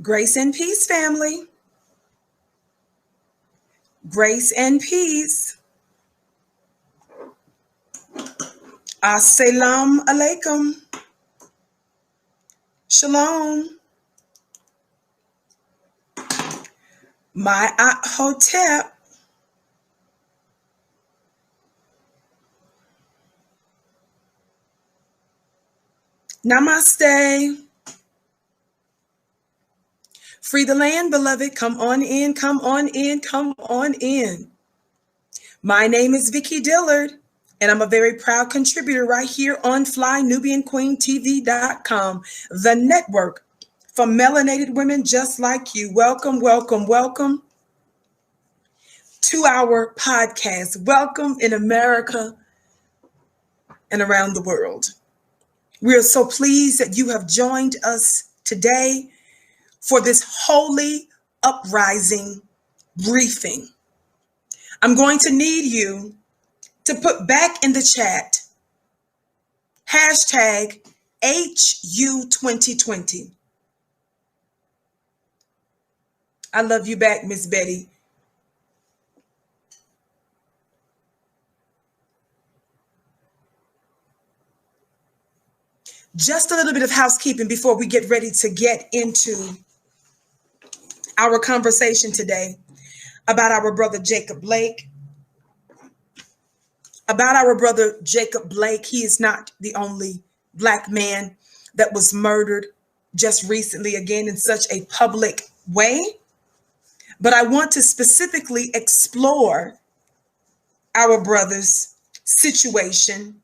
Grace and peace, family. Grace and peace. Assalamu alaikum. Shalom. My hotep. Namaste. Free the land, beloved. Come on in, come on in, come on in. My name is Vicki Dillard, and I'm a very proud contributor right here on FlyNubianQueenTV.com, the network for melanated women just like you. Welcome, welcome, welcome to our podcast. Welcome in America and around the world. We are so pleased that you have joined us today for this holy uprising briefing. I'm going to need you to put back in the chat hashtag HU2020. I love you back, Miss Betty. Just a little bit of housekeeping before we get ready to get into our conversation today about our brother Jacob Blake. About our brother Jacob Blake, he is not the only Black man that was murdered just recently, again, in such a public way. But I want to specifically explore our brother's situation,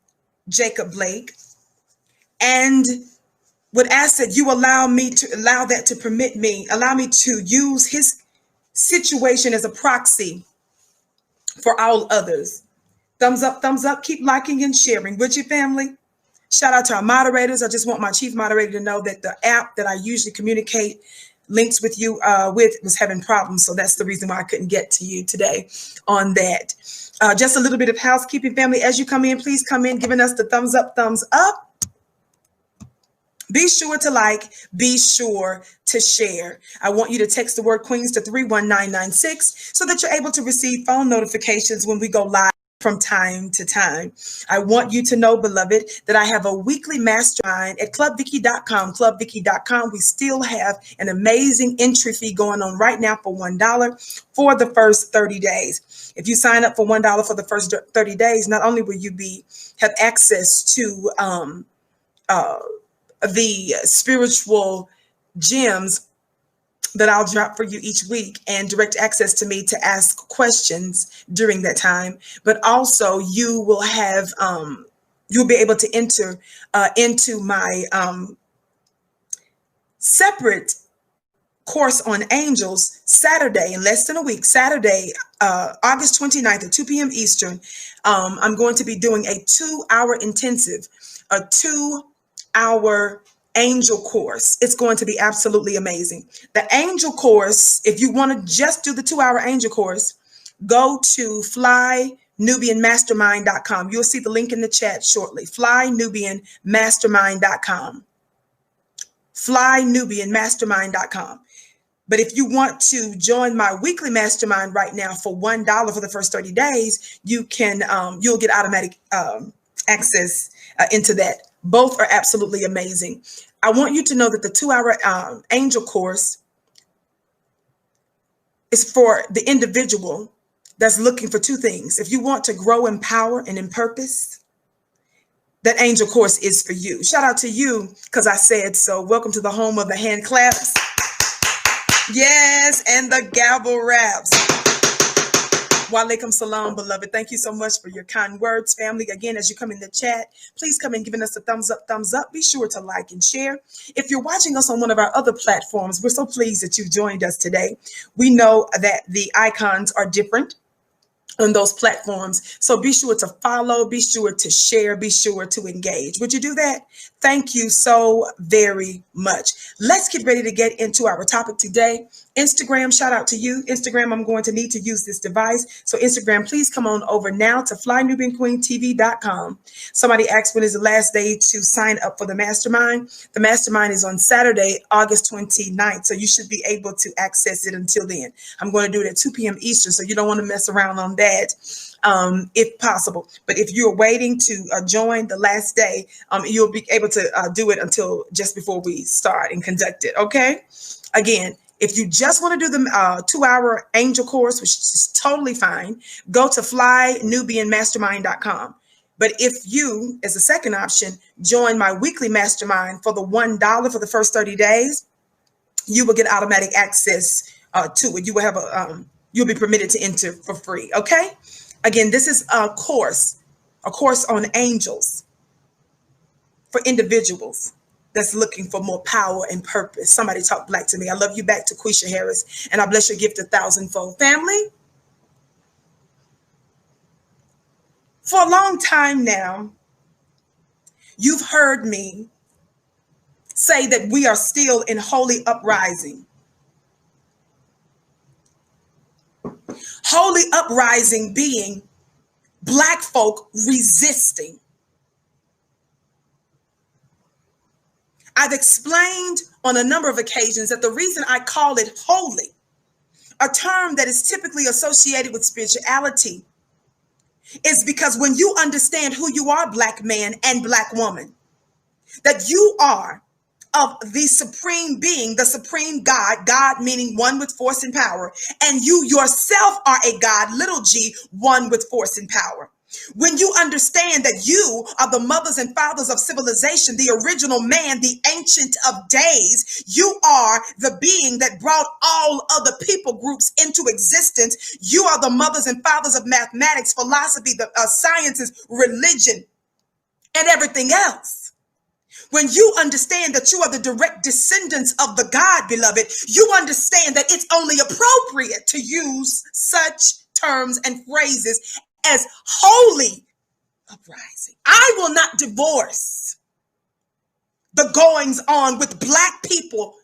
Jacob Blake, and would ask that you allow me to use his situation as a proxy for all others. Thumbs up, keep liking and sharing, would you, family? Shout out to our moderators. I just want my chief moderator to know that the app that I usually communicate links with you with was having problems. So that's the reason why I couldn't get to you today on that. Just a little bit of housekeeping, family. As you come in, please come in giving us the thumbs up, thumbs up. Be sure to like, be sure to share. I want you to text the word Queens to 31996 so that you're able to receive phone notifications when we go live from time to time. I want you to know, beloved, that I have a weekly mastermind at clubvicky.com. Clubvicky.com. We still have an amazing entry fee going on right now for $1 for the first 30 days. If you sign up for $1 for the first 30 days, not only will you have access to the spiritual gems that I'll drop for you each week and direct access to me to ask questions during that time. But also you will have, you'll be able to enter into my separate course on angels Saturday, in less than a week, Saturday, August 29th at 2 p.m. Eastern. I'm going to be doing a 2-hour intensive, a 2-hour angel course. It's going to be absolutely amazing. The angel course, if you want to just do the 2-hour angel course, go to flynubianmastermind.com. You'll see the link in the chat shortly. flynubianmastermind.com. flynubianmastermind.com. But if you want to join my weekly mastermind right now for $1 for the first 30 days, you can you'll get automatic access into that. Both are absolutely amazing. I want you to know that the 2-hour angel course is for the individual that's looking for two things. If you want to grow in power and in purpose, that angel course is for you. Shout out to you because I said so. Welcome to the home of the hand claps. Yes, and the gavel raps. Walaikum salam, beloved. Thank you so much for your kind words, family. Again, as you come in the chat, please come in giving us a thumbs up, thumbs up. Be sure to like and share. If you're watching us on one of our other platforms, we're so pleased that you've joined us today. We know that the icons are different. on those platforms. So be sure to follow, be sure to share, be sure to engage. Would you do that? Thank you so very much. Let's get ready to get into our topic today. Instagram, shout out to you. Instagram, I'm going to need to use this device. So Instagram, please come on over now to flynubianqueentv.com. Somebody asked when is the last day to sign up for the mastermind. The mastermind is on Saturday, August 29th. So you should be able to access it until then. I'm going to do it at 2 p.m. Eastern. So you don't want to mess around on that. If possible. But if you're waiting to join the last day, you'll be able to do it until just before we start and conduct it. Okay. Again, if you just want to do the 2-hour angel course, which is totally fine, go to flynubianmastermind.com. But if you, as a second option, join my weekly mastermind for the $1 for the first 30 days, you will get automatic access to it. You will have you'll be permitted to enter for free. Okay. Again, this is a course on angels for individuals that's looking for more power and purpose. Somebody talk black to me. I love you back to Quisha Harris, and I bless your gift 1,000-fold. Family, for a long time now, you've heard me say that we are still in holy uprising. Holy uprising being Black folk resisting. I've explained on a number of occasions that the reason I call it holy, a term that is typically associated with spirituality, is because when you understand who you are, Black man and Black woman, that you are of the supreme being, the supreme God, God meaning one with force and power, and you yourself are a God, little g, one with force and power. When you understand that you are the mothers and fathers of civilization, the original man, the ancient of days, you are the being that brought all other people groups into existence. You are the mothers and fathers of mathematics, philosophy, the sciences, religion, and everything else. When you understand that you are the direct descendants of the God, beloved, you understand that it's only appropriate to use such terms and phrases as holy uprising. I will not divorce the goings on with Black people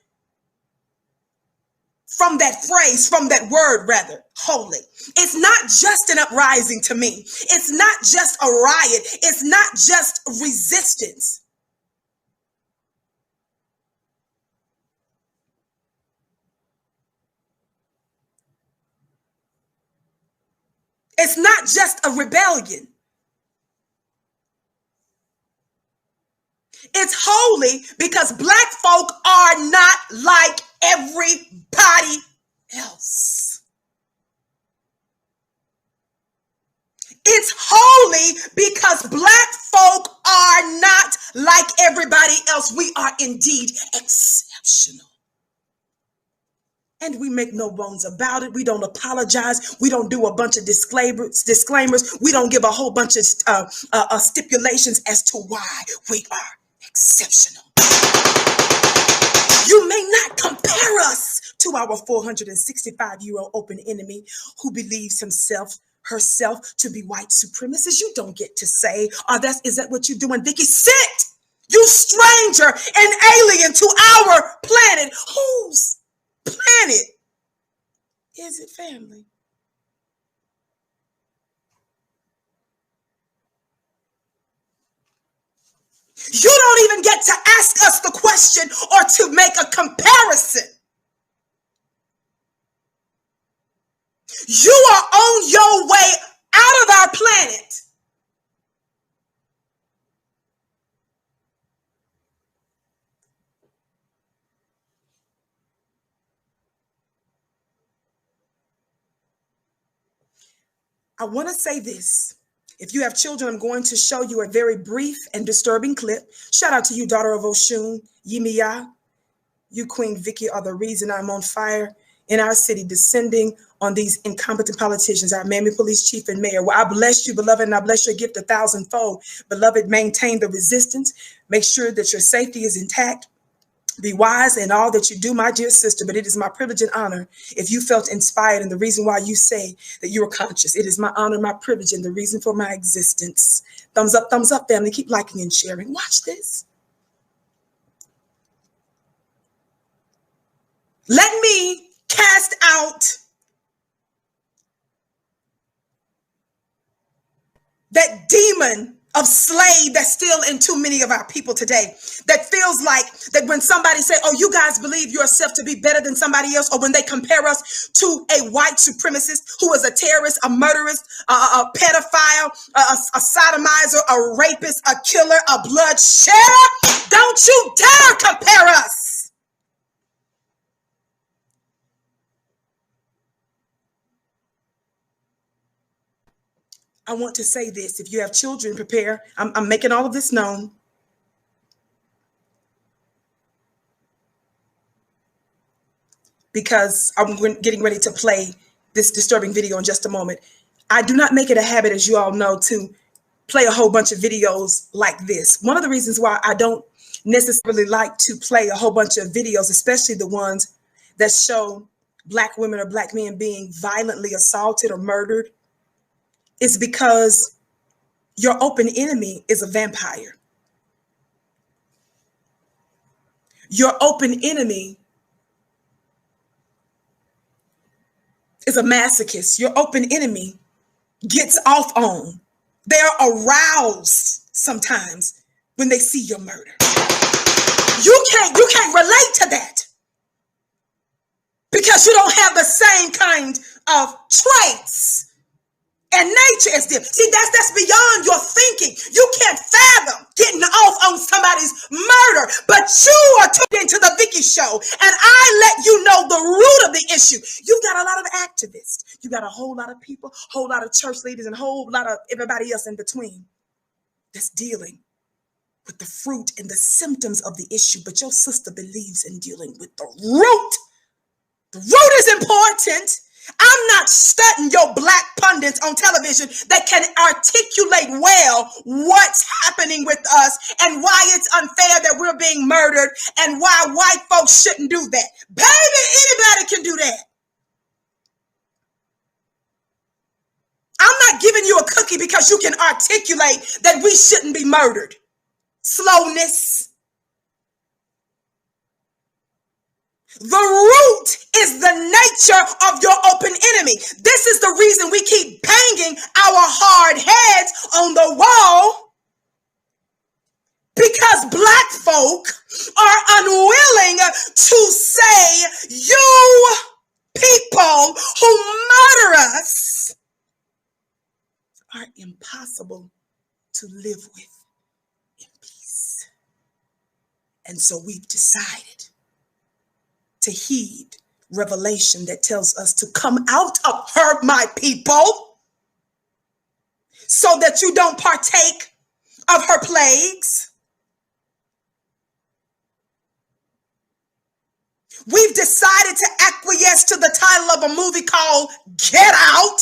from that phrase, from that word, rather, holy. It's not just an uprising to me. It's not just a riot. It's not just resistance. It's not just a rebellion. It's holy because Black folk are not like everybody else. It's holy because Black folk are not like everybody else. We are indeed exceptional. And we make no bones about it. We don't apologize. We don't do a bunch of disclaimers. We don't give a whole bunch of stipulations as to why we are exceptional. You may not compare us to our 465-year-old open enemy who believes herself to be white supremacist. You don't get to say, is that what you're doing, Vicki? Sit, you stranger and alien to our planet. Whose planet is it, family? You don't even get to ask us the question or to make a comparison. You are on your way out of our planet. I want to say this. If you have children, I'm going to show you a very brief and disturbing clip. Shout out to you, daughter of Oshun, Yimiya. You, Queen Vicki, are the reason I'm on fire in our city, descending on these incompetent politicians, our Miami Police Chief and Mayor. Well, I bless you, beloved, and I bless your gift 1,000-fold. Beloved, maintain the resistance. Make sure that your safety is intact. Be wise in all that you do, my dear sister, but it is my privilege and honor if you felt inspired and the reason why you say that you are conscious. It is my honor, my privilege, and the reason for my existence. Thumbs up, family. Keep liking and sharing. Watch this. Let me cast out that demon of slave that's still in too many of our people today, that feels like that when somebody say, oh, you guys believe yourself to be better than somebody else, or when they compare us to a white supremacist who is a terrorist, a murderess, a pedophile, a sodomizer, a rapist, a killer, a bloodshed, don't you dare compare us. I want to say this. If you have children, prepare. I'm making all of this known. Because I'm getting ready to play this disturbing video in just a moment. I do not make it a habit, as you all know, to play a whole bunch of videos like this. One of the reasons why I don't necessarily like to play a whole bunch of videos, especially the ones that show Black women or Black men being violently assaulted or murdered, is because your open enemy is a vampire. Your open enemy is a masochist. Your open enemy gets off on. They are aroused sometimes when they see your murder. You can't relate to that because you don't have the same kind of traits and nature as them. See, that's beyond your thinking. You can't fathom getting off on somebody's murder, but you are tuned into the Vicki Show, and I let you know the root of the issue. You've got a lot of activists. You got a whole lot of people, whole lot of church leaders, and a whole lot of everybody else in between that's dealing with the fruit and the symptoms of the issue, but your sister believes in dealing with the root. The root is important. I'm not studying your Black pundits on television that can articulate well what's happening with us and why it's unfair that we're being murdered and why white folks shouldn't do that. Baby, anybody can do that. I'm not giving you a cookie because you can articulate that we shouldn't be murdered. Slowness. The root is the nature of your open enemy. This is the reason we keep banging our hard heads on the wall, because Black folk are unwilling to say, you people who murder us are impossible to live with in peace. And so we've decided to heed revelation that tells us to come out of her, my people, so that you don't partake of her plagues. We've decided to acquiesce to the title of a movie called Get Out.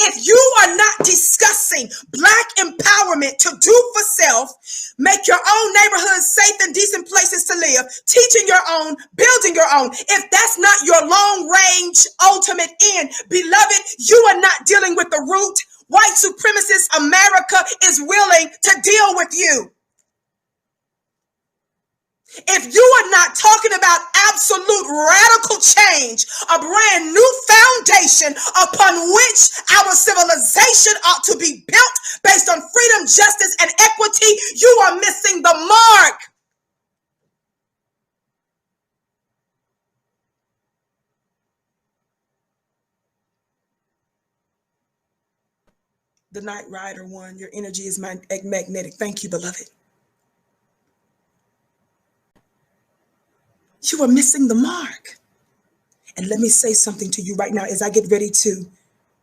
If you are not discussing Black empowerment to do for self, make your own neighborhood safe and decent places to live, teaching your own, building your own, if that's not your long-range ultimate end, beloved, you are not dealing with the root. White supremacist America is willing to deal with you. If you are not talking about absolute radical change, a brand new foundation upon which our civilization ought to be built based on freedom, justice, and equity, you are missing the mark. The Night Rider one, your energy is magnetic. Thank you, beloved. You are missing the mark. And let me say something to you right now as I get ready to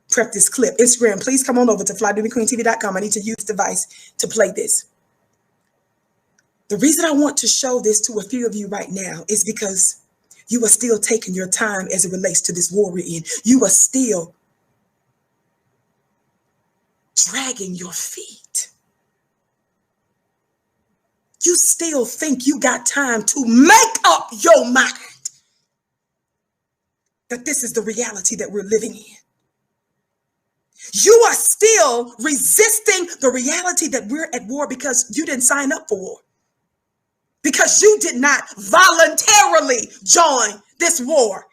prep this clip. Instagram, please come on over to flydutyqueentv.com. I need to use this device to play this. The reason I want to show this to a few of you right now is because you are still taking your time as it relates to this war we're in. You are still dragging your feet. you still think you got time to make up your mind that this is the reality that we're living in. You are still resisting the reality that we're at war because you didn't sign up for war. Because you did not voluntarily join this war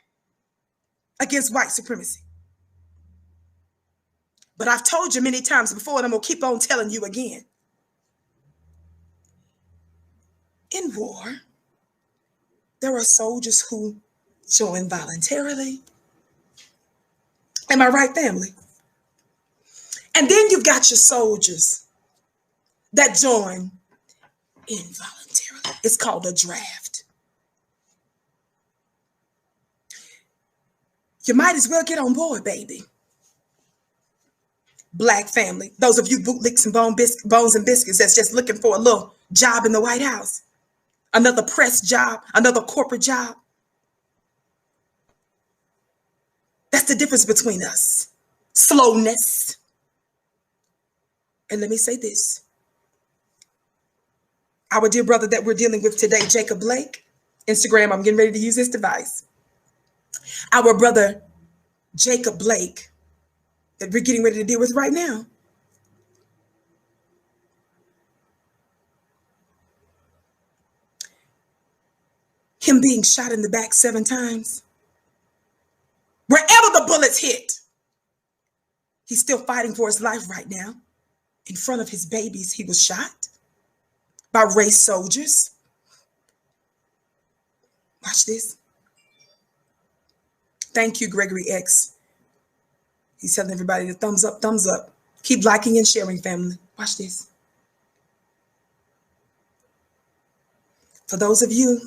against white supremacy. But I've told you many times before, and I'm going to keep on telling you again. In war, there are soldiers who join voluntarily. Am I right, family? And then you've got your soldiers that join involuntarily. It's called a draft. You might as well get on board, baby. Black family, those of you bootlicks and bones and biscuits that's just looking for a little job in the White House, another press job, another corporate job. That's the difference between us. Slowness. And let me say this. Our dear brother that we're dealing with today, Jacob Blake, Instagram, I'm getting ready to use this device. Our brother, Jacob Blake, that we're getting ready to deal with right now. Him being shot in the back 7 times. Wherever the bullets hit, he's still fighting for his life right now. In front of his babies, he was shot by race soldiers. Watch this. Thank you, Gregory X. He's telling everybody to thumbs up, thumbs up. Keep liking and sharing, family. Watch this. For those of you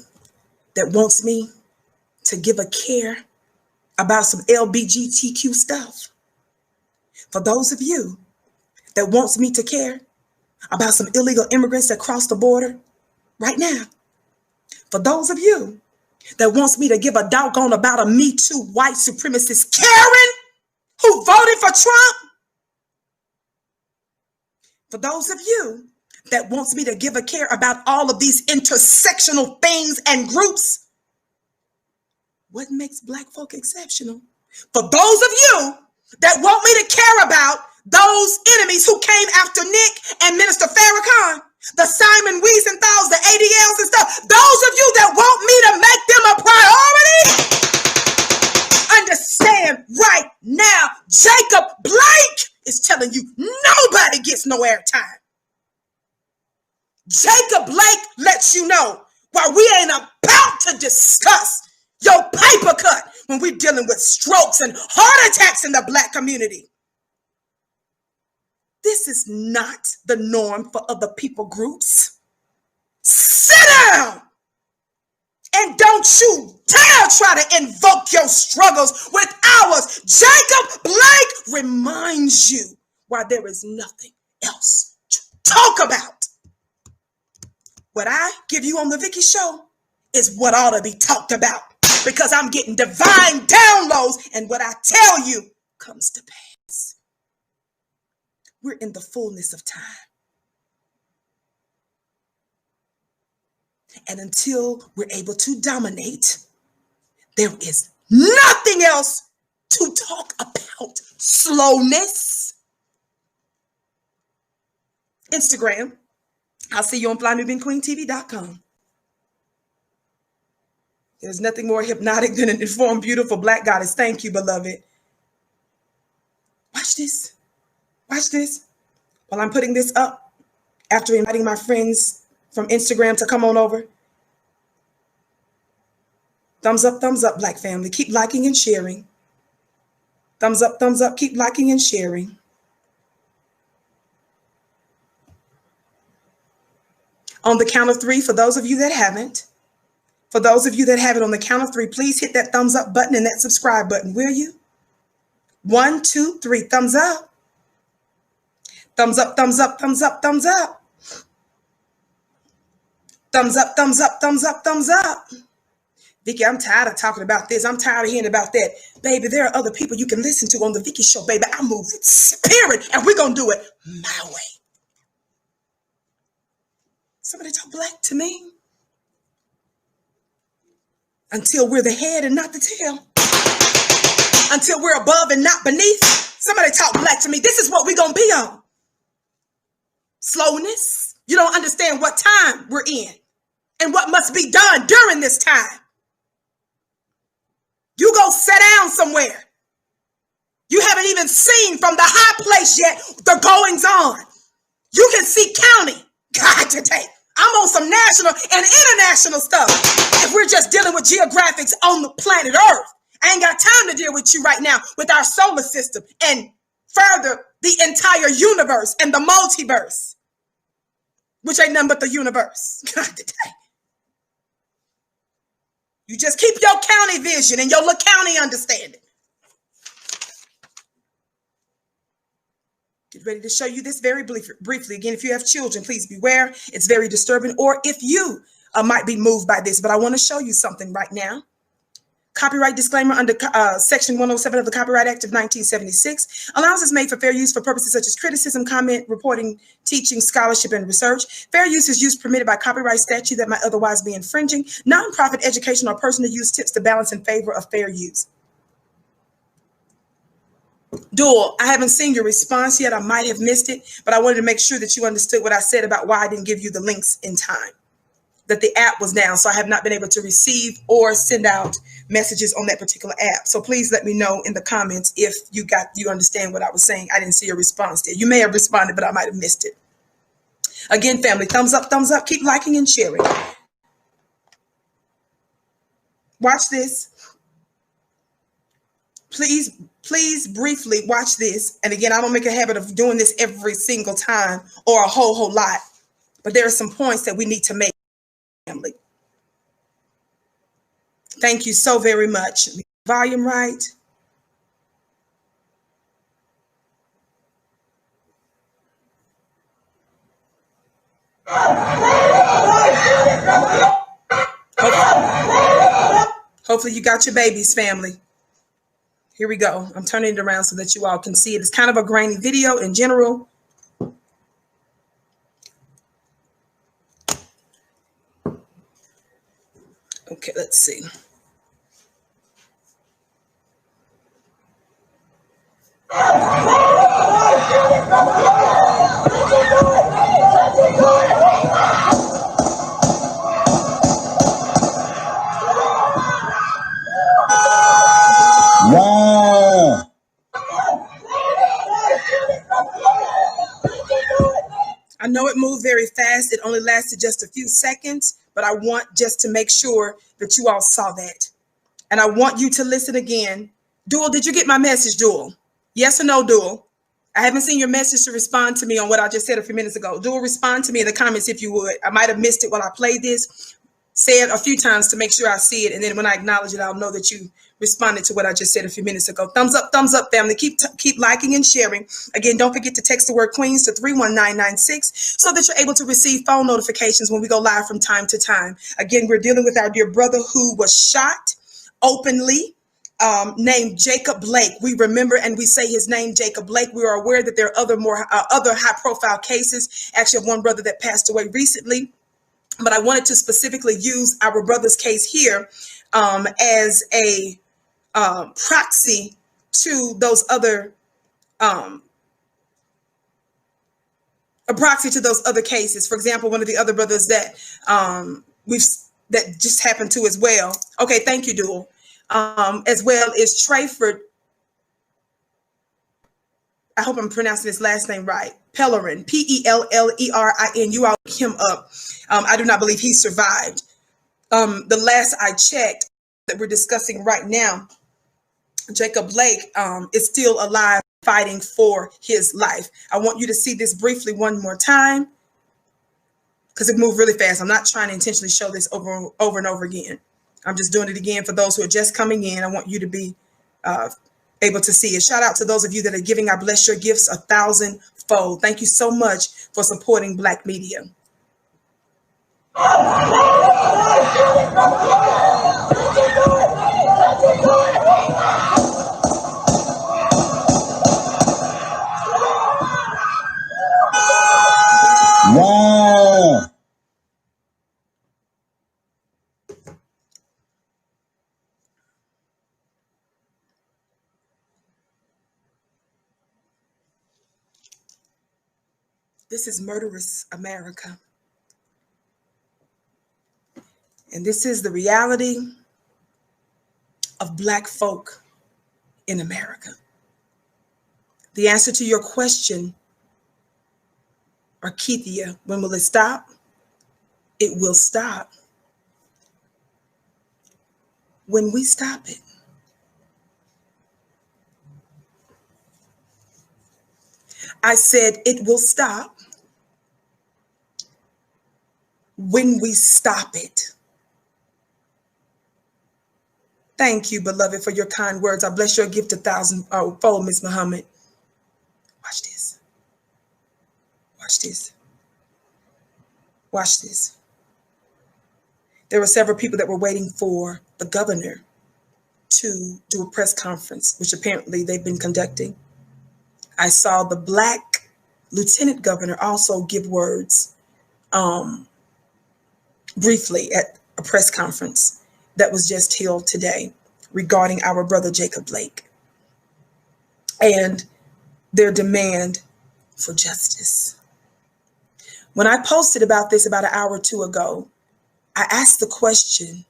that wants me to give a care about some LGBTQ stuff, for those of you that wants me to care about some illegal immigrants that cross the border right now, for those of you that wants me to give a doggone about a Me Too white supremacist Karen who voted for Trump, for those of you that wants me to give a care about all of these intersectional things and groups, what makes Black folk exceptional? For those of you that want me to care about those enemies who came after Nick and Minister Farrakhan, the Simon Wiesenthal's, the ADLs and stuff, those of you that want me to make them a priority, understand right now, Jacob Blake is telling you nobody gets no airtime. Jacob Blake lets you know why we ain't about to discuss your paper cut when we're dealing with strokes and heart attacks in the Black community. This is not the norm for other people groups. Sit down and don't you dare try to invoke your struggles with ours. Jacob Blake reminds you why there is nothing else to talk about. What I give you on the Vicki Show is what ought to be talked about, because I'm getting divine downloads, and what I tell you comes to pass. We're in the fullness of time. And until we're able to dominate, there is nothing else to talk about. Slowness. Instagram. I'll see you on flynubianqueentv.com. There's nothing more hypnotic than an informed, beautiful Black goddess. Thank you, beloved. Watch this. Watch this. While I'm putting this up, after inviting my friends from Instagram to come on over. Thumbs up, Black family. Keep liking and sharing. Thumbs up, keep liking and sharing. On the count of 3, for those of you that haven't, on the count of 3, please hit that thumbs up button and that subscribe button, will you? 1, 2, 3, thumbs up. Thumbs up, thumbs up, thumbs up, thumbs up. Thumbs up, thumbs up, thumbs up, thumbs up. Vicki, I'm tired of talking about this. I'm tired of hearing about that. Baby, there are other people you can listen to on the Vicki Show, baby. I move with spirit, and we're going to do it my way. Somebody talk black to me. Until we're the head and not the tail. Until we're above and not beneath. Somebody talk black to me. This is what we're going to be on. Slowness. You don't understand what time we're in and what must be done during this time. You go sit down somewhere. You haven't even seen from the high place yet the goings on. You can see county. God, today I'm on some national and international stuff. If we're just dealing with geographics on the planet Earth, I ain't got time to deal with you right now with our solar system and further the entire universe and the multiverse, which ain't nothing but the universe. God, today. You just keep your county vision and your little county understanding. Get ready to show you this very briefly. Again, if you have children, please beware. It's very disturbing. Or if you might be moved by this, but I want to show you something right now. Copyright disclaimer under Section 107 of the Copyright Act of 1976. Allowance is made for fair use for purposes such as criticism, comment, reporting, teaching, scholarship, and research. Fair use is use permitted by copyright statute that might otherwise be infringing. Nonprofit, educational, or personal use tips to balance in favor of fair use. Dual, I haven't seen your response yet. I might have missed it, but I wanted to make sure that you understood what I said about why I didn't give you the links in time. That the app was down, so I have not been able to receive or send out messages on that particular app. So please let me know in the comments if you understand what I was saying. I didn't see your response there. You may have responded, but I might have missed it. Again, family, thumbs up, thumbs up. Keep liking and sharing. Watch this. Please briefly watch this. And again, I don't make a habit of doing this every single time or a whole lot, but there are some points that we need to make. Family. Thank you so very much. Volume right. Hopefully you got your babies, family. Here we go. I'm turning it around so that you all can see it. It's kind of a grainy video in general. Okay, let's see. Wow. I know it moved very fast. It only lasted just a few seconds, but I want just to make sure that you all saw that. And I want you to listen again. Dual, did you get my message, Dual? Yes or no, Dual? I haven't seen your message to respond to me on what I just said a few minutes ago. Dual, respond to me in the comments if you would. I might have missed it while I played this. Say it a few times to make sure I see it. And then when I acknowledge it, I'll know that you responded to what I just said a few minutes ago. Thumbs up, family. Keep liking and sharing. Again, don't forget to text the word Queens to 31996 so that you're able to receive phone notifications when we go live from time to time. Again, we're dealing with our dear brother who was shot openly, named Jacob Blake. We remember and we say his name, Jacob Blake. We are aware that there are other high-profile cases. Actually, of one brother that passed away recently. But I wanted to specifically use our brother's case here as a proxy to those other cases. For example, one of the other brothers that that just happened to as well. Okay, thank you, Dual. As well as Trayford. I hope I'm pronouncing his last name right. Pellerin, Pellerin. You all look him up. I do not believe he survived. The last I checked that we're discussing right now, Jacob Blake is still alive, fighting for his life. I want you to see this briefly one more time because it moved really fast. I'm not trying to intentionally show this over and over again. I'm just doing it again for those who are just coming in. I want you to be able to see it. Shout out to those of you that are giving. I bless your gifts 1,000-fold. Thank you so much for supporting Black media. Wow. This is murderous America. And this is the reality of Black folk in America. The answer to your question, Arkithia, when will it stop? It will stop when we stop it. I said it will stop when we stop it. Thank you, beloved, for your kind words. I bless your gift 1,000-fold, Miss Muhammad. Watch this. Watch this. Watch this. There were several people that were waiting for the governor to do a press conference, which apparently they've been conducting. I saw the Black lieutenant governor also give words briefly at a press conference that was just held today regarding our brother Jacob Blake and their demand for justice. When I posted about this about an hour or two ago, I asked the question,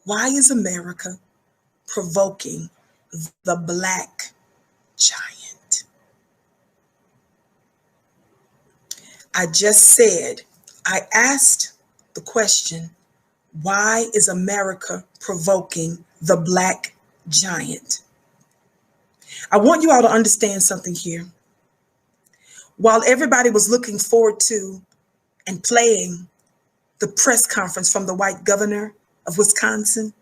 why is America provoking the Black giant? I just said, I asked the question, why is America provoking the Black giant? I want you all to understand something here. While everybody was looking forward to and playing the press conference from the white governor of Wisconsin,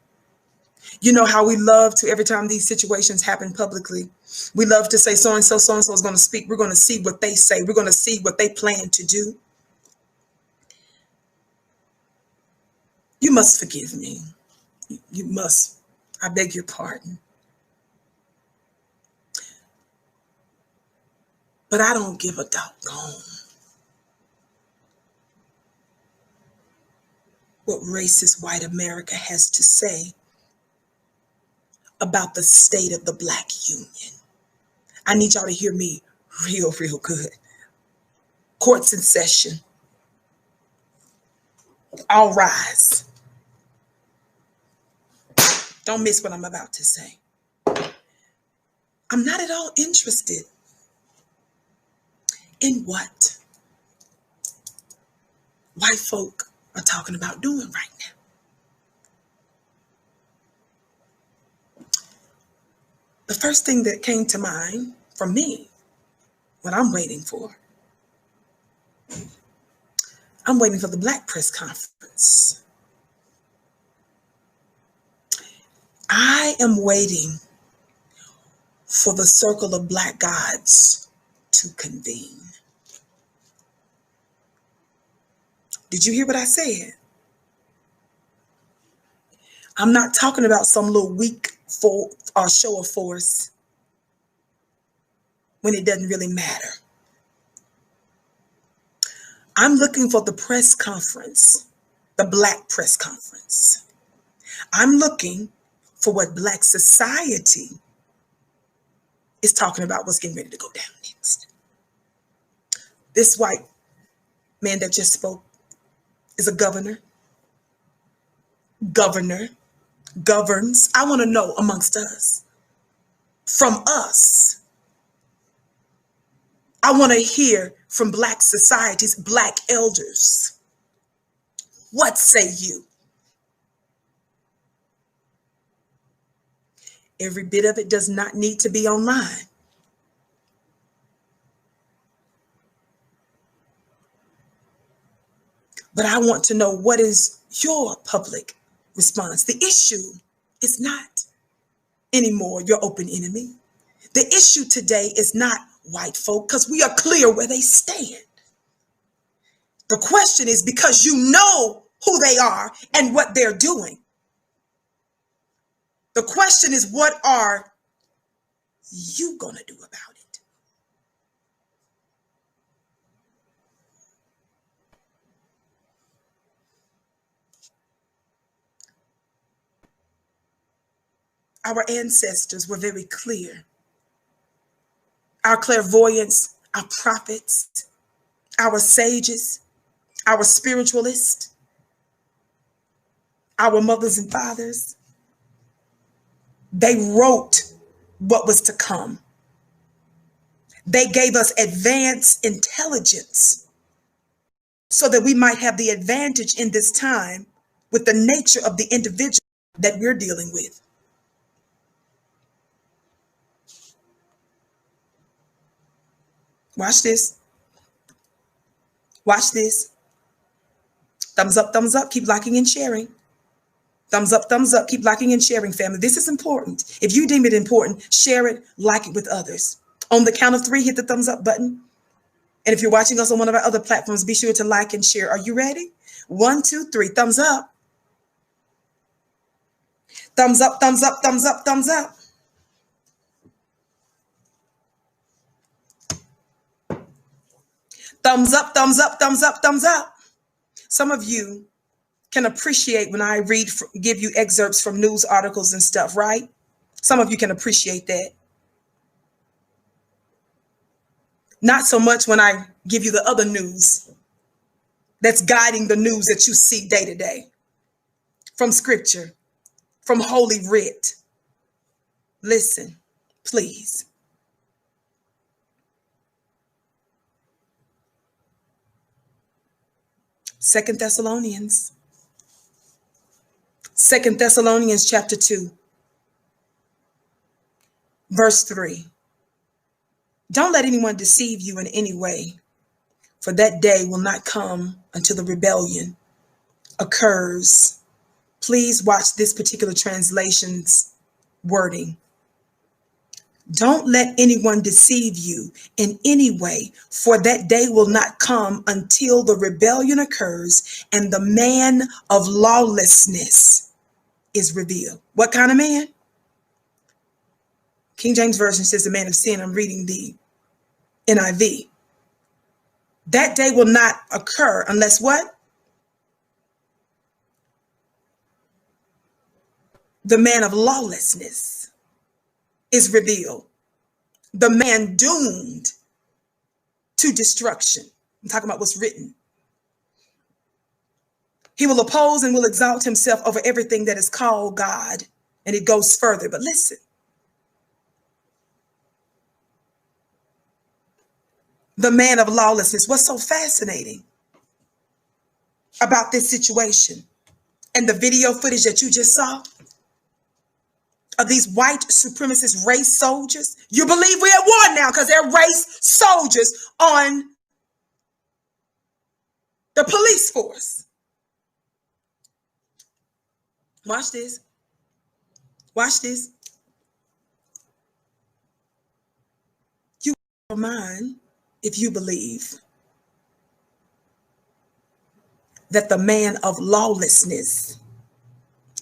you know how we love to, every time these situations happen publicly, we love to say so-and-so is going to speak. We're going to see what they say. We're going to see what they plan to do. You must forgive me. You must. I beg your pardon. But I don't give a doggone what racist white America has to say about the state of the Black Union. I need y'all to hear me real good. Court's in session. All rise. Don't miss what I'm about to say. I'm not at all interested in what white folk are talking about doing right now. The first thing that came to mind for me, what I'm waiting for the Black press conference. I am waiting for the circle of Black gods to convene. Did you hear what I said? I'm not talking about some little weak show of force when it doesn't really matter. I'm looking for the press conference, the Black press conference. I'm looking for what Black society is talking about, what's getting ready to go down next. This white man that just spoke is a governor. Governs. I want to know amongst us, from us. I want to hear from Black societies, Black elders. What say you? Every bit of it does not need to be online. But I want to know, what is your public response? The issue is not anymore your open enemy. The issue today is not white folk, because we are clear where they stand. The question is, because you know who they are and what they're doing. The question is, what are you going to do about it? Our ancestors were very clear. Our clairvoyants, our prophets, our sages, our spiritualists, our mothers and fathers, they wrote what was to come. They gave us advanced intelligence so that we might have the advantage in this time with the nature of the individual that we're dealing with. Watch this. Watch this. Thumbs up, keep liking and sharing. Thumbs up, keep liking and sharing, family. This is important. If you deem it important, share it, like it with others. On the count of 3, hit the thumbs up button. And if you're watching us on one of our other platforms, be sure to like and share. Are you ready? 1, 2, 3, thumbs up. Thumbs up, thumbs up, thumbs up, thumbs up. Thumbs up, thumbs up, thumbs up, thumbs up. Some of you can appreciate when I give you excerpts from news articles and stuff, right? Some of you can appreciate that. Not so much when I give you the other news that's guiding the news that you see day to day from scripture, from Holy Writ. Listen, please. Second Thessalonians chapter 2, verse 3. Don't let anyone deceive you in any way, for that day will not come until the rebellion occurs. Please watch this particular translation's wording. Don't let anyone deceive you in any way, for that day will not come until the rebellion occurs and the man of lawlessness is revealed. What kind of man? King James Version says the man of sin. I'm reading the NIV. That day will not occur unless what? The man of lawlessness is revealed. The man doomed to destruction. I'm talking about what's written. He will oppose and will exalt himself over everything that is called God. And it goes further. But listen. The man of lawlessness. What's so fascinating about this situation and the video footage that you just saw of these white supremacist race soldiers? You believe we're at war now because they're race soldiers on the police force. Watch this. Watch this. You don't mind if you believe that the man of lawlessness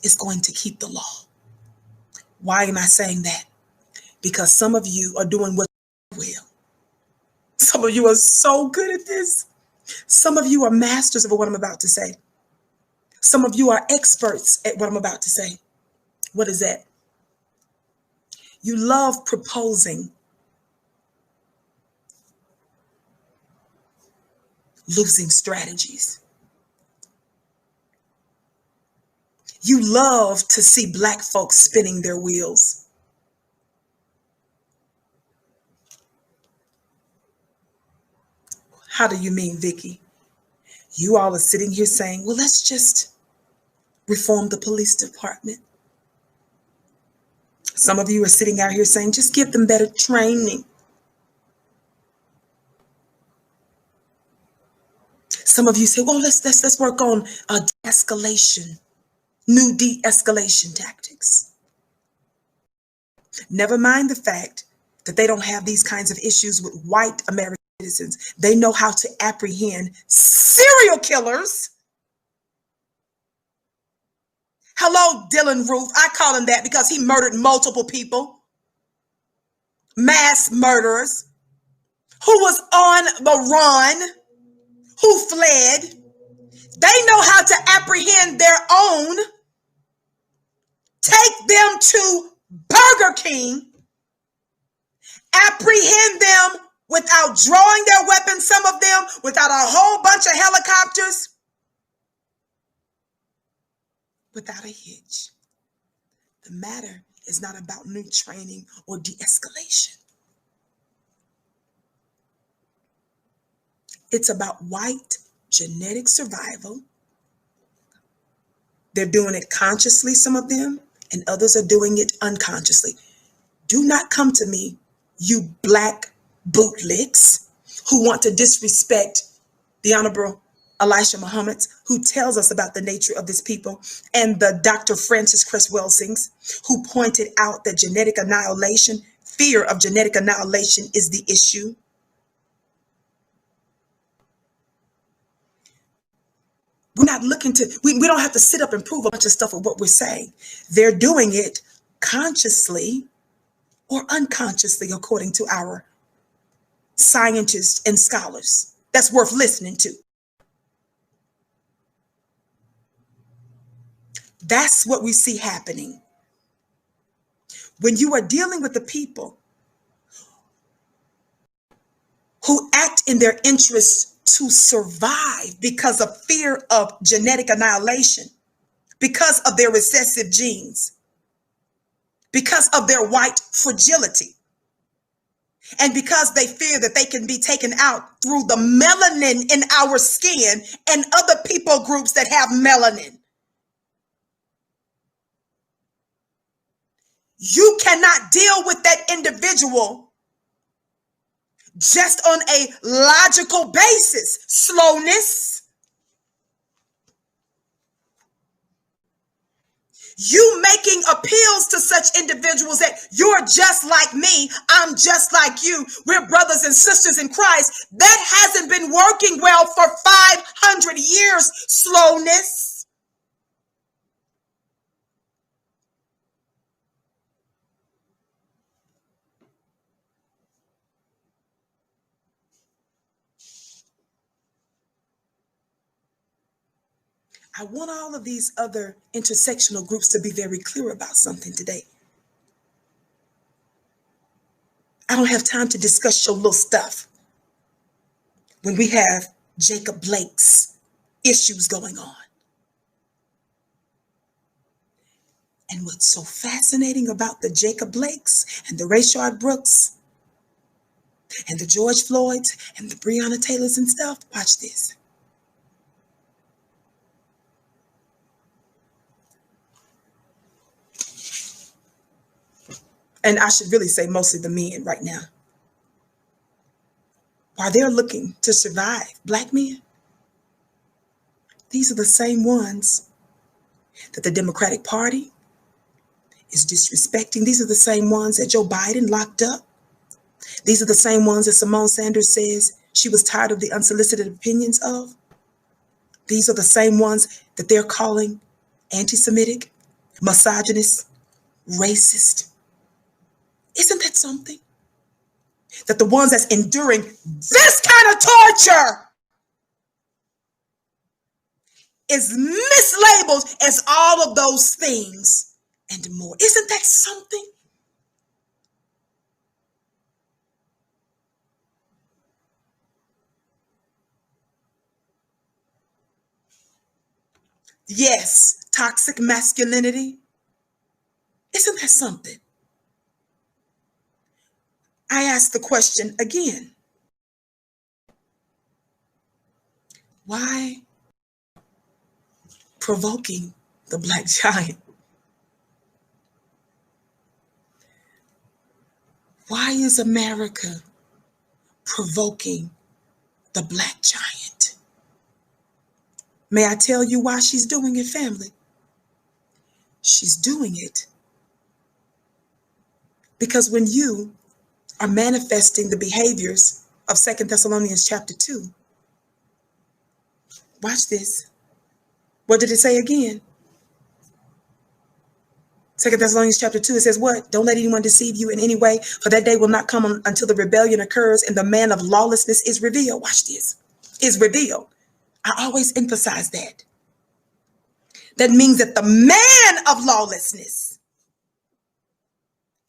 is going to keep the law. Why am I saying that? Because some of you are doing what you will. Some of you are so good at this. Some of you are masters of what I'm about to say. Some of you are experts at what I'm about to say. What is that? You love proposing losing strategies. You love to see Black folks spinning their wheels. How do you mean, Vicki? You all are sitting here saying, well, let's just reform the police department. Some of you are sitting out here saying, just give them better training. Some of you say, well, let's work on de-escalation, new de-escalation tactics. Never mind the fact that they don't have these kinds of issues with white American citizens. They know how to apprehend serial killers. Hello, Dylan Roof. I call him that because he murdered multiple people. Mass murderers who was on the run, who fled. They know how to apprehend their own, take them to Burger King, apprehend them without drawing their weapons, some of them, without a whole bunch of helicopters, without a hitch. The matter is not about new training or de-escalation. It's about white genetic survival. They're doing it consciously, some of them, and others are doing it unconsciously. Do not come to me, you black bootlicks who want to disrespect the Honorable Elisha Muhammad, who tells us about the nature of this people, and the Dr. Francis Cress Welsings, who pointed out that genetic annihilation, fear of genetic annihilation is the issue. We're not looking to, we don't have to sit up and prove a bunch of stuff of what we're saying. They're doing it consciously or unconsciously, according to our scientists and scholars. That's worth listening to. That's what we see happening. When you are dealing with the people who act in their interests to survive because of fear of genetic annihilation, because of their recessive genes, because of their white fragility, and because they fear that they can be taken out through the melanin in our skin and other people groups that have melanin. You cannot deal with that individual just on a logical basis. Slowness. You making appeals to such individuals that you're just like me, I'm just like you, we're brothers and sisters in Christ. That hasn't been working well for 500 years. Slowness. I want all of these other intersectional groups to be very clear about something today. I don't have time to discuss your little stuff when we have Jacob Blake's issues going on. And what's so fascinating about the Jacob Blakes and the Rayshard Brooks and the George Floyds and the Breonna Taylors and stuff, watch this. And I should really say mostly the men right now, while they're looking to survive, black men, these are the same ones that the Democratic Party is disrespecting. These are the same ones that Joe Biden locked up. These are the same ones that Simone Sanders says she was tired of the unsolicited opinions of. These are the same ones that they're calling anti-Semitic, misogynist, racist. Isn't that something? That the ones that's enduring this kind of torture is mislabeled as all of those things and more. Isn't that something? Yes, toxic masculinity. Isn't that something? I ask the question again. Why provoking the black giant? Why is America provoking the black giant? May I tell you why she's doing it, family? She's doing it because when you are manifesting the behaviors of 2 Thessalonians chapter 2, watch this. What did it say again? 2 Thessalonians chapter 2, it says what? Don't let anyone deceive you in any way, for that day will not come until the rebellion occurs and the man of lawlessness is revealed. Watch this. Is revealed. I always emphasize that. That means that the man of lawlessness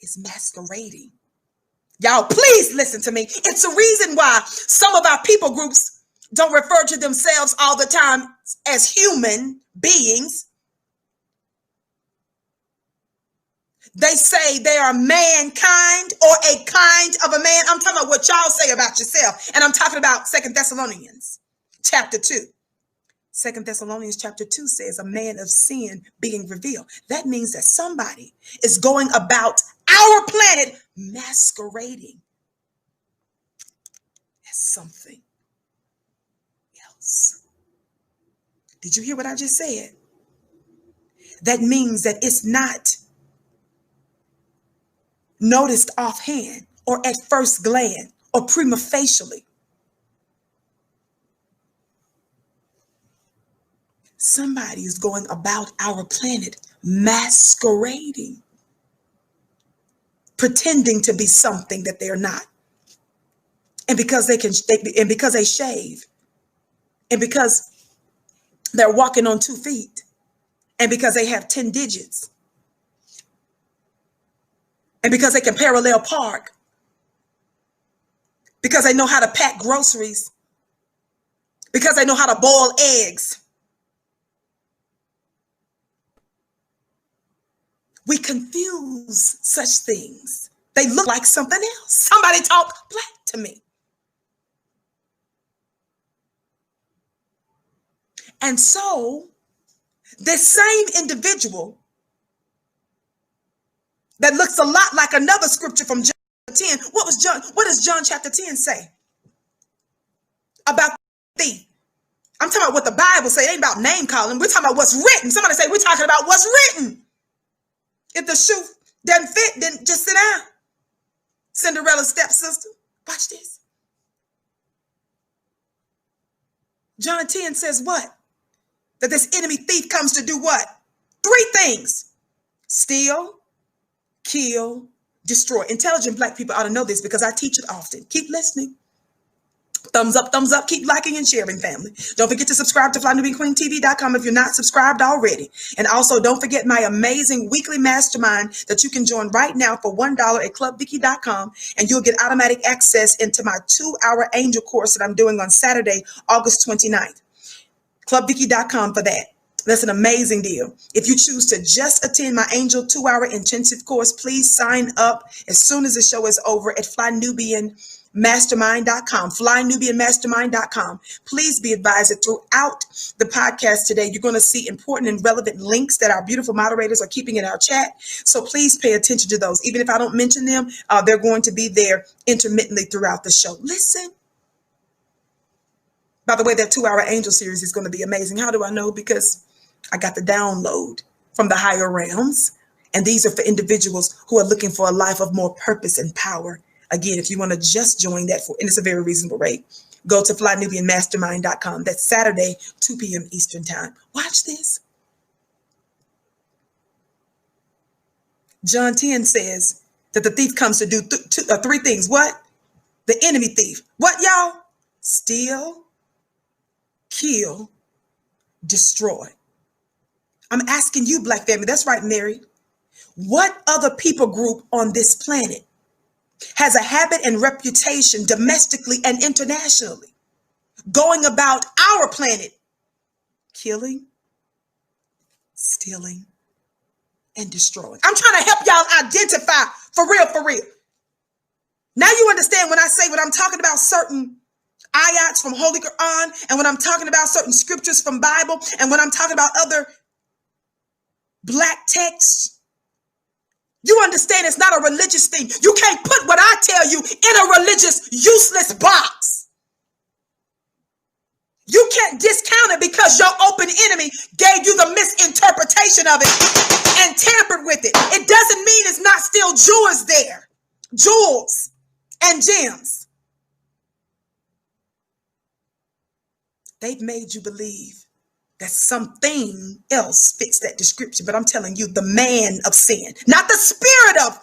is masquerading Y'all, please listen to me. It's the reason why some of our people groups don't refer to themselves all the time as human beings. They say they are mankind or a kind of a man. I'm talking about what y'all say about yourself. And I'm talking about 2 Thessalonians chapter 2. 2 Thessalonians chapter 2 says a man of sin being revealed. That means that somebody is going about our planet masquerading as something else. Did you hear what I just said? That means that it's not noticed offhand or at first glance or prima facially. Somebody is going about our planet masquerading, pretending to be something that they're not. And because because they shave, and because they're walking on 2 feet, and because they have 10 digits, and because they can parallel park, because they know how to pack groceries, because they know how to boil eggs. We confuse such things. They look like something else. Somebody talk black to me. And so this same individual that looks a lot like another scripture from John 10. What does John chapter 10 say about the thief? I'm talking about what the Bible says. It ain't about name calling. We're talking about what's written. Somebody say we're talking about what's written. If the shoe doesn't fit, then just sit down. Cinderella's stepsister. Watch this. John 10 says what? That this enemy thief comes to do what? 3 things. Steal, kill, destroy. Intelligent black people ought to know this because I teach it often. Keep listening. Thumbs up, keep liking and sharing, family. Don't forget to subscribe to FlyNubianQueenTV.com if you're not subscribed already. And also don't forget my amazing weekly mastermind that you can join right now for $1 at clubvicki.com, and you'll get automatic access into my 2-hour angel course that I'm doing on Saturday, August 29th. clubvicki.com for that. That's an amazing deal. If you choose to just attend my Angel 2-hour intensive course, please sign up as soon as the show is over at FlyNubianMastermind.com. FlyNubianMastermind.com. Please be advised that throughout the podcast today, you're going to see important and relevant links that our beautiful moderators are keeping in our chat. So please pay attention to those. Even if I don't mention them, they're going to be there intermittently throughout the show. Listen. By the way, that 2-hour angel series is going to be amazing. How do I know? Because I got the download from the higher realms. And these are for individuals who are looking for a life of more purpose and power. Again, if you want to just join that, and it's a very reasonable rate, go to FlyNubianMastermind.com. That's Saturday, 2 p.m. Eastern time. Watch this. John 10 says that the thief comes to do 3 things. What? The enemy thief. What, y'all? Steal, kill, destroy. I'm asking you, black family. That's right, Mary. What other people group on this planet has a habit and reputation domestically and internationally going about our planet killing, stealing, and destroying? I'm trying to help y'all identify for real. Now you understand when I say when I'm talking about certain ayats from Holy Quran, and when I'm talking about certain scriptures from Bible, and when I'm talking about other black texts, you understand it's not a religious thing. You can't put what I tell you in a religious, useless box. You can't discount it because your open enemy gave you the misinterpretation of it and tampered with it. It doesn't mean it's not still jewels there. Jewels and gems. They've made you believe that something else fits that description. But I'm telling you, the man of sin, not the spirit of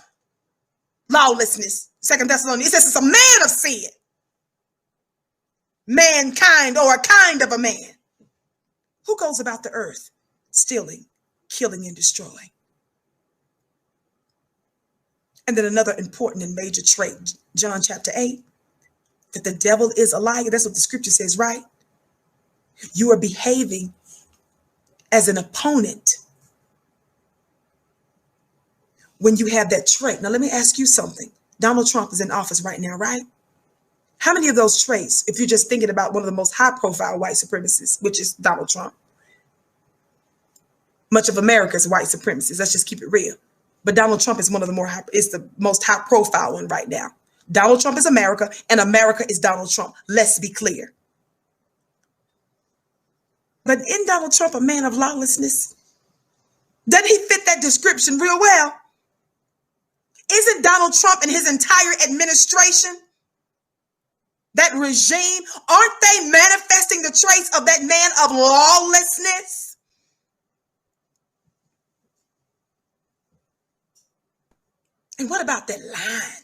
lawlessness. 2 Thessalonians, it says it's a man of sin. Mankind, or a kind of a man, who goes about the earth stealing, killing, and destroying. And then another important and major trait, John chapter 8, that the devil is a liar. That's what the scripture says, right? You are behaving as an opponent when you have that trait. Now, let me ask you something. Donald Trump is in office right now, right? How many of those traits, if you're just thinking about one of the most high-profile white supremacists, which is Donald Trump, much of America's white supremacists, let's just keep it real. But Donald Trump is is the most high-profile one right now. Donald Trump is America, and America is Donald Trump. Let's be clear. But isn't Donald Trump a man of lawlessness? Doesn't he fit that description real well? Isn't Donald Trump and his entire administration, that regime, aren't they manifesting the traits of that man of lawlessness? And what about that lying?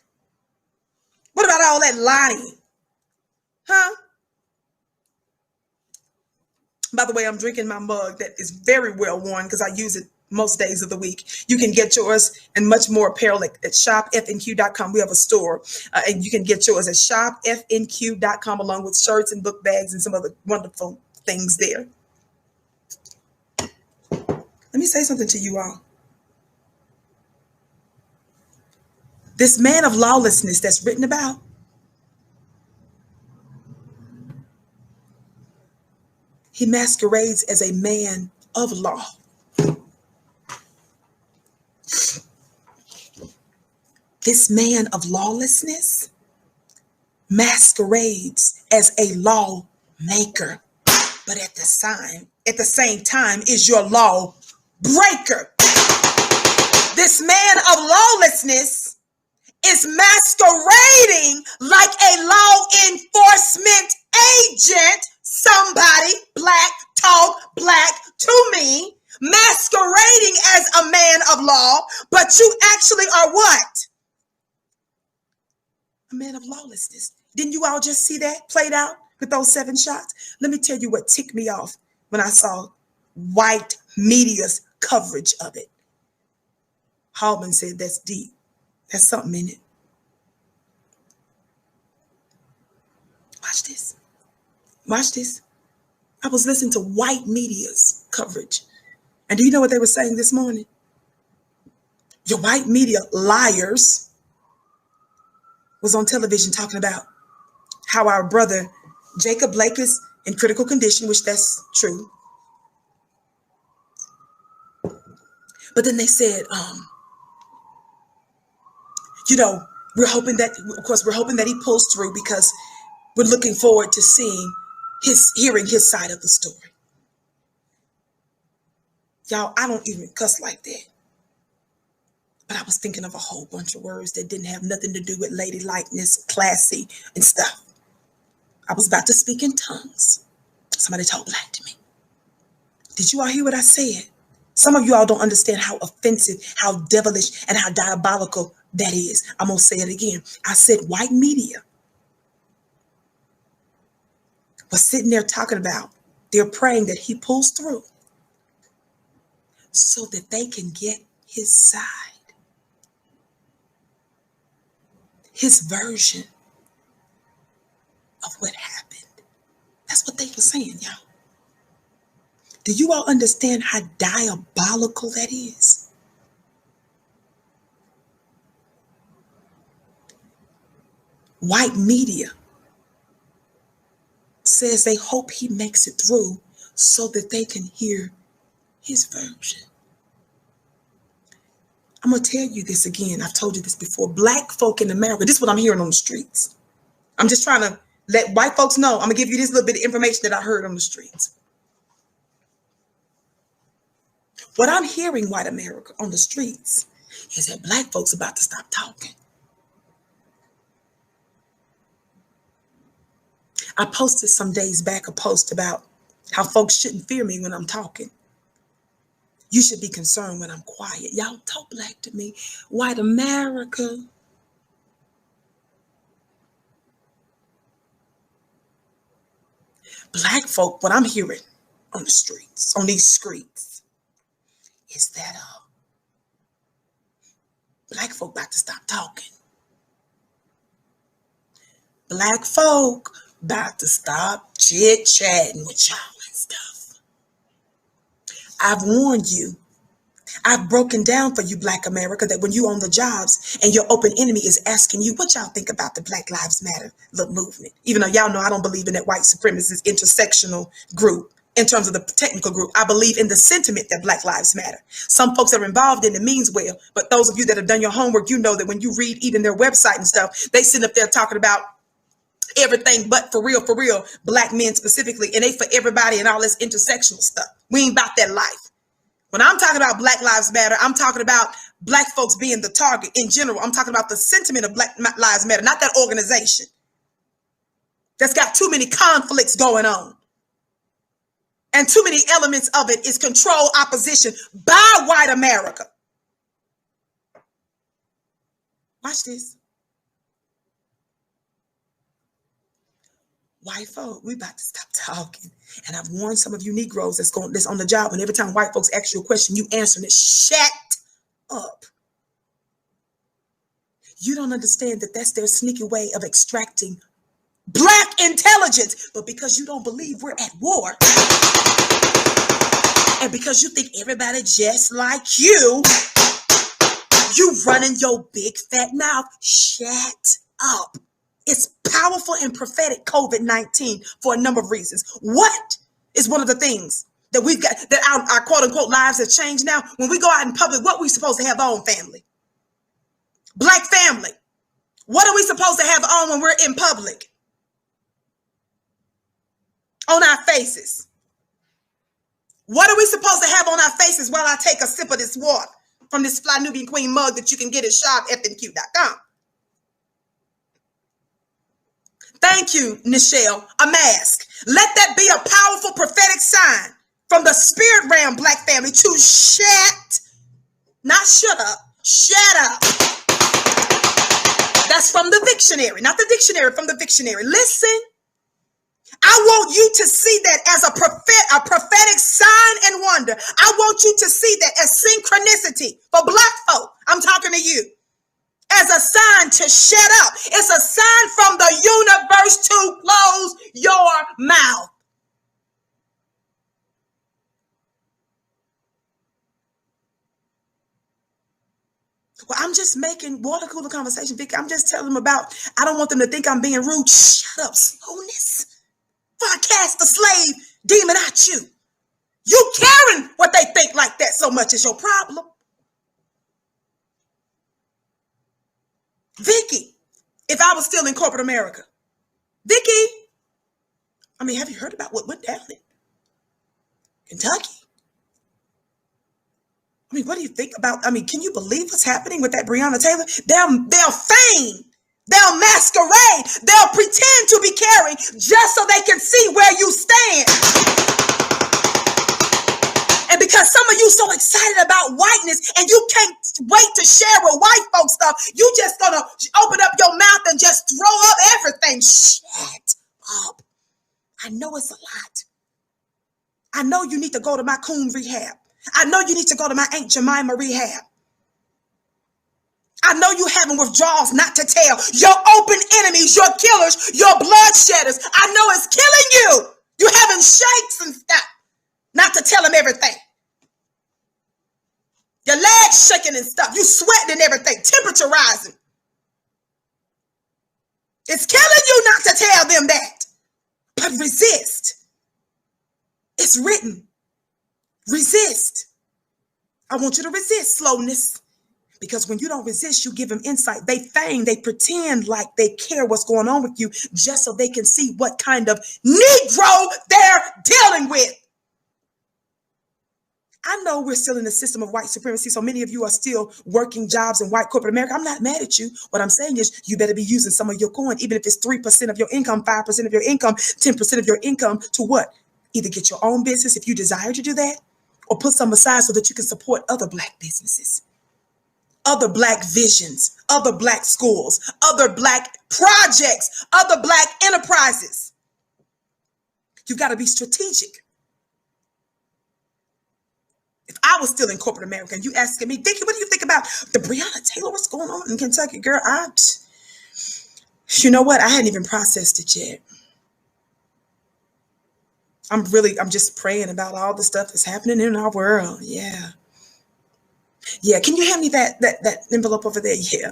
What about all that lying? Huh? By the way, I'm drinking my mug that is very well worn because I use it most days of the week. You can get yours and much more apparel at shopfnq.com. We have a store and you can get yours at shopfnq.com along with shirts and book bags and some other wonderful things there. Let me say something to you all. This man of lawlessness that's written about, he masquerades as a man of law. This man of lawlessness masquerades as a lawmaker, but at the same time is your law breaker. This man of lawlessness is masquerading like a law enforcement agent. Somebody, black, talk black to me, masquerading as a man of law, but you actually are what? A man of lawlessness. Didn't you all just see that played out with those 7 shots? Let me tell you what ticked me off when I saw white media's coverage of it. Hallman said, that's deep. That's something in it. Watch this. Watch this. I was listening to white media's coverage. And do you know what they were saying this morning? Your white media liars was on television talking about how our brother Jacob Blake is in critical condition, which that's true. But then they said, we're hoping that he pulls through because we're looking forward to hearing his side of the story. Y'all, I don't even cuss like that. But I was thinking of a whole bunch of words that didn't have nothing to do with ladylikeness, classy, and stuff. I was about to speak in tongues. Somebody talk black to me. Did you all hear what I said? Some of you all don't understand how offensive, how devilish, and how diabolical that is. I'm going to say it again. I said white media was sitting there talking about they're praying that he pulls through so that they can get his side, his version of what happened. That's what they were saying, y'all. Do you all understand how diabolical that is? White media says they hope he makes it through so that they can hear his version. I'm going to tell you this again. I've told you this before. Black folk in America, this is what I'm hearing on the streets. I'm just trying to let white folks know. I'm going to give you this little bit of information that I heard on the streets. What I'm hearing, white America, on the streets is that black folks about to stop talking. I posted some days back a post about how folks shouldn't fear me when I'm talking. You should be concerned when I'm quiet. Y'all talk black to me. White America. Black folk, what I'm hearing on the streets, on these streets, is that Black folk about to stop talking. Black folk about to stop chit-chatting with y'all and stuff. I've warned you. I've broken down for you, Black America, that when you on the jobs and your open enemy is asking you, what y'all think about the Black Lives Matter movement? Even though y'all know I don't believe in that white supremacist intersectional group in terms of the technical group. I believe in the sentiment that Black Lives Matter. Some folks that are involved in it means well, but those of you that have done your homework, you know that when you read even their website and stuff, they sit up there talking about everything but for real, Black men specifically, and they for everybody and all this intersectional stuff. We ain't about that life. When I'm talking about Black Lives Matter, I'm talking about Black folks being the target in general. I'm talking about the sentiment of Black Lives Matter, not that organization that's got too many conflicts going on. And too many elements of it is control opposition by white America. Watch this. White folk, we about to stop talking. And I've warned some of you Negroes that's on the job, and every time white folks ask you a question, you answering it, shut up. You don't understand that that's their sneaky way of extracting Black intelligence. But because you don't believe we're at war, and because you think everybody just like you running your big fat mouth, shut up. It's powerful and prophetic, COVID-19, for a number of reasons. What is one of the things that we've got, that our quote unquote lives have changed now? When we go out in public, what are we supposed to have on, family? Black family. What are we supposed to have on when we're in public? On our faces. What are we supposed to have on our faces while I take a sip of this water from this Fly Nubian Queen mug that you can get at shopfnq.com? Thank you, Nichelle. A mask. Let that be a powerful prophetic sign from the spirit realm, Black family, to shut, not shut up, shut up. That's from the dictionary, not the dictionary, from the dictionary. Listen, I want you to see that as a prophetic sign and wonder. I want you to see that as synchronicity for Black folk. I'm talking to you. As a sign to shut up. It's a sign from the universe to close your mouth. Well, I'm just making water cooler conversation, Vicki. I'm just telling them about, I don't want them to think I'm being rude. Shut up, slowness. Before I cast the slave demon at you. You caring what they think like that so much is your problem. Vicki, if I was still in corporate America, Vicki, I mean, have you heard about what went down in Kentucky? I mean, what do you think about, I mean, can you believe what's happening with that Breonna Taylor? They'll feign, they'll masquerade, they'll pretend to be caring just so they can see where you stand. And because some of you so excited about whiteness and you can't wait to share with white folks stuff, you just gonna open up your mouth and just throw up everything. Shut up. I know it's a lot. I know you need to go to my coon rehab. I know you need to go to my Aunt Jemima rehab. I know you having withdrawals not to tell. Your open enemies, your killers, your bloodshedders. I know it's killing you. You having shakes and stuff. Not to tell them everything. Your legs shaking and stuff. You sweating and everything. Temperature rising. It's killing you not to tell them that. But resist. It's written. Resist. I want you to resist slowness. Because when you don't resist, you give them insight. They feign, they pretend like they care what's going on with you just so they can see what kind of Negro they're dealing with. I know we're still in the system of white supremacy, so many of you are still working jobs in white corporate America. I'm not mad at you. What I'm saying is you better be using some of your coin, even if it's 3% of your income, 5% of your income, 10% of your income, to what? Either get your own business if you desire to do that, or put some aside so that you can support other Black businesses, other Black visions, other Black schools, other Black projects, other Black enterprises. You've got to be strategic. If I was still in corporate America and you asking me, Vicki, what do you think about the Breonna Taylor? What's going on in Kentucky? Girl, you know what? I hadn't even processed it yet. I'm just praying about all the stuff that's happening in our world. Yeah. Yeah. Can you hand me that envelope over there? Yeah.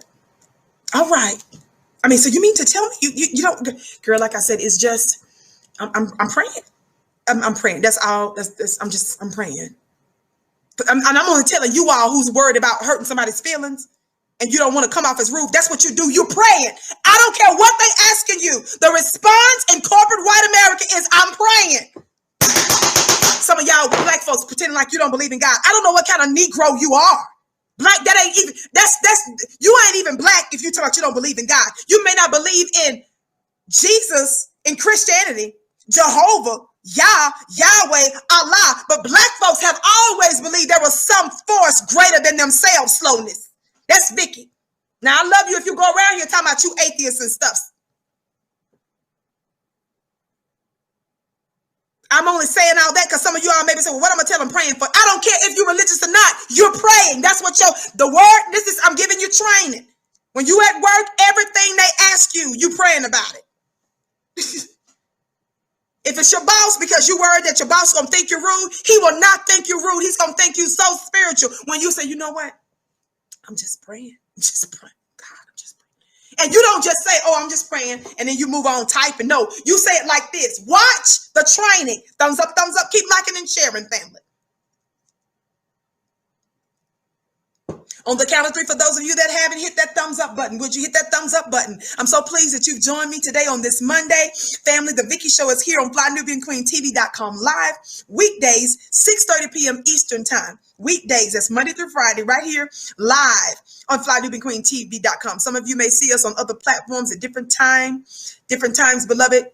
All right. I mean, so you mean to tell me you don't, girl, like I said, it's just, I'm praying. I'm praying. That's all. I'm praying. But I'm only telling you all who's worried about hurting somebody's feelings and you don't want to come off as rude. That's what you do. You're praying. I don't care what they asking you. The response in corporate white America is I'm praying. Some of y'all black folks pretending like you don't believe in God. I don't know what kind of Negro you are. Black, that ain't even, that's, you ain't even black if you talk about you don't believe in God. You may not believe in Jesus, in Christianity, Jehovah, Yahweh, Allah, but black folks have always believed there was some force greater than themselves, slowness. That's Vicki. Now, I love you if you go around here talking about you atheists and stuff. I'm only saying all that because some of you all maybe say, well, what am I telling praying for? I don't care if you're religious or not. You're praying. That's what the word, I'm giving you training. When you at work, everything they ask you, you praying about it. If it's your boss, because you worried that your boss is going to think you're rude, he will not think you're rude. He's going to think you so spiritual. When you say, you know what? I'm just praying. I'm just praying. God, I'm just praying. And you don't just say, oh, I'm just praying, and then you move on typing. No, you say it like this. Watch the training. Thumbs up, keep liking and sharing, family. On the count of three, for those of you that haven't hit that thumbs up button, would you hit that thumbs up button? I'm so pleased that you've joined me today on this Monday. Family, the Vicki Show is here on FlyNubianQueenTV.com live, weekdays, 6:30 p.m. Eastern Time. Weekdays, that's Monday through Friday, right here, live on FlyNubianQueenTV.com. Some of you may see us on other platforms at different times, beloved.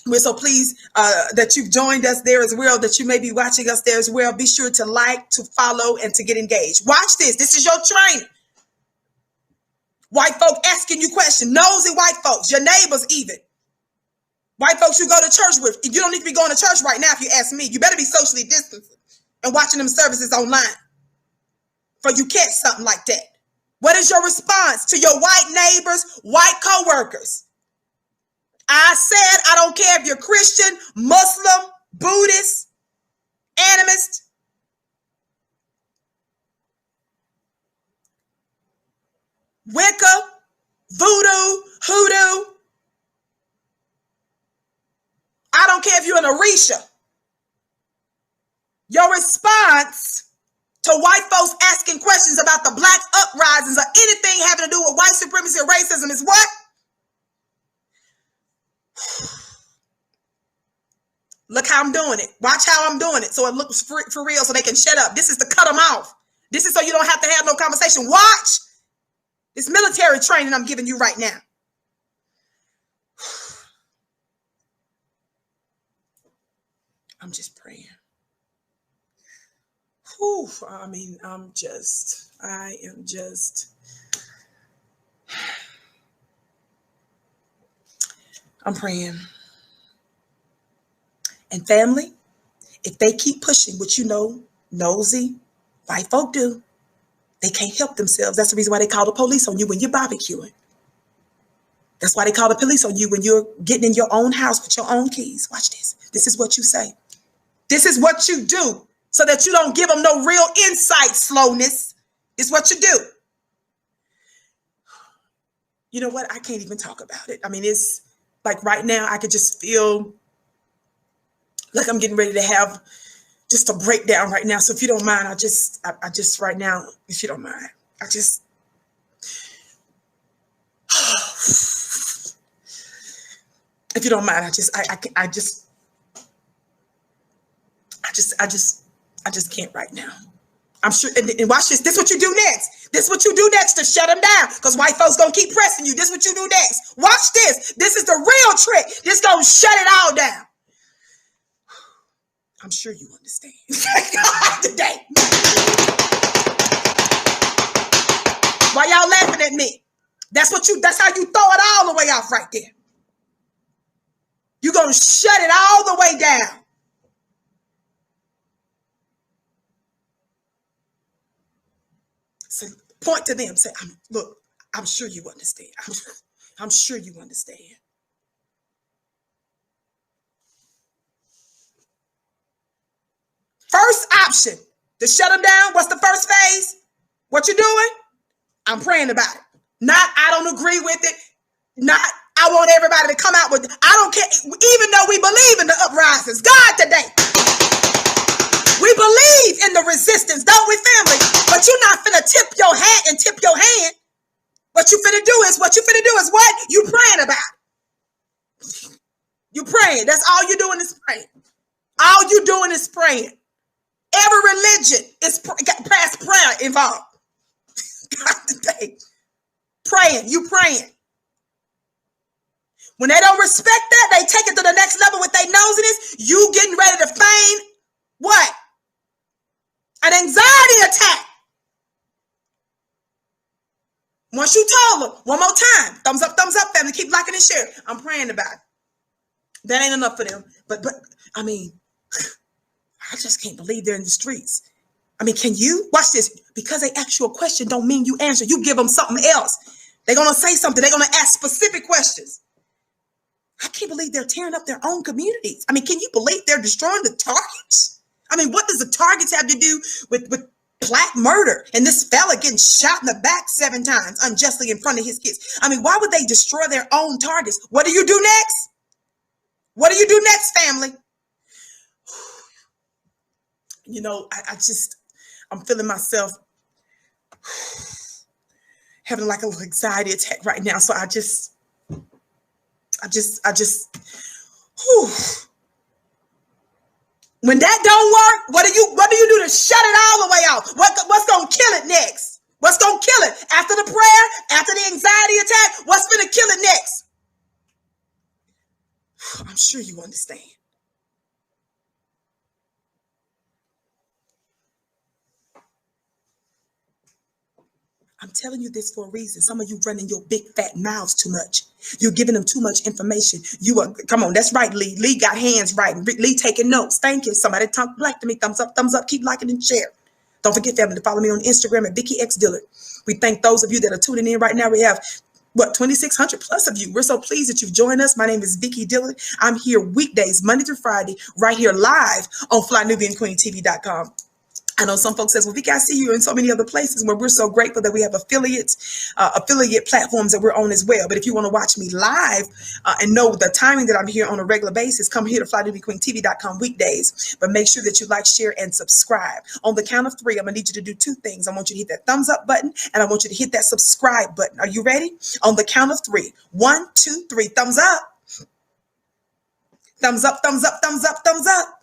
We're so pleased that you've joined us there as well, that you may be watching us there as well. Be sure to like, to follow, and to get engaged. Watch this. This is your training. White folk asking you questions. Nosy white folks, your neighbors even. White folks you go to church with. You don't need to be going to church right now if you ask me. You better be socially distancing and watching them services online for you catch something like that. What is your response to your white neighbors, white co-workers? I said, I don't care if you're Christian, Muslim, Buddhist, animist. Wicca, voodoo, hoodoo. I don't care if you're an Orisha. Your response to white folks asking questions about the black uprisings or anything having to do with white supremacy or racism is what? Look how I'm doing it. Watch how I'm doing it so it looks for real so they can shut up. This is to cut them off. This is so you don't have to have no conversation. Watch this military training I'm giving you right now. I'm just praying. Whew, I'm praying. And family, if they keep pushing what you know, nosy, white folk do, they can't help themselves. That's the reason why they call the police on you when you're barbecuing. That's why they call the police on you when you're getting in your own house with your own keys. Watch this. This is what you say. This is what you do so that you don't give them no real insight, slowness. It's what you do. You know what? I can't even talk about it. I mean, it's like right now I could just feel like I'm getting ready to have just a breakdown right now. So if you don't mind, I just right now, if you don't mind, if you don't mind, I just can't right now. I'm sure, and watch this. This is what you do next. This is what you do next to shut them down, because white folks gonna keep pressing you. This is what you do next. Watch this. This is the real trick. This gonna shut it all down. I'm sure you understand. Today. Why y'all laughing at me? That's how you throw it all the way off right there. You're gonna shut it all the way down. point to them. Say, look, I'm sure you understand. I'm sure you understand. First option to shut them down. What's the first phase? What you doing? I'm praying about it. Not, I don't agree with it. Not, I want everybody to come out with it. I don't care. Even though we believe in the uprisings. God, today. We believe in the resistance, don't we, family? But you're not finna tip your hat and tip your hand. What you finna do is what? You praying about it. You praying. That's all you're doing is praying. All you doing is praying. Every religion is past prayer involved. God, today. Praying. You praying. When they don't respect that, they take it to the next level with their nosiness. You getting ready to feign what? An anxiety attack. Once you told them, one more time. Thumbs up, family. Keep liking and sharing. I'm praying about it. That ain't enough for them. But I mean, I just can't believe they're in the streets. I mean, can you? Watch this. Because they ask you a question don't mean you answer. You give them something else. They're going to say something. They're going to ask specific questions. I can't believe they're tearing up their own communities. I mean, can you believe they're destroying the targets? I mean, what does the targets have to do with black murder and this fella getting shot in the back 7 times unjustly in front of his kids? I mean, why would they destroy their own targets? What do you do next? What do you do next, family? You know, I'm feeling myself having like a little anxiety attack right now. So I just, whew. When that don't work, what do you do to shut it all the way off? What's going to kill it next? What's going to kill it? After the prayer, after the anxiety attack, what's going to kill it next? I'm sure you understand. I'm telling you this for a reason. Some of you running your big fat mouths too much. You're giving them too much information. Come on, that's right, Lee. Lee got hands writing. Lee taking notes. Thank you. Somebody talk black to me. Thumbs up, keep liking and share. Don't forget, family, to follow me on Instagram at Vicki X Dillard. We thank those of you that are tuning in right now. We have 2,600 plus of you. We're so pleased that you've joined us. My name is Vicki Dillard. I'm here weekdays, Monday through Friday, right here live on FlyNubianQueenTV.com. I know some folks says, well, Vicki, I see you in so many other places where we're so grateful that we have affiliate platforms that we're on as well. But if you want to watch me live and know the timing that I'm here on a regular basis, come here to FlyNubianQueenTV.com weekdays. But make sure that you like, share, and subscribe. On the count of 3, I'm going to need you to do 2 things. I want you to hit that thumbs up button, and I want you to hit that subscribe button. Are you ready? On the count of 3. 1, 2, 3. Thumbs up. Thumbs up, thumbs up, thumbs up, thumbs up.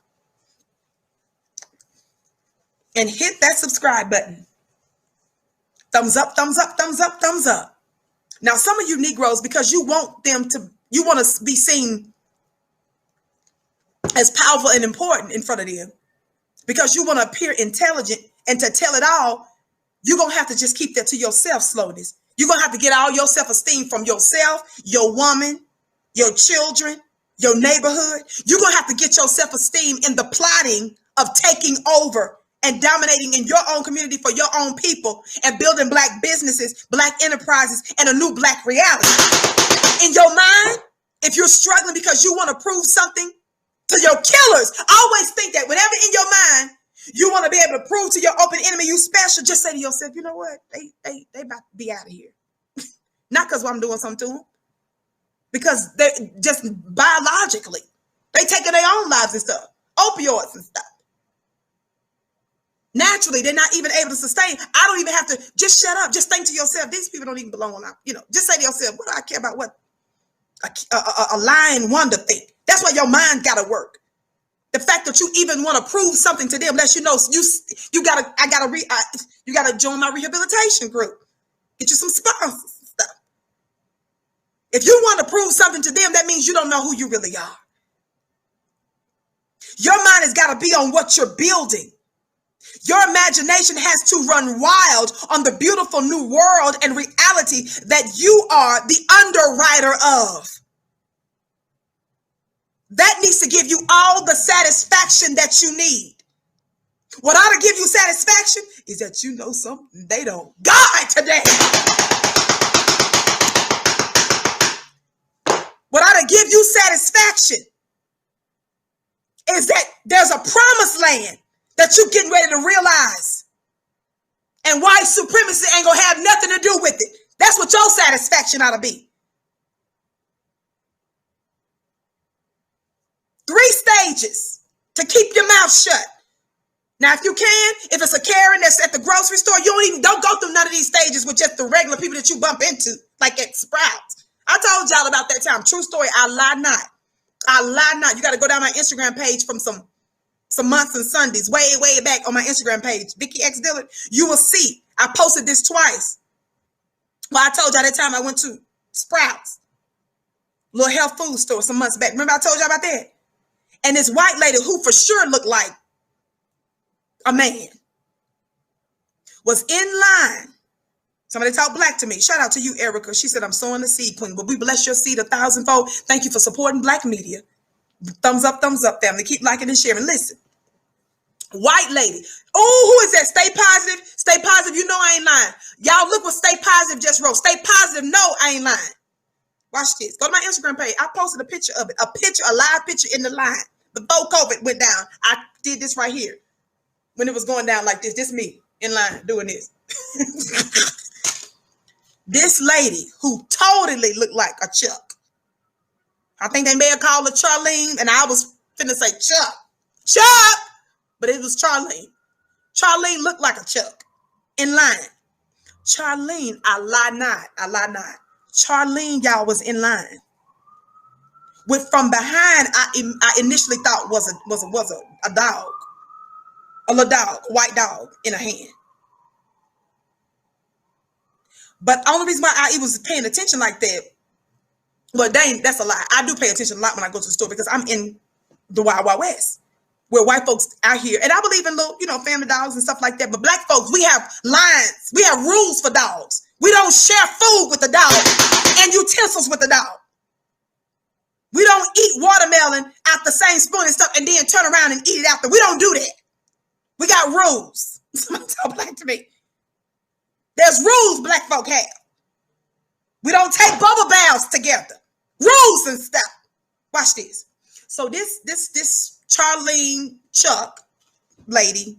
And hit that subscribe button. Thumbs up, thumbs up, thumbs up, thumbs up. Now, some of you Negroes, because you want to be seen as powerful and important in front of them, because you want to appear intelligent and to tell it all, you're going to have to just keep that to yourself, slowness. You're going to have to get all your self-esteem from yourself, your woman, your children, your neighborhood. You're going to have to get your self-esteem in the plotting of taking over and dominating in your own community for your own people and building black businesses, black enterprises, and a new black reality. In your mind, if you're struggling because you want to prove something to your killers, always think that whenever in your mind, you want to be able to prove to your open enemy you special, just say to yourself, you know what? They about to be out of here. Not because I'm doing something to them, because they just biologically, they taking their own lives and stuff, opioids and stuff. Naturally, they're not even able to sustain. I don't even have to just shut up. Just think to yourself, these people don't even belong on our, just say to yourself, what do I care about what a lying wonder think? That's why your mind got to work. The fact that you even want to prove something to them lets you know you gotta join my rehabilitation group. Get you some sponsors and stuff. If you want to prove something to them, that means you don't know who you really are. Your mind has got to be on what you're building. Your imagination has to run wild on the beautiful new world and reality that you are the underwriter of. That needs to give you all the satisfaction that you need. What ought to give you satisfaction? is that you know something they don't. God, today. What ought to give you satisfaction is that there's a promised land that you're getting ready to realize. And white supremacy ain't going to have nothing to do with it. That's what your satisfaction ought to be. 3 stages to keep your mouth shut. Now, if you can, if it's a Karen that's at the grocery store, don't go through none of these stages with just the regular people that you bump into, like at Sprouts. I told y'all about that time. True story. I lie not. I lie not. You got to go down my Instagram page from some months and Sundays, way back on my Instagram page, Vicki X Dillard. You will see. I posted this twice. Well, I told y'all that time I went to Sprouts, little health food store some months back. Remember I told y'all about that? And this white lady who for sure looked like a man was in line. Somebody talked black to me. Shout out to you, Erica. She said, I'm sowing the seed, queen. But we bless your seed 1,000-fold. Thank you for supporting black media. Thumbs up, family. Keep liking and sharing. Listen. White lady. Oh, who is that? Stay positive. Stay positive. You know I ain't lying. Y'all look what Stay Positive just wrote. Stay positive. No, I ain't lying. Watch this. Go to my Instagram page. I posted a picture of it. A live picture in the line. Before COVID went down, I did this right here. When it was going down like this. This me in line doing this. This lady who totally looked like a Chuck. I think they may have called her Charlene, and I was finna say Chuck, but it was Charlene. Charlene looked like a Chuck in line. Charlene, I lie not. Charlene, y'all, was in line. With from behind, I initially thought was a dog, a little dog, white dog in a hand. But the only reason why I was paying attention like that, well, that's a lie. I do pay attention a lot when I go to the store because I'm in the Wild Wild West, where white folks out here, and I believe in little, family dogs and stuff like that. But black folks, we have lines, we have rules for dogs. We don't share food with the dog and utensils with the dog. We don't eat watermelon out the same spoon and stuff and then turn around and eat it after. We don't do that. We got rules. Somebody talk black to me. There's rules black folk have. We don't take bubble baths together. Rules and stuff. Watch this. So this Charlene Chuck lady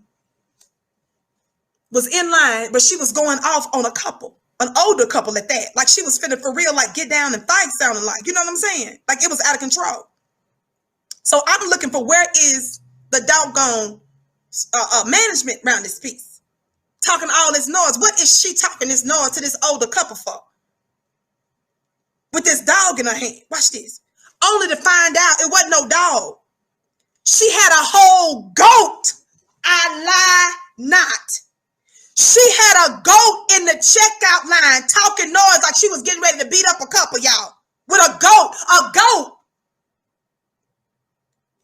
was in line, but she was going off on a couple, an older couple at that. Like she was finna for real, like get down and fight sounding like, you know what I'm saying? Like it was out of control. So I'm looking for where is the doggone management around this piece. Talking all this noise. What is she talking this noise to this older couple for? With this dog in her hand. Watch this. Only to find out it wasn't no dog. She had a whole goat. I lie not. She had a goat in the checkout line talking noise like she was getting ready to beat up a couple, y'all. With a goat.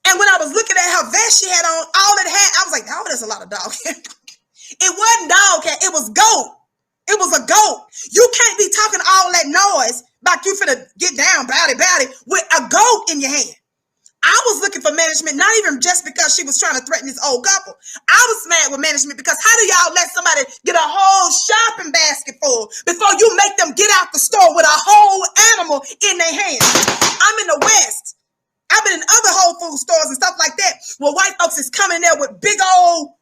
And when I was looking at her vest she had on, all it had, I was like, oh, there's a lot of dog. It wasn't dog cat, it was goat. It was a goat. You can't be talking all that noise like you finna get down, bout it, with a goat in your hand. I was looking for management, not even just because she was trying to threaten this old couple. I was mad with management because how do y'all let somebody get a whole shopping basket full before you make them get out the store with a whole animal in their hand? I'm in the West. I've been in other Whole Food stores and stuff like that where white folks is coming there with big old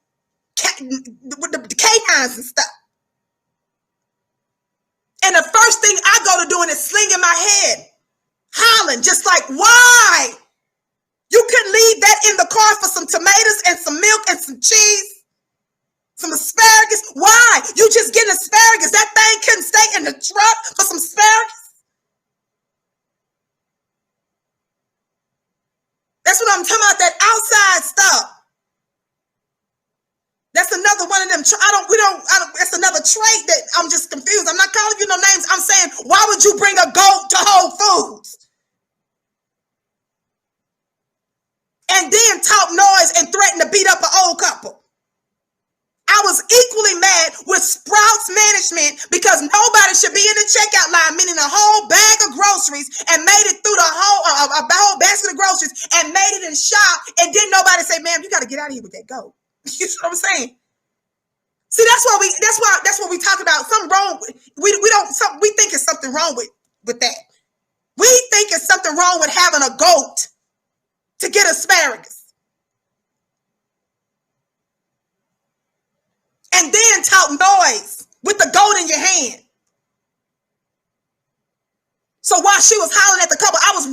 with the canines and stuff. And the first thing I go to doing is slinging my head, hollering, just like, why? You couldn't leave that in the car for some tomatoes and some milk and some cheese, some asparagus. Why? You just getting asparagus. That thing couldn't stay in the truck for some asparagus. That's what I'm talking about, that outside stuff. That's another one of them. That's another trait that I'm just confused. I'm not calling you no names. I'm saying, why would you bring a goat to Whole Foods? And then talk noise and threaten to beat up an old couple. I was equally mad with Sprouts management because nobody should be in the checkout line, meaning a whole bag of groceries and made it through the whole basket of groceries and made it in shop. And didn't nobody say, ma'am, you got to get out of here with that goat. You know what I'm saying? See, that's what we talk about. Something wrong. We think it's something wrong with that. We think it's something wrong with having a goat to get asparagus. And then talk noise with the goat in your hand. So while she was hollering at the couple, I was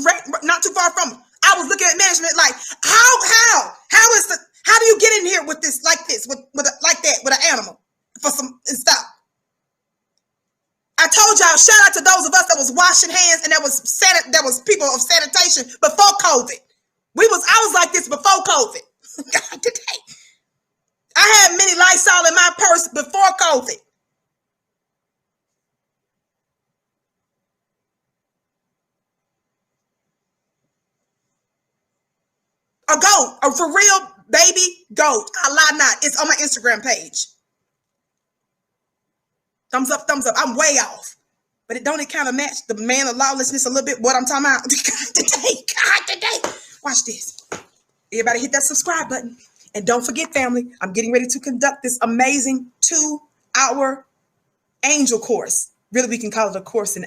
not too far from her. I was looking at management like, how do you get in here with this, like this, with an animal for some and stuff? I told y'all, shout out to those of us that was washing hands and that was people of sanitation before COVID. I was like this before COVID. God, today. I had mini Lysol in my purse before COVID. A goat, a for real baby goat. I lie not. It's on my Instagram page. Thumbs up, thumbs up. I'm way off. But it kind of match the man of lawlessness a little bit. What I'm talking about. God today. Watch this. Everybody hit that subscribe button. And don't forget, family, I'm getting ready to conduct this amazing 2-hour angel course. Really, we can call it a course in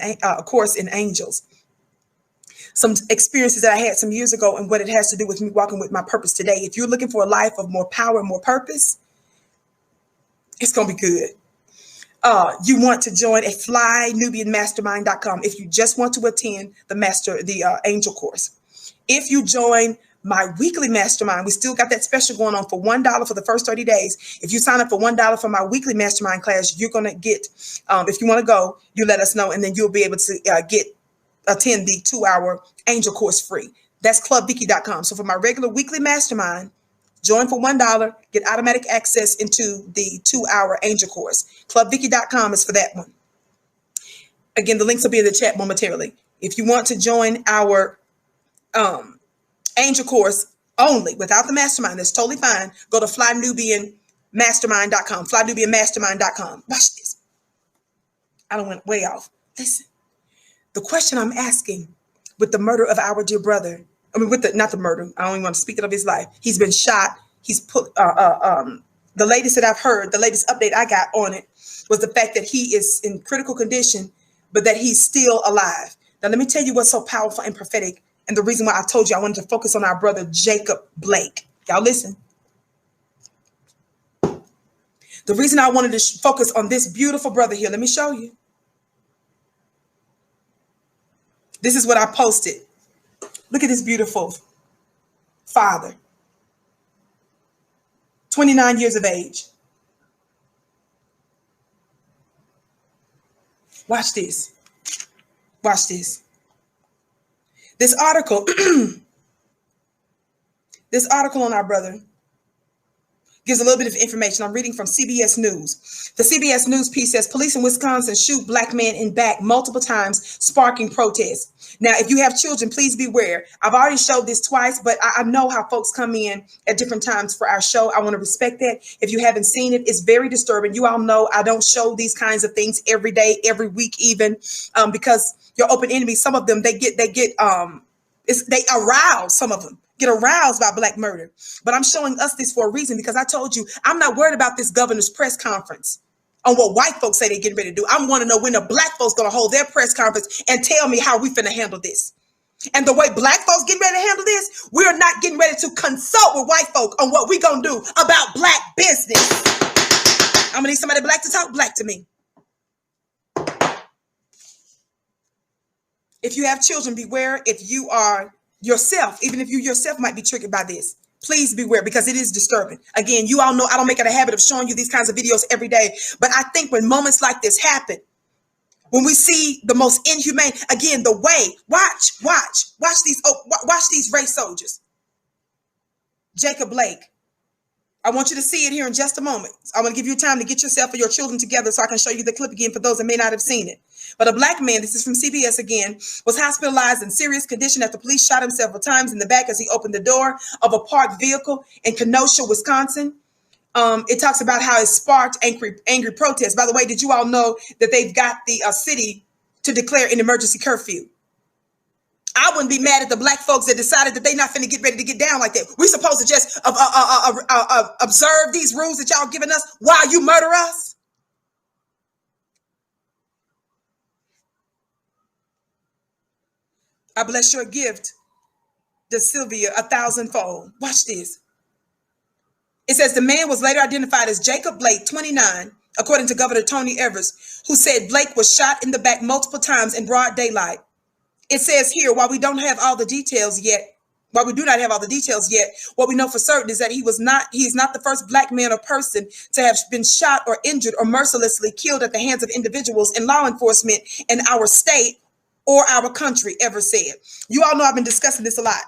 angels. Some experiences that I had some years ago and what it has to do with me walking with my purpose today. If you're looking for a life of more power and more purpose, it's going to be good. You want to join a flynubianmastermind.com if you just want to attend the angel course. If you join my weekly mastermind, we still got that special going on for $1 for the first 30 days. If you sign up for $1 for my weekly mastermind class, you're going to get, if you want to go, you let us know, and then you'll be able to attend the 2-hour angel course free. That's clubvicki.com. So for my regular weekly mastermind, join for $1, get automatic access into the 2-hour angel course. Clubvicki.com is for that one. Again, the links will be in the chat momentarily. If you want to join our angel course only without the mastermind, that's totally fine. Go to flynubianmastermind.com. Flynubianmastermind.com. Watch this. I don't went way off. Listen. The question I'm asking with the murder of our dear brother, not the murder, I don't even want to speak of his life. He's been shot. He's put, the latest that I've heard, the latest update I got on it was the fact that he is in critical condition, but that he's still alive. Now, let me tell you what's so powerful and prophetic. And the reason why I told you I wanted to focus on our brother, Jacob Blake. Y'all listen. The reason I wanted to focus on this beautiful brother here, let me show you. This is what I posted. Look at this beautiful father. 29 years of age. Watch this. Watch this. This article, this article on our brother gives a little bit of information. I'm reading from CBS News. The CBS News piece says police in Wisconsin shoot black man in back multiple times, sparking protests. Now, if you have children, please beware. I've already showed this twice, but I know how folks come in at different times for our show. I want to respect that. If you haven't seen it, it's very disturbing. You all know I don't show these kinds of things every day, every week, even because your open enemies, some of them, they arouse, some of them. Get aroused by black murder. But I'm showing us this for a reason, because I told you I'm not worried about this governor's press conference on what white folks say they're getting ready to do. I want to know when the black folks going to hold their press conference and tell me how we finna handle this. And the way black folks getting ready to handle this, we're not getting ready to consult with white folk on what we going to do about black business. I'm going to need somebody black to talk black to me. If you have children, beware. If you are yourself, even if you yourself might be triggered by this, please beware, because it is disturbing. Again, you all know I don't make it a habit of showing you these kinds of videos every day, but I think when moments like this happen, when we see the most inhumane, again, the way, watch these race soldiers. Jacob Blake. I want you to see it here in just a moment. I want to give you time to get yourself or your children together so I can show you the clip again for those that may not have seen it. But a black man, this is from CBS again, was hospitalized in serious condition after police shot him several times in the back as he opened the door of a parked vehicle in Kenosha, Wisconsin. It talks about how it sparked angry protests. By the way, did you all know that they've got the city to declare an emergency curfew? I wouldn't be mad at the black folks that decided that they not finna get ready to get down like that. We supposed to just observe these rules that y'all giving us while you murder us? I bless your gift, to Sylvia, 1,000-fold. Watch this. It says the man was later identified as Jacob Blake, 29, according to Governor Tony Evers, who said Blake was shot in the back multiple times in broad daylight. It says here, while we do not have all the details yet, what we know for certain is that he is not the first black man or person to have been shot or injured or mercilessly killed at the hands of individuals in law enforcement in our state or our country ever said. You all know I've been discussing this a lot.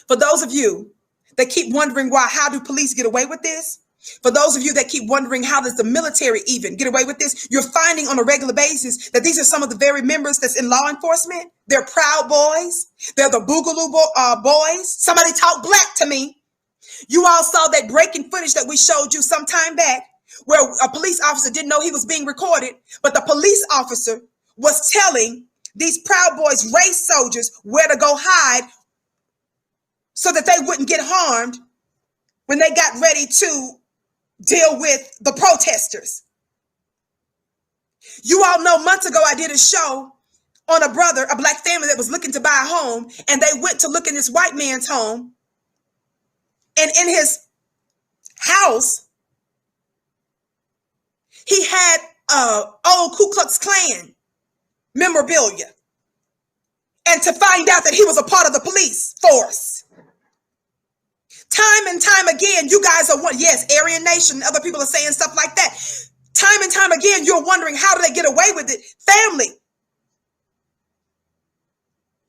For those of you that keep wondering how do police get away with this? For those of you that keep wondering how does the military even get away with this? You're finding on a regular basis that these are some of the very members that's in law enforcement. They're Proud Boys. They're the Boogaloo Boys. Somebody talk black to me. You all saw that breaking footage that we showed you some time back where a police officer didn't know he was being recorded, but the police officer was telling these Proud Boys race soldiers where to go hide so that they wouldn't get harmed when they got ready to deal with the protesters. You all know months ago I did a show on a black family that was looking to buy a home, and they went to look in this white man's home, and in his house he had old Ku Klux Klan memorabilia, and to find out that he was a part of the police force. Time and time again, you guys are yes, Aryan Nation, other people are saying stuff like that. Time and time again, you're wondering, how do they get away with it? Family.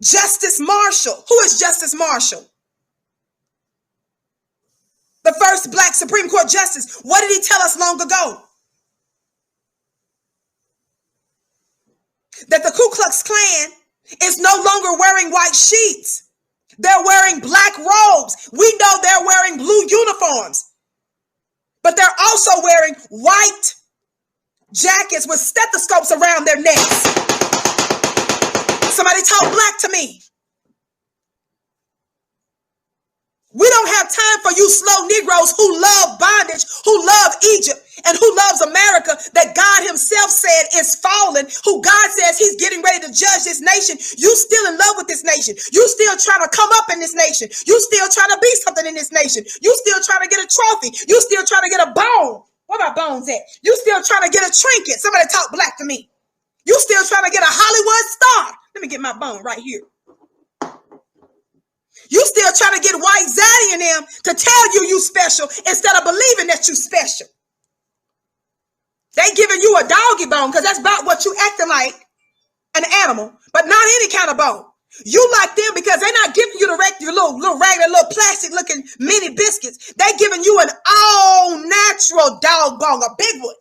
Justice Marshall. Who is Justice Marshall? The first black Supreme Court justice. What did he tell us long ago? That the Ku Klux Klan is no longer wearing white sheets. They're wearing black robes. We know they're wearing blue uniforms, but they're also wearing white jackets with stethoscopes around their necks. Somebody talk black to me. We don't have time for you slow Negroes who love bondage, who love Egypt, and who loves America that God himself said is fallen, who God says he's getting ready to judge this nation. You still in love with this nation. You still trying to come up in this nation. You still trying to be something in this nation. You still trying to get a trophy. You still trying to get a bone. Where my bones at? You still trying to get a trinket. Somebody talk black to me. You still trying to get a Hollywood star. Let me get my bone right here. You still trying to get white Zaddy and them to tell you special instead of believing that you special. They giving you a doggy bone because that's about what you acting like, an animal, but not any kind of bone. You like them because they're not giving you your little regular, little plastic looking mini biscuits. They giving you an all natural dog bone, a big one.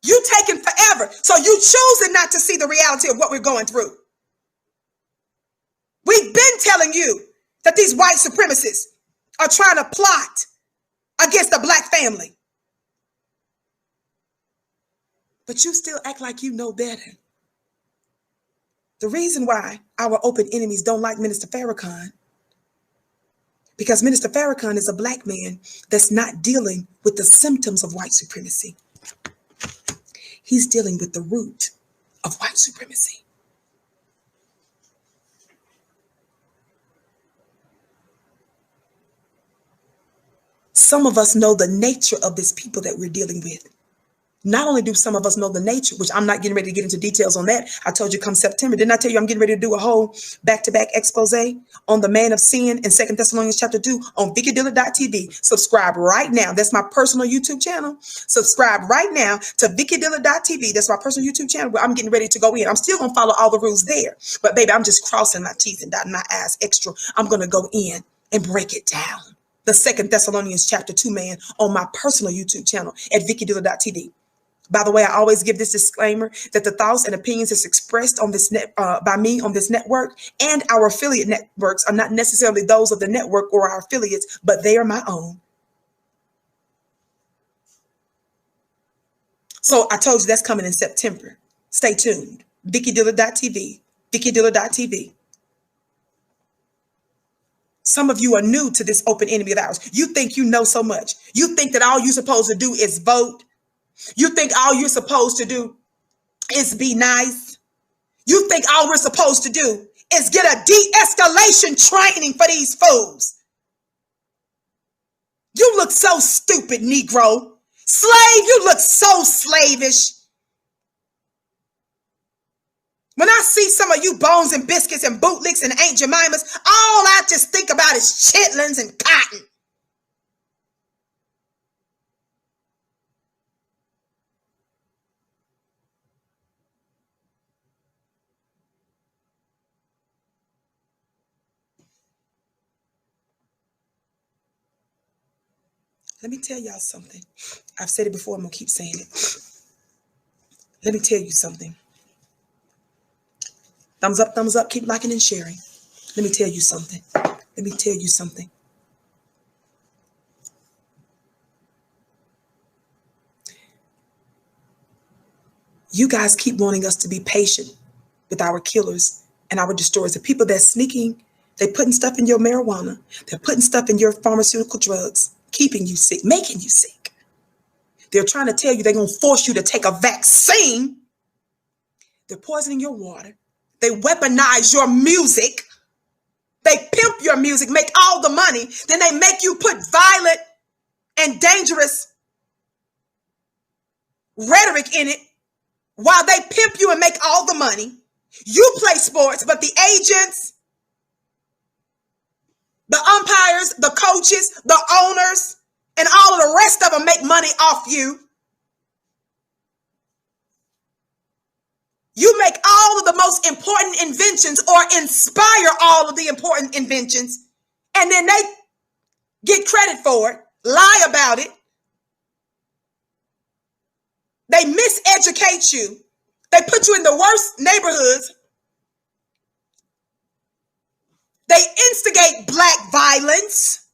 You taking forever. So you choosing not to see the reality of what we're going through. We've been telling you that these white supremacists are trying to plot against the black family. But you still act like you know better. The reason why our open enemies don't like Minister Farrakhan, because Minister Farrakhan is a black man that's not dealing with the symptoms of white supremacy. He's dealing with the root of white supremacy. Some of us know the nature of this people that we're dealing with. Not only do some of us know the nature, which I'm not getting ready to get into details on that. I told you come September. Didn't I tell you I'm getting ready to do a whole back-to-back expose on the man of sin in 2 Thessalonians chapter 2 on VickiDillard.tv. Subscribe right now. That's my personal YouTube channel. Subscribe right now to VickiDillard.tv. That's my personal YouTube channel where I'm getting ready to go in. I'm still going to follow all the rules there. But baby, I'm just crossing my T's and dotting my I's extra. I'm going to go in and break it down. The 2 Thessalonians chapter 2 man on my personal YouTube channel at VickiDillard.tv. By the way, I always give this disclaimer that the thoughts and opinions that's expressed on this by me on this network and our affiliate networks are not necessarily those of the network or our affiliates, but they are my own. So I told you that's coming in September. Stay tuned. VickiDillard.tv. VickiDillard.tv. Some of you are new to this open enemy of ours. You think you know so much. You think that all you're supposed to do is vote. You think all you're supposed to do is be nice. You think all we're supposed to do is get a de-escalation training for these fools. You look so stupid, Negro. Slave, you look so slavish. When I see some of you bones and biscuits and bootlicks and Aunt Jemimas, all I just think about is chitlins and cotton. Let me tell y'all something. I've said it before, I'm going to keep saying it. Let me tell you something. Thumbs up, keep liking and sharing. Let me tell you something. Let me tell you something. You guys keep wanting us to be patient with our killers and our destroyers. The people that's sneaking, they're putting stuff in your marijuana. They're putting stuff in your pharmaceutical drugs, keeping you sick, making you sick. They're trying to tell you they're going to force you to take a vaccine. They're poisoning your water. They weaponize your music. They pimp your music, make all the money. Then they make you put violent and dangerous rhetoric in it while they pimp you and make all the money. You play sports, but the agents, the umpires, the coaches, the owners, and all of the rest of them make money off you. You make all of the most important inventions or inspire all of the important inventions, and then they get credit for it, lie about it. They miseducate you. They put you in the worst neighborhoods. They instigate black violence.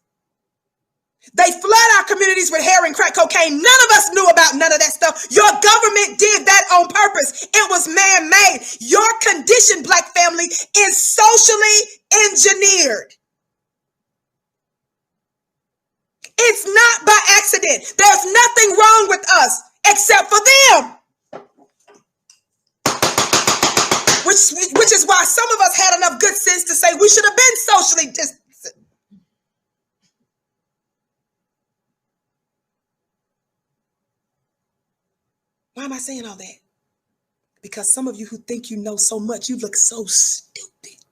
They flood our communities with heroin, crack cocaine. None of us knew about none of that stuff. Your government did that on purpose. It was man-made. Your condition, black family, is socially engineered. It's not by accident. There's nothing wrong with us except for them. Which is why some of us had enough good sense to say we should have been socially distanced. Why am I saying all that? Because some of you who think you know so much, you look so stupid.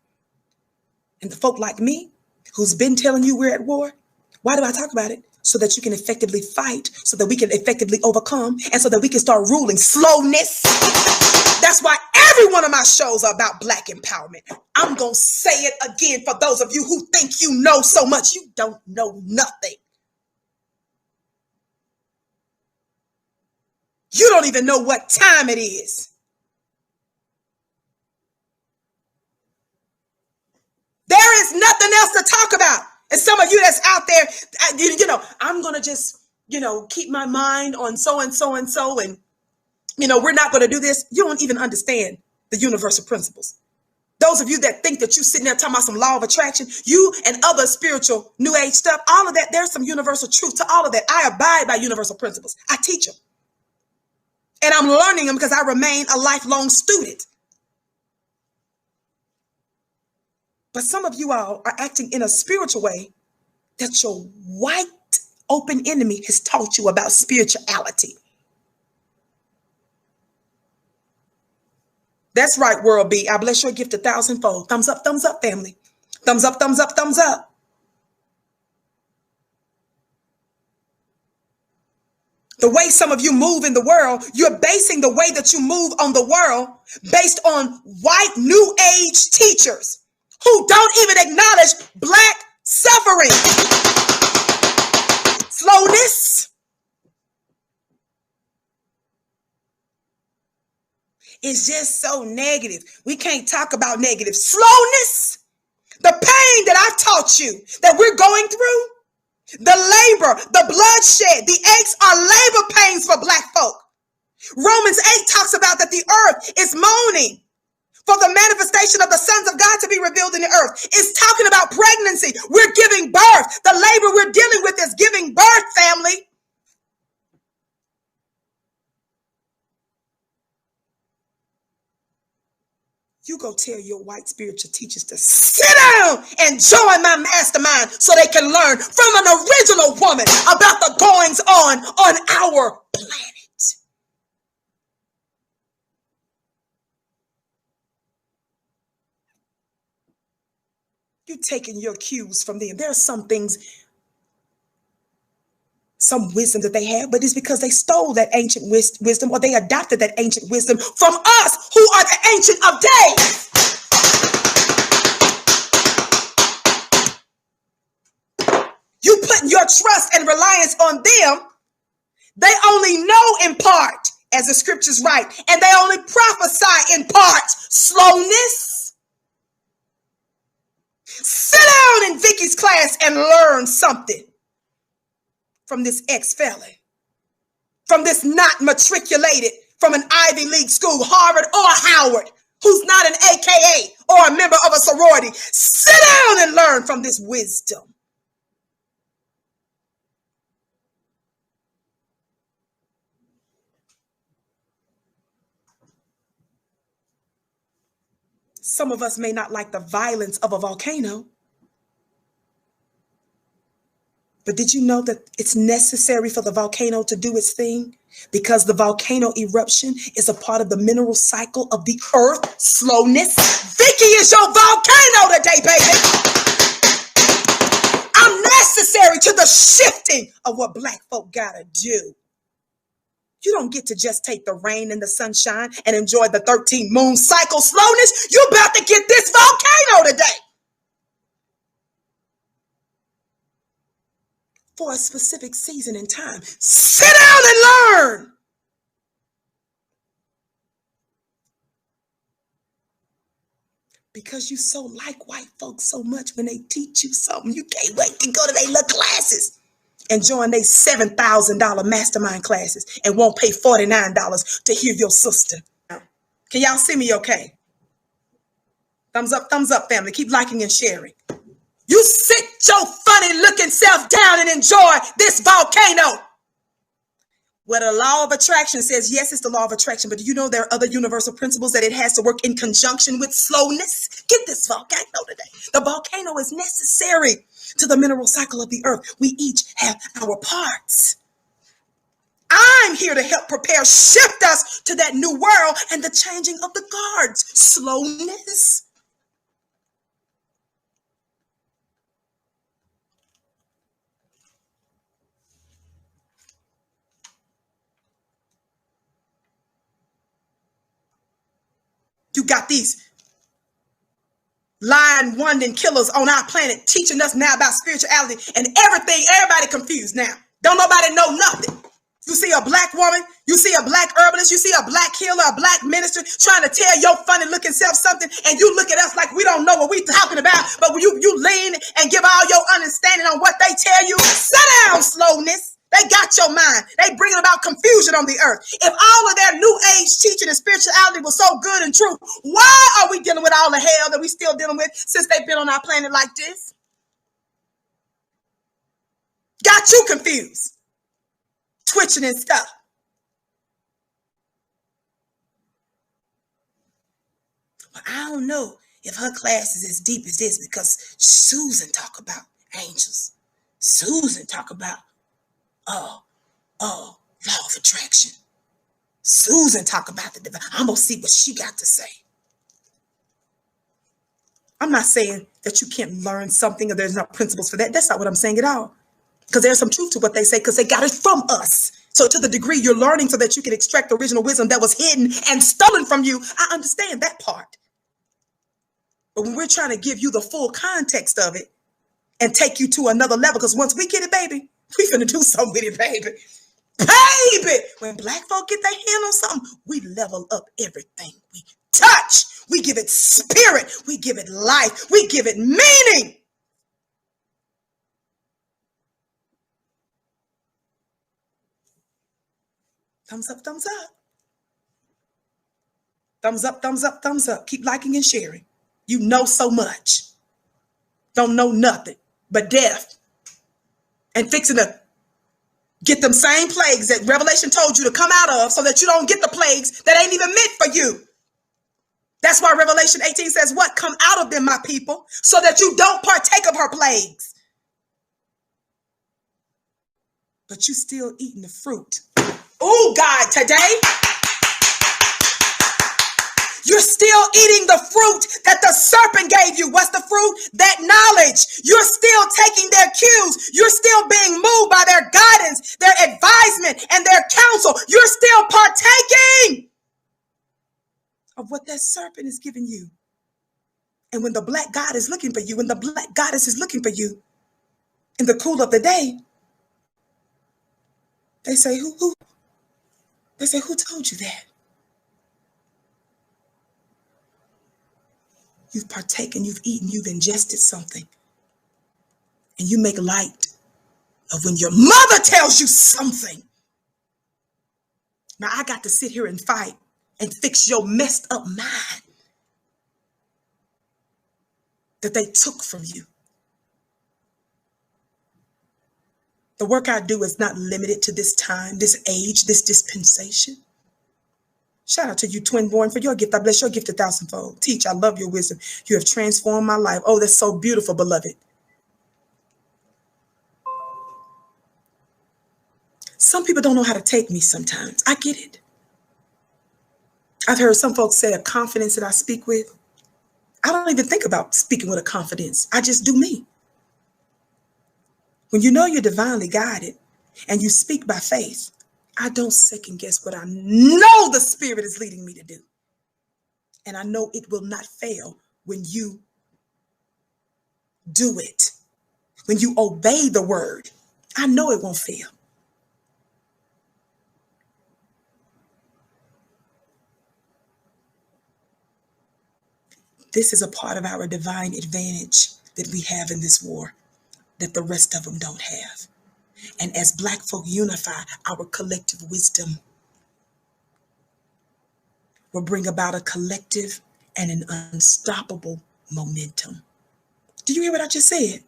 And the folk like me, who's been telling you we're at war, why do I talk about it? So that you can effectively fight, so that we can effectively overcome, and so that we can start ruling slowness. That's why every one of my shows are about black empowerment. I'm going to say it again for those of you who think you know so much. You don't know nothing. You don't even know what time it is. There is nothing else to talk about. And some of you that's out there, I'm going to just, keep my mind on so and so and so. And, we're not going to do this. You don't even understand the universal principles. Those of you that think that you're sitting there talking about some law of attraction, you and other spiritual new age stuff, all of that, there's some universal truth to all of that. I abide by universal principles. I teach them. And I'm learning them because I remain a lifelong student. But some of you all are acting in a spiritual way that your white open enemy has taught you about spirituality. That's right, World B. I bless your gift 1,000-fold. Thumbs up, family. Thumbs up, thumbs up, thumbs up. The way some of you move in the world, you're basing the way that you move on the world based on white new age teachers who don't even acknowledge black suffering, slowness, is just so negative. We can't talk about negative. Slowness, the pain that I've taught you that we're going through, the labor, the bloodshed, the aches are labor pains for Black folk. Romans 8 talks about that the earth is moaning for the manifestation of the sons of God to be revealed in the earth. It's talking about pregnancy. We're giving birth. The labor we're dealing with is giving birth, family. You go tell your white spiritual teachers to sit down and join my mastermind so they can learn from an original woman about the goings on our planet. You're taking your cues from them. There are some things, some wisdom that they have, but it's because they stole that ancient wisdom, or they adopted that ancient wisdom from us who are the ancient of days. You putting your trust and reliance on them. They only know in part, as the scriptures write, and they only prophesy in part. Slowness. Sit down in Vicki's class and learn something from this ex-felon, from this not matriculated from an Ivy League school, Harvard or Howard, who's not an AKA or a member of a sorority. Sit down and learn from this wisdom. Some of us may not like the violence of a volcano, but did you know that it's necessary for the volcano to do its thing? Because the volcano eruption is a part of the mineral cycle of the earth. Slowness. Vicki is your volcano today, baby. I'm necessary to the shifting of what Black folk gotta do. You don't get to just take the rain and the sunshine and enjoy the 13 moon cycle slowness. You're about to get this volcano today. For a specific season and time. Sit down and learn. Because you so like white folks so much, when they teach you something, you can't wait to go to their little classes and join their $7,000 mastermind classes and won't pay $49 to hear your sister. Can y'all see me okay? Thumbs up, family. Keep liking and sharing. You sit your funny looking self down and enjoy this volcano. Well, the law of attraction says, yes, it's the law of attraction, but do you know there are other universal principles that it has to work in conjunction with slowness? Get this volcano today. The volcano is necessary to the mineral cycle of the earth. We each have our parts. I'm here to help prepare, shift us to that new world and the changing of the guards. Slowness. You got these lying, wandering killers on our planet teaching us now about spirituality and everything. Everybody confused now. Don't nobody know nothing. You see a Black woman, you see a Black herbalist, you see a Black healer, a Black minister trying to tell your funny looking self something, and you look at us like we don't know what we're talking about, but you lean and give all your understanding on what they tell you. Sit down, slowness. They got your mind. They bringing about confusion on the earth. If all of their new age teaching and spirituality was so good and true, why are we dealing with all the hell that we still dealing with since they've been on our planet like this? Got you confused, twitching and stuff. Well, I don't know if her class is as deep as this because Susan talk about angels. Susan talk about law of attraction. Susan talk about the divine. I'm gonna see what she got to say. I'm not saying that you can't learn something or there's not principles for that. That's not what I'm saying at all. Because there's some truth to what they say because they got it from us. So to the degree you're learning so that you can extract the original wisdom that was hidden and stolen from you, I understand that part. But when we're trying to give you the full context of it and take you to another level, because once we get it, baby, we finna do something with it, baby. Baby, when black folk get their hand on something, we level up everything we touch. We give it spirit. We give it life. We give it meaning. Thumbs up, thumbs up. Thumbs up, thumbs up, thumbs up. Keep liking and sharing. You know so much. Don't know nothing but death. And fixing to get them same plagues that Revelation told you to come out of so that you don't get the plagues that ain't even meant for you. That's why Revelation 18 says, what? Come out of them, my people, so that you don't partake of her plagues. But you still eating the fruit. Oh, God, today, you're still eating the fruit that the serpent gave you. What's the fruit? That knowledge. You're still taking their cues. You're still being moved by their guidance, their advisement, and their counsel. You're still partaking of what that serpent is giving you. And when the black God is looking for you, when the black goddess is looking for you in the cool of the day, they say, who? They say, who told you that? You've partaken, you've eaten, you've ingested something. And you make light of when your mother tells you something. Now I got to sit here and fight and fix your messed up mind that they took from you. The work I do is not limited to this time, this age, this dispensation. Shout out to you, twin born, for your gift. I bless your gift 1,000-fold. Teach, I love your wisdom. You have transformed my life. Oh, that's so beautiful, beloved. Some people don't know how to take me sometimes. I get it. I've heard some folks say a confidence that I speak with. I don't even think about speaking with a confidence. I just do me. When you know you're divinely guided and you speak by faith, I don't second guess what I know the Spirit is leading me to do. And I know it will not fail when you do it. When you obey the word, I know it won't fail. This is a part of our divine advantage that we have in this war that the rest of them don't have. And as Black folk unify, our collective wisdom will bring about a collective and an unstoppable momentum. Do you hear what I just said?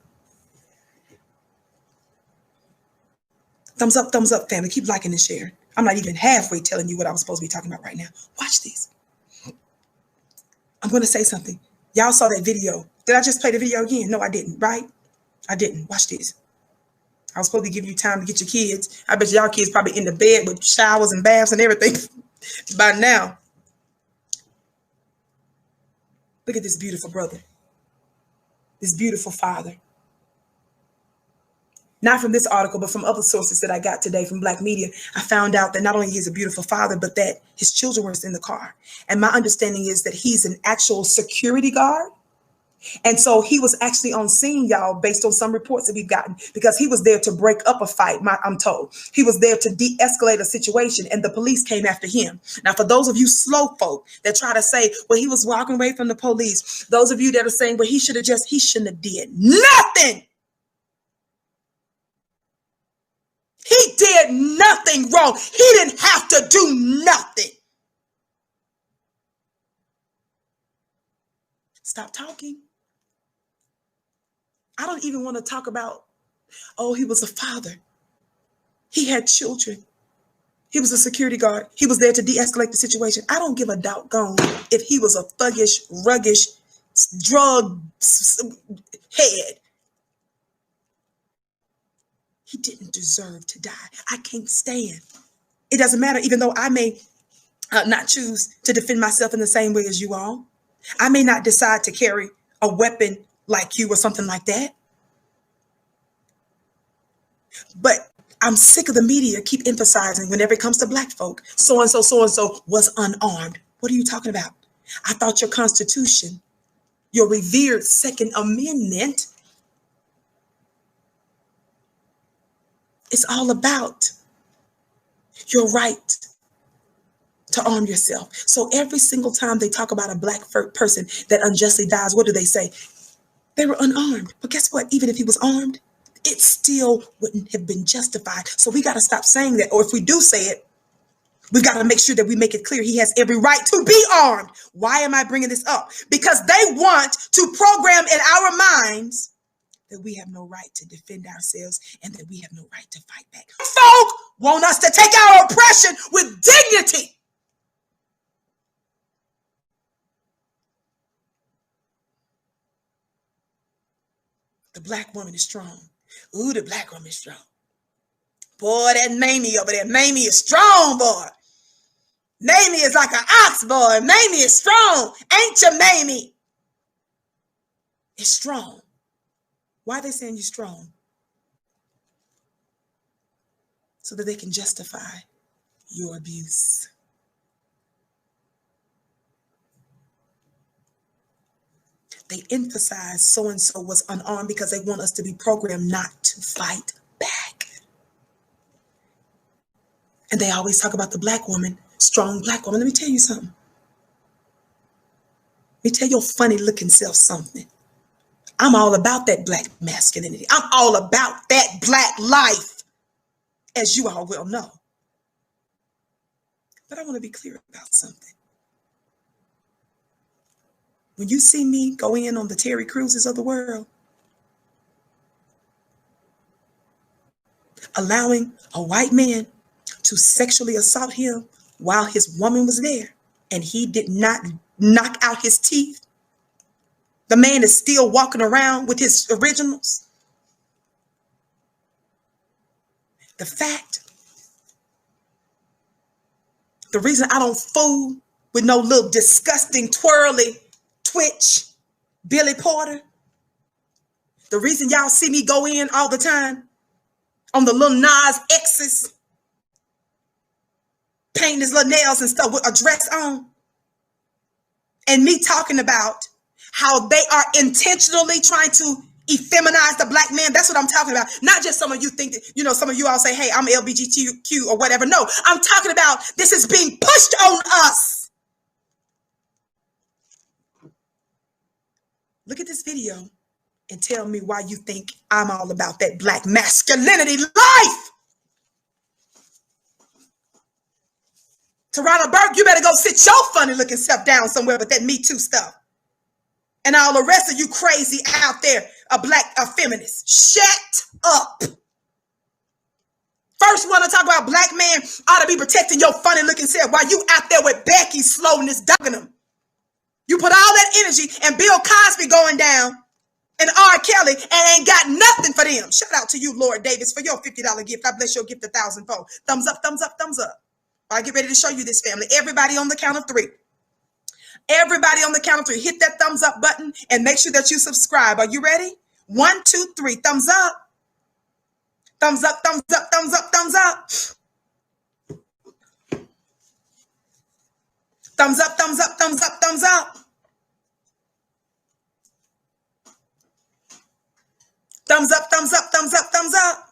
Thumbs up, family. Keep liking and sharing. I'm not even halfway telling you what I was supposed to be talking about right now. Watch this. I'm going to say something. Y'all saw that video. Did I just play the video again? No, I didn't, right? I didn't. Watch this. I was supposed to give you time to get your kids. I bet y'all kids probably in the bed with showers and baths and everything by now. Look at this beautiful brother. This beautiful father. Not from this article, but from other sources that I got today from Black media. I found out that not only he's a beautiful father, but that his children were in the car. And my understanding is that he's an actual security guard. And so he was actually on scene, y'all, based on some reports that we've gotten, because he was there to break up a fight, I'm told. He was there to de-escalate a situation, and the police came after him. Now, for those of you slow folk that try to say, well, he was walking away from the police, those of you that are saying, well, he shouldn't have did nothing. He did nothing wrong. He didn't have to do nothing. Stop talking. I don't even want to talk about, oh, he was a father. He had children. He was a security guard. He was there to de-escalate the situation. I don't give a doggone if he was a thuggish, ruggish, drug head. He didn't deserve to die. I can't stand. It doesn't matter, even though I may not choose to defend myself in the same way as you all. I may not decide to carry a weapon like you or something like that. But I'm sick of the media keep emphasizing whenever it comes to Black folk, so-and-so was unarmed. What are you talking about? I thought your Constitution, your revered Second Amendment, it's all about your right to arm yourself. So every single time they talk about a black person that unjustly dies, what do they say? They were unarmed. But guess what? Even if he was armed, it still wouldn't have been justified. So we got to stop saying that. Or if we do say it, we got to make sure that we make it clear he has every right to be armed. Why am I bringing this up? Because they want to program in our minds that we have no right to defend ourselves and that we have no right to fight back. Folk want us to take our oppression with dignity. The black woman is strong. Ooh, the black woman is strong. Boy, that Mamie over there. Mamie is strong, boy. Mamie is like an ox, boy. Mamie is strong. Ain't your Mamie? It's strong. Why are they saying you're strong? So that they can justify your abuse. They emphasize so-and-so was unarmed because they want us to be programmed not to fight back. And they always talk about the black woman, strong black woman. Let me tell you something. Let me tell your funny looking self something. I'm all about that black masculinity. I'm all about that black life, as you all will know. But I want to be clear about something. When you see me go in on the Terry Cruzes of the world, allowing a white man to sexually assault him while his woman was there, and he did not knock out his teeth, the man is still walking around with his originals. The reason I don't fool with no little disgusting twirly Twitch Billy Porter, the reason y'all see me go in all the time on the little Nas X's, painting his little nails and stuff with a dress on, and me talking about how they are intentionally trying to effeminize the black man. That's what I'm talking about. Not just some of you think that, some of you all say, hey, I'm LGBTQ or whatever. No, I'm talking about this is being pushed on us. Look at this video and tell me why you think I'm all about that black masculinity life. Tarana Burke, you better go sit your funny looking self down somewhere with that Me Too stuff. And all the rest of you crazy out there, a feminist. Shut up. First one to talk about black man ought to be protecting your funny looking self while you out there with Becky slowness dugging them. You put all that energy and Bill Cosby going down and R. Kelly and ain't got nothing for them. Shout out to you, Lord Davis, for your $50 gift. I bless your gift 1,000-fold. Thumbs up, thumbs up, thumbs up. I get ready to show you this, family. Everybody on the count of three. Everybody on the count of three. Hit that thumbs up button and make sure that you subscribe. Are you ready? 1, 2, 3. Thumbs up. Thumbs up, thumbs up, thumbs up, thumbs up. Thumbs up, thumbs up, thumbs up, thumbs up. Thumbs up, thumbs up, thumbs up, thumbs up.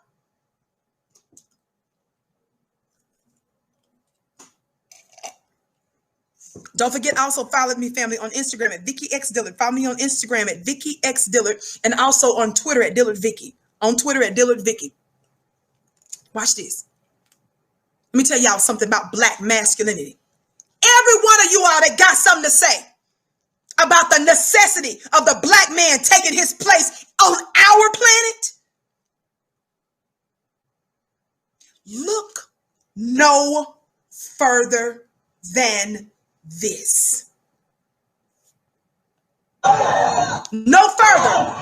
Don't forget, also follow me, family, on Instagram at Vicki X Dillard. Follow me on Instagram at Vicki X Dillard and also on Twitter at Dillard Vicki. On Twitter at Dillard Vicki. Watch this. Let me tell y'all something about black masculinity. Every one of you all that got something to say about the necessity of the black man taking his place on our planet, look no further than this. No further.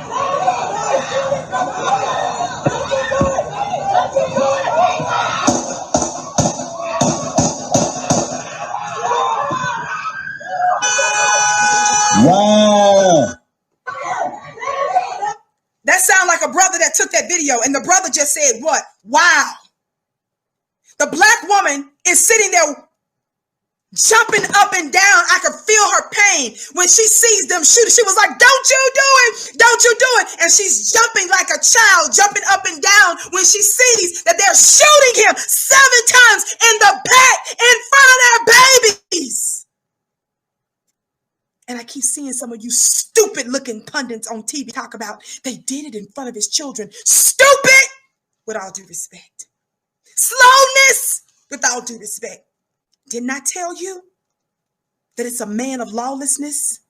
Wow. That sounds like a brother that took that video and the brother just said what? Wow. The black woman is sitting there jumping up and down. I could feel her pain when she sees them shooting. She was like, don't you do it. Don't you do it. And she's jumping like a child, jumping up and down when she sees that they're shooting him 7 times in the back in front of their babies. And I keep seeing some of you stupid looking pundits on TV talk about they did it in front of his children. Stupid, with all due respect. Slowness, with all due respect. Didn't I tell you that it's a man of lawlessness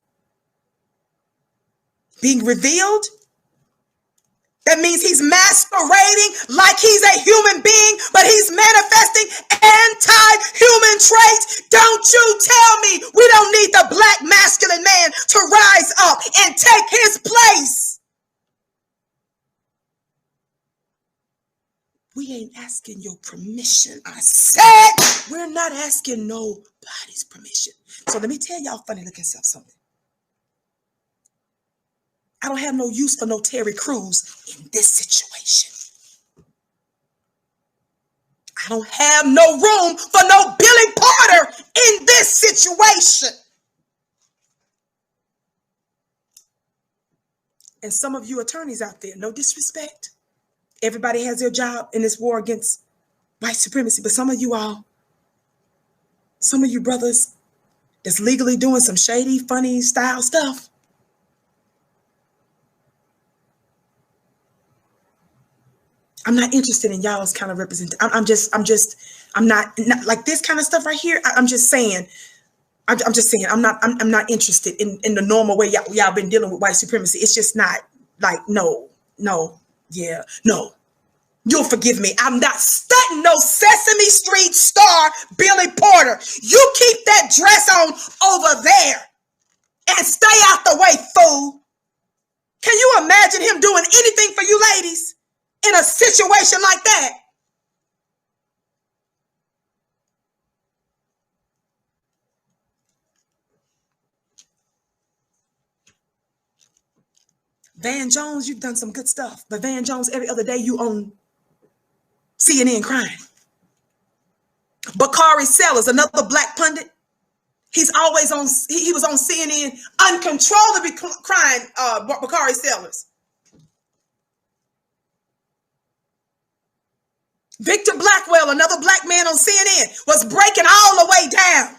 being revealed? That means he's masquerading like he's a human being, but he's manifesting anti-human traits. Don't you tell me we don't need the black masculine man to rise up and take his place. We ain't asking your permission. I said we're not asking nobody's permission. So let me tell y'all funny looking self something. I don't have no use for no Terry Crews in this situation. I don't have no room for no Billy Porter in this situation. And some of you attorneys out there, no disrespect. Everybody has their job in this war against white supremacy. But some of you brothers that's legally doing some shady, funny style stuff. I'm not interested in y'all's kind of representation. I'm not like this kind of stuff right here. I'm just saying, I'm not interested in the normal way y'all been dealing with white supremacy. It's just not like, no. You'll forgive me. I'm not studying no Sesame Street star Billy Porter. You keep that dress on over there and stay out the way, fool. Can you imagine him doing anything for you ladies in a situation like that? Van Jones, you've done some good stuff. But Van Jones, every other day you on CNN crying. Bakari Sellers, another black pundit. He was on CNN uncontrollably crying, Bakari Sellers. Victor Blackwell, another black man on CNN, was breaking all the way down.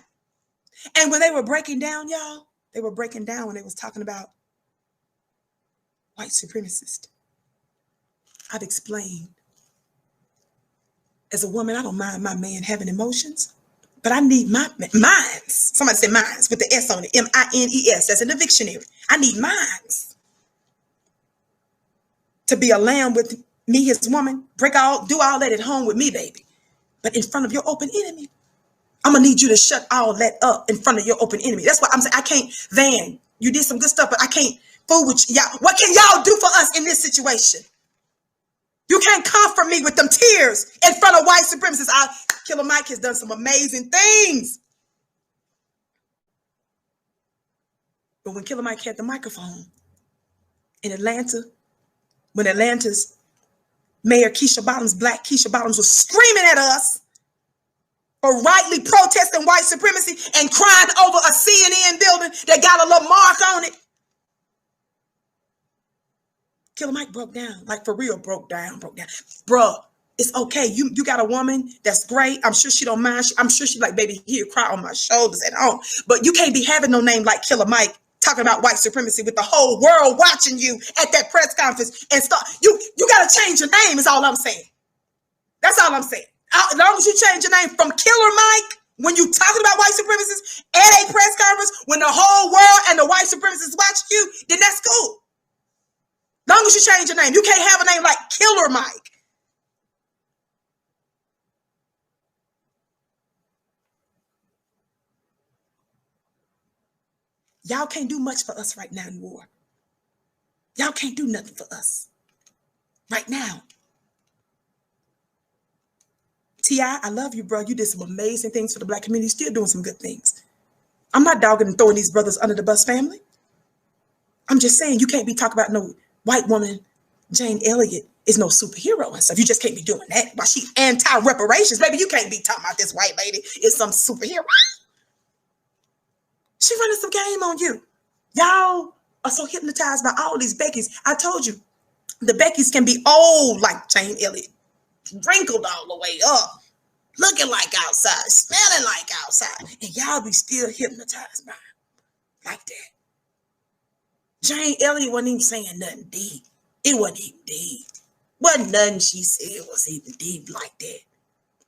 And when they were breaking down, y'all, they were breaking down when they was talking about white supremacists. I've explained. As a woman, I don't mind my man having emotions, but I need my minds. Somebody said minds with the S on it, M-I-N-E-S. That's in the dictionary. I need minds to be a lamb with me, his woman. Do all that at home with me, baby. But in front of your open enemy, I'm gonna need you to shut all that up in front of your open enemy. That's why I'm saying I can't. Van, you did some good stuff, but I can't fool with y'all. What can y'all do for us in this situation? You can't comfort me with them tears in front of white supremacists. Killer Mike has done some amazing things. But when Killer Mike had the microphone in Atlanta, when Atlanta's Mayor Black Keisha Bottoms was screaming at us for rightly protesting white supremacy and crying over a CNN building that got a little mark on it, Killer Mike broke down, like for real, broke down. Bruh, it's okay. You got a woman that's great. I'm sure she don't mind. I'm sure she like, baby, here, cry on my shoulders at home. But you can't be having no name like Killer Mike talking about white supremacy with the whole world watching you at that press conference and stuff. You got to change your name is all I'm saying. That's all I'm saying. As long as you change your name from Killer Mike when you talking about white supremacists at a press conference when the whole world and the white supremacists watching you, then that's cool. Long as you change your name. You can't have a name like Killer Mike. Y'all can't do much for us right now in war. Y'all can't do nothing for us right now. T.I., I love you, bro. You did some amazing things for the black community. Still doing some good things. I'm not dogging and throwing these brothers under the bus, family. I'm just saying you can't be talking about no white woman, Jane Elliott, is no superhero and stuff. You just can't be doing that. While she anti-reparations, baby, you can't be talking about this white lady is some superhero. She running some game on you. Y'all are so hypnotized by all these Beckys. I told you, the Beckys can be old like Jane Elliott, wrinkled all the way up, looking like outside, smelling like outside, and y'all be still hypnotized by her like that. Jane Elliott wasn't even saying nothing deep. It wasn't even deep. Wasn't nothing she said was even deep like that.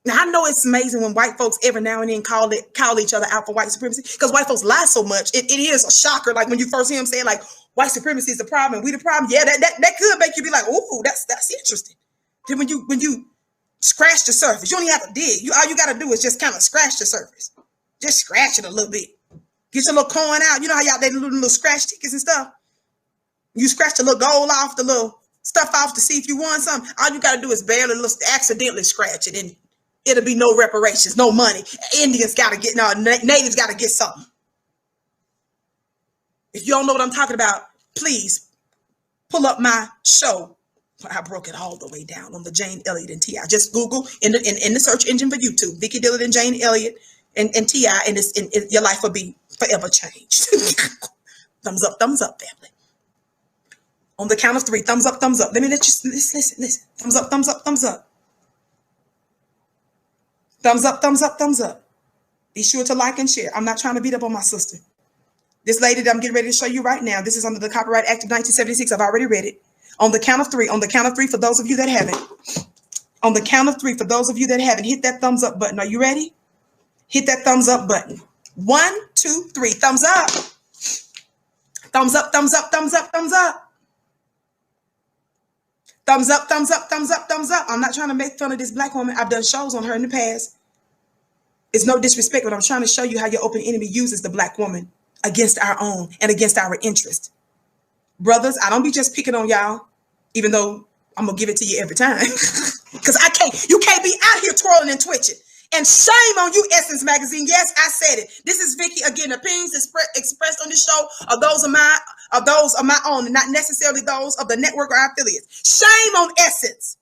Now, I know it's amazing when white folks every now and then call each other out for white supremacy, because white folks lie so much. It is a shocker. Like when you first hear them saying like white supremacy is the problem, we the problem. Yeah, that could make you be like, ooh, that's interesting. Then when you scratch the surface, you don't even have to dig. All you got to do is just kind of scratch the surface. Just scratch it a little bit. Get your little coin out. You know how y'all they little scratch tickets and stuff. You scratch the little gold off, the little stuff off to see if you won something. All you got to do is barely accidentally scratch it, and it'll be no reparations, no money. Indians got to get, no, natives got to get something. If you don't know what I'm talking about, please pull up my show. I broke it all the way down on the Jane Elliott and T.I. Just Google in the search engine for YouTube, Vicki Dillard and Jane Elliott and T.I. and your life will be forever changed. Thumbs up, family. On the count of 3, thumbs up, thumbs up. Let me let you listen. Thumbs up, thumbs up, thumbs up. Thumbs up, thumbs up, thumbs up. Be sure to like and share. I'm not trying to beat up on my sister. This lady that I'm getting ready to show you right now, this is under the Copyright Act of 1976. I've already read it. On the count of 3, for those of you that haven't. On the count of 3, for those of you that haven't, hit that thumbs up button. Are you ready? Hit that thumbs up button. 1, 2, 3, thumbs up. Thumbs up, thumbs up, thumbs up, thumbs up. Thumbs up, thumbs up, thumbs up, thumbs up. I'm not trying to make fun of this black woman. I've done shows on her in the past. It's no disrespect, but I'm trying to show you how your open enemy uses the black woman against our own and against our interest. Brothers, I don't be just picking on y'all, even though I'm going to give it to you every time. Because you can't be out here twirling and twitching. And shame on you, Essence Magazine. Yes, I said it. This is Vicki. Again, opinions expressed on this show are those of my own, and not necessarily those of the network or our affiliates. Shame on Essence.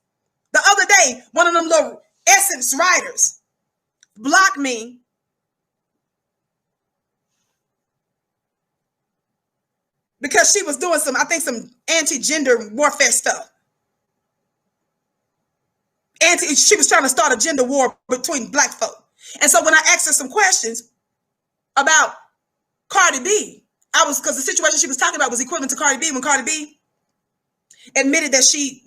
The other day, one of them little Essence writers blocked me because she was doing some anti-gender warfare stuff. She was trying to start a gender war between black folk. And so when I asked her some questions about Cardi B, because the situation she was talking about was equivalent to Cardi B when Cardi B admitted that she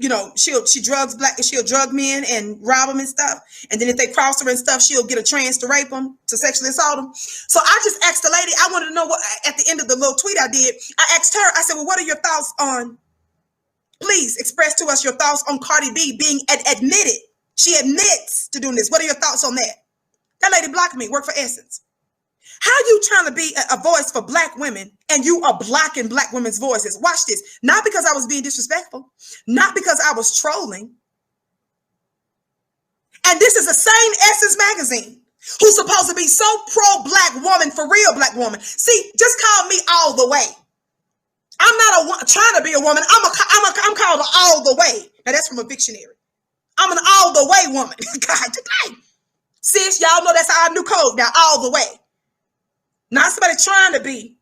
drugs black and she'll drug men and rob them and stuff. And then if they cross her and stuff, she'll get a trans to rape them, to sexually assault them. So I just asked the lady, I wanted to know what, at the end of the little tweet I did, I asked her, I said, well, what are your thoughts on, please express to us your thoughts on Cardi B being admitted. She admits to doing this. What are your thoughts on that? That lady blocked me, worked for Essence. How you trying to be a voice for black women and you are blocking black women's voices? Watch this. Not because I was being disrespectful, not because I was trolling. And this is the same Essence Magazine who's supposed to be so pro-black woman, for real black woman. See, just call me all the way. I'm not trying to be a woman. I'm called all the way. Now that's from a dictionary. I'm an all the way woman. God, today. Sis, y'all know that's our new code now, all the way. Not somebody trying to be.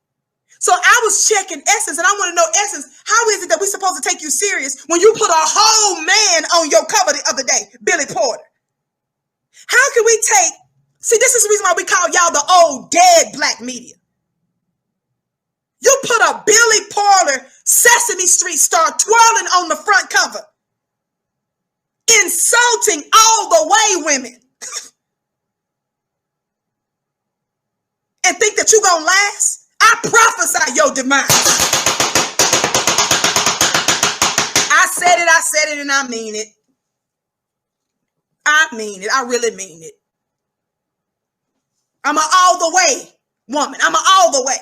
So I was checking Essence, and I want to know, Essence, how is it that we're supposed to take you serious when you put a whole man on your cover the other day, Billy Porter? How can we see, this is the reason why we call y'all the old dead black media. You put a Billy Porter Sesame Street star twirling on the front cover, insulting all the way women, and think that you're going to last? I prophesy your demise. I said it, and I mean it. I mean it. I really mean it. I'm an all the way woman. I'm an all the way.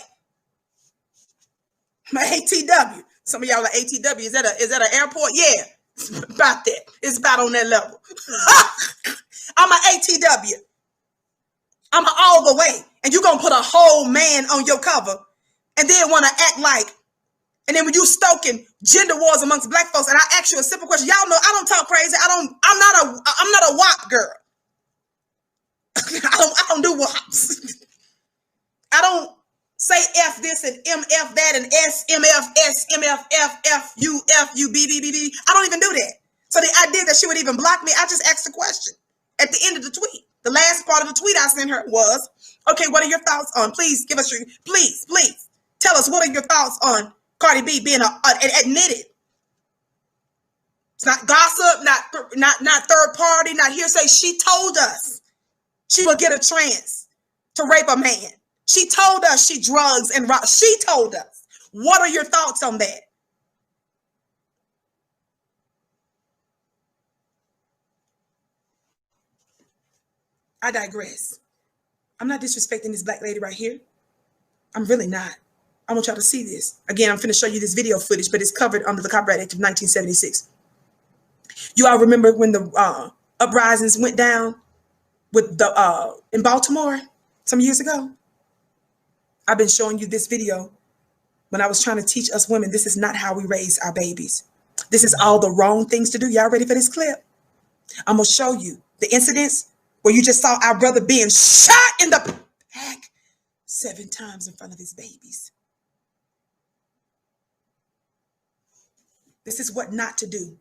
I'm an ATW. Some of y'all are ATW. Is that an airport? Yeah. It's about that. It's about on that level. I'm an ATW. I'm an all the way. And you're going to put a whole man on your cover and then want to act like, and then when you stoking gender wars amongst black folks, and I ask you a simple question, y'all know I don't talk crazy. I'm not a WAP girl. I don't do WAPs. I don't say F this and MF that and SMF, I don't even do that. So the idea that she would even block me, I just asked the question at the end of the tweet. The last part of the tweet I sent her was, okay, what are your thoughts on, please give us your, please tell us, what are your thoughts on Cardi B being admitted? It's not gossip, not third party, not hearsay. She told us she will get a chance to rape a man. She told us she drugs and rock. She told us. What are your thoughts on that? I digress. I'm not disrespecting this black lady right here. I'm really not. I want y'all to see this. Again, I'm finna show you this video footage, but it's covered under the Copyright Act of 1976. You all remember when the uprisings went down with the in Baltimore some years ago? I've been showing you this video when I was trying to teach us women, this is not how we raise our babies. This is all the wrong things to do. Y'all ready for this clip? I'm gonna show you the incidents where you just saw our brother being shot in the back 7 times in front of his babies. This is what not to do.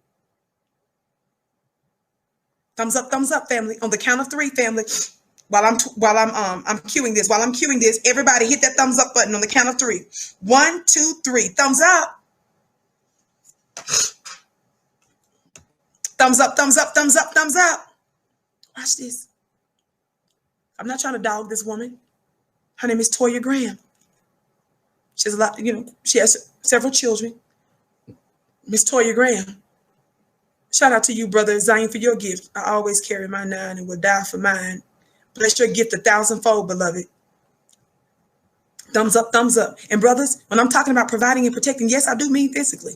Thumbs up, family. On the count of 3, family. While I'm cueing this, everybody hit that thumbs up button on the count of 3. 1, 2, 3. Thumbs up. Thumbs up, thumbs up, thumbs up, thumbs up. Watch this. I'm not trying to dog this woman. Her name is Toya Graham. She has a lot, she has several children. Miss Toya Graham. Shout out to you, brother Zion, for your gift. I always carry my 9 and will die for mine. Bless your gift 1,000-fold, beloved. Thumbs up, thumbs up. And brothers, when I'm talking about providing and protecting, yes, I do mean physically.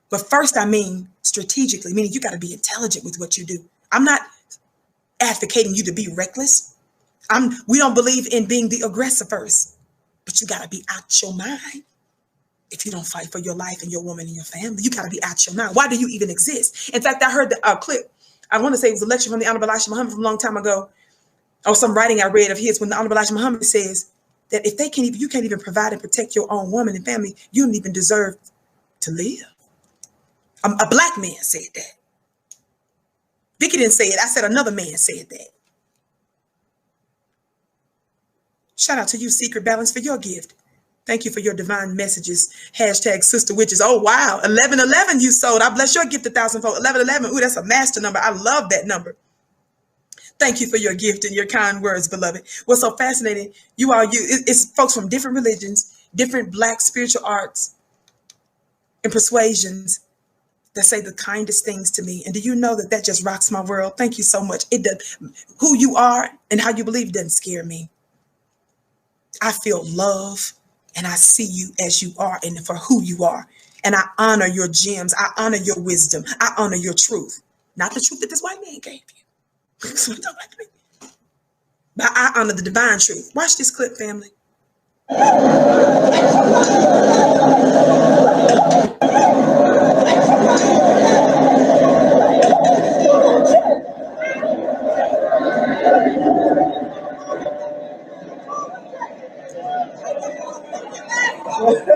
But first, I mean strategically, meaning you got to be intelligent with what you do. I'm not advocating you to be reckless. We don't believe in being the aggressor first, but you got to be out your mind. If you don't fight for your life and your woman and your family, you got to be out your mind. Why do you even exist? In fact, I heard the clip. I want to say it was a lecture from the Honorable Elijah Muhammad from a long time ago, or some writing I read of his, when the Honorable Elijah Muhammad says that if you can't even provide and protect your own woman and family, you don't even deserve to live. A black man said that. Vicki didn't say it. I said another man said that. Shout out to you, Secret Balance, for your gift. Thank you for your divine messages. Hashtag Sister Witches. Oh, wow. 1111 you sold. I bless your gift 1,000-fold. 1111. Ooh, that's a master number. I love that number. Thank you for your gift and your kind words, beloved. What's so fascinating, it's folks from different religions, different black spiritual arts and persuasions that say the kindest things to me. And do you know that just rocks my world? Thank you so much. It does. Who you are and how you believe doesn't scare me. I feel love and I see you as you are and for who you are. And I honor your gems. I honor your wisdom. I honor your truth. Not the truth that this white man gave you. But I honor the divine truth. Watch this clip, family.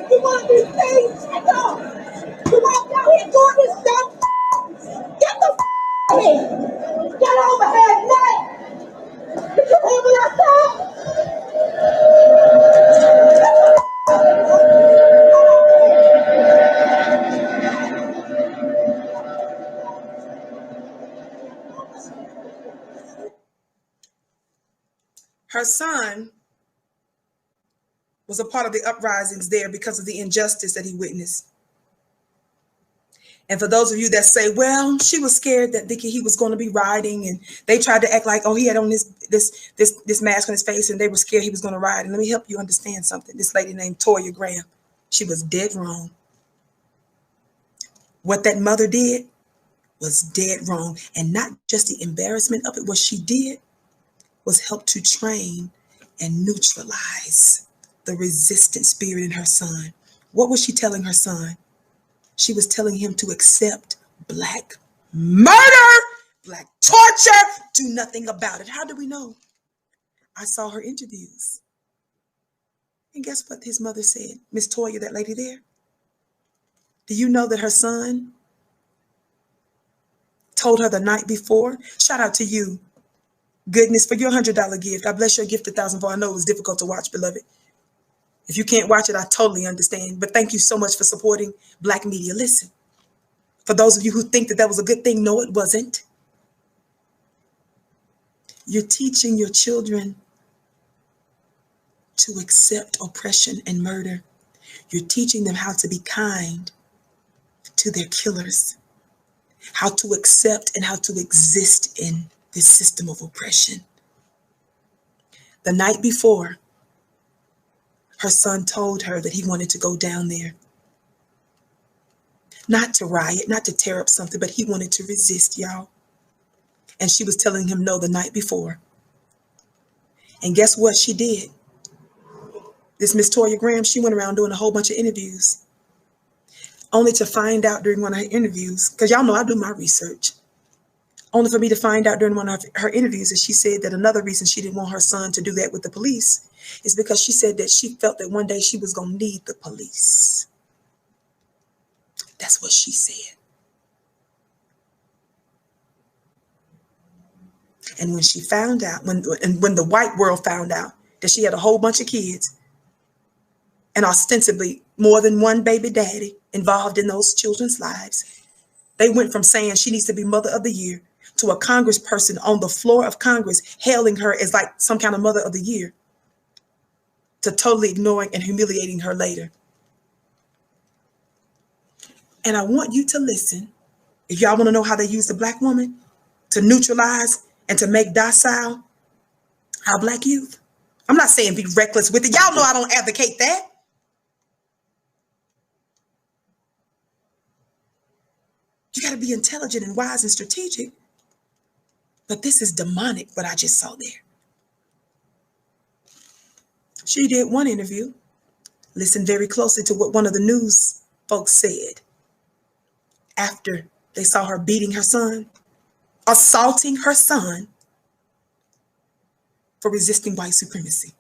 You want these things? No. You walk down here doing this stuff? Get the out of here. Get over here now. Did you hear what I said? Her son was a part of the uprisings there because of the injustice that he witnessed. And for those of you that say, well, she was scared that he was going to be riding, and they tried to act like, oh, he had on this mask on his face, and they were scared he was going to ride. And let me help you understand something. This lady named Toya Graham, she was dead wrong. What that mother did was dead wrong. And not just the embarrassment of it, what she did was help to train and neutralize the resistant spirit in her son. What was she telling her son? She was telling him to accept black murder, black torture, do nothing about it. How do we know? I saw her interviews. And guess what his mother said? Miss Toya, that lady there. Do you know that her son told her the night before? Shout out to you, Goodness, for your $100 gift. I bless your gift 1,000 for. I know it was difficult to watch, beloved. If you can't watch it, I totally understand. But thank you so much for supporting Black media. Listen, for those of you who think that that was a good thing, no, it wasn't. You're teaching your children to accept oppression and murder. You're teaching them how to be kind to their killers, how to accept and how to exist in this system of oppression. The night before, her son told her that he wanted to go down there. Not to riot, not to tear up something, but he wanted to resist, y'all. And she was telling him no the night before. And guess what she did? This Miss Toya Graham, she went around doing a whole bunch of interviews, only to find out during one of her interviews, because y'all know I do my research, only for me to find out during one of her interviews that she said that another reason she didn't want her son to do that with the police is because she said that she felt that one day she was going to need the police. That's what she said. And when she found out, when the white world found out that she had a whole bunch of kids and ostensibly more than one baby daddy involved in those children's lives, they went from saying she needs to be Mother of the Year to a congressperson on the floor of Congress hailing her as like some kind of Mother of the Year, to totally ignoring and humiliating her later. And I want you to listen. If y'all want to know how they use the Black woman to neutralize and to make docile our Black youth, I'm not saying be reckless with it. Y'all know I don't advocate that. You got to be intelligent and wise and strategic. But this is demonic, what I just saw there. She did one interview. Listen very closely to what one of the news folks said after they saw her beating her son, assaulting her son for resisting white supremacy.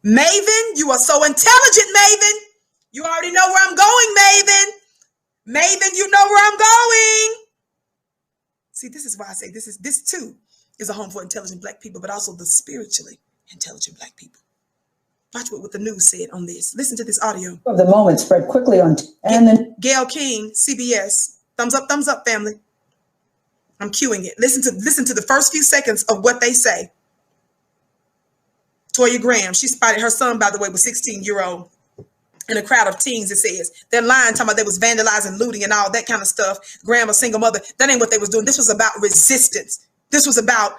Maven, you are so intelligent, Maven. You already know where I'm going, Maven. Maven, you know where I'm going. See, this is why I say this too is a home for intelligent Black people, but also the spiritually intelligent Black people. Watch what the news said on this. Listen to this audio. Of the moment spread quickly on Gail King, CBS. Thumbs up, family. I'm cueing it. Listen to the first few seconds of what they say. Toya Graham, she spotted her son, by the way, was 16-year-old in a crowd of teens. It says they're lying, talking about they was vandalizing, looting, and all that kind of stuff. Graham, a single mother. That ain't what they was doing. This was about resistance. This was about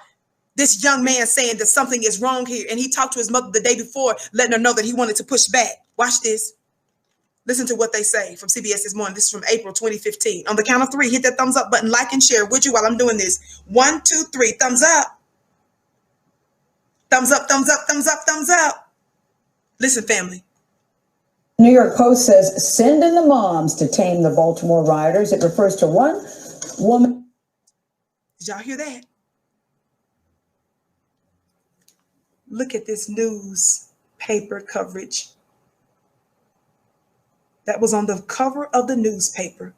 this young man saying that something is wrong here. And he talked to his mother the day before, letting her know that he wanted to push back. Watch this. Listen to what they say from CBS this morning. This is from April 2015. On the count of 3, hit that thumbs up button, like and share. Would you while I'm doing this? 1, 2, 3. Thumbs up. Thumbs up, thumbs up, thumbs up, thumbs up. Listen, family. New York Post says, send in the moms to tame the Baltimore rioters. It refers to one woman. Did y'all hear that? Look at this newspaper coverage. That was on the cover of the newspaper.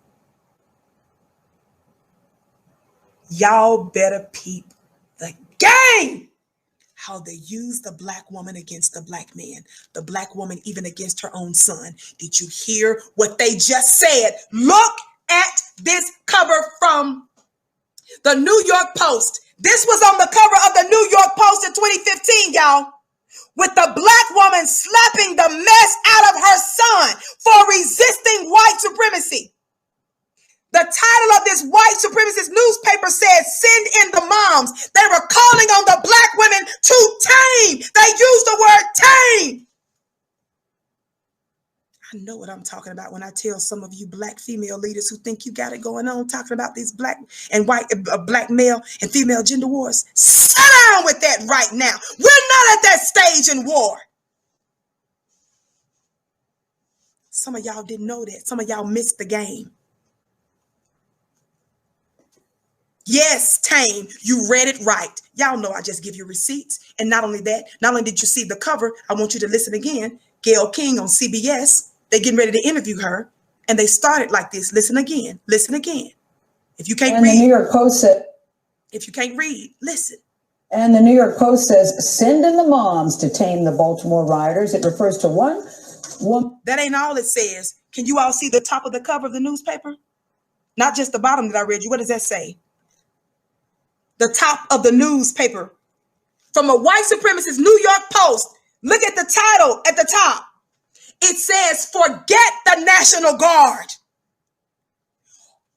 Y'all better peep the game. How they use the Black woman against the Black man, the Black woman even against her own son. Did you hear what they just said? Look at this cover from the New York Post. This was on the cover of the New York Post in 2015, y'all, with the Black woman slapping the mess out of her son for resisting white supremacy. The title of this white supremacist newspaper said, send in the moms. They were calling on the Black women to tame. They used the word tame. I know what I'm talking about when I tell some of you Black female leaders who think you got it going on, talking about these Black and white, Black male and female gender wars. Sit down with that right now. We're not at that stage in war. Some of y'all didn't know that. Some of y'all missed the game. Yes, Tame, you read it right. Y'all know I just give you receipts. And not only that, not only did you see the cover, I want you to listen again. Gayle King on CBS, they getting ready to interview her. And they started like this. Listen again. Listen again. If you can't read. The New York Post said. If you can't read, listen. And the New York Post says, send in the moms to tame the Baltimore rioters. It refers to one woman. That ain't all it says. Can you all see the top of the cover of the newspaper? Not just the bottom that I read you. What does that say? The top of the newspaper from a white supremacist New York Post. Look at the title at the top. It says, forget the National Guard.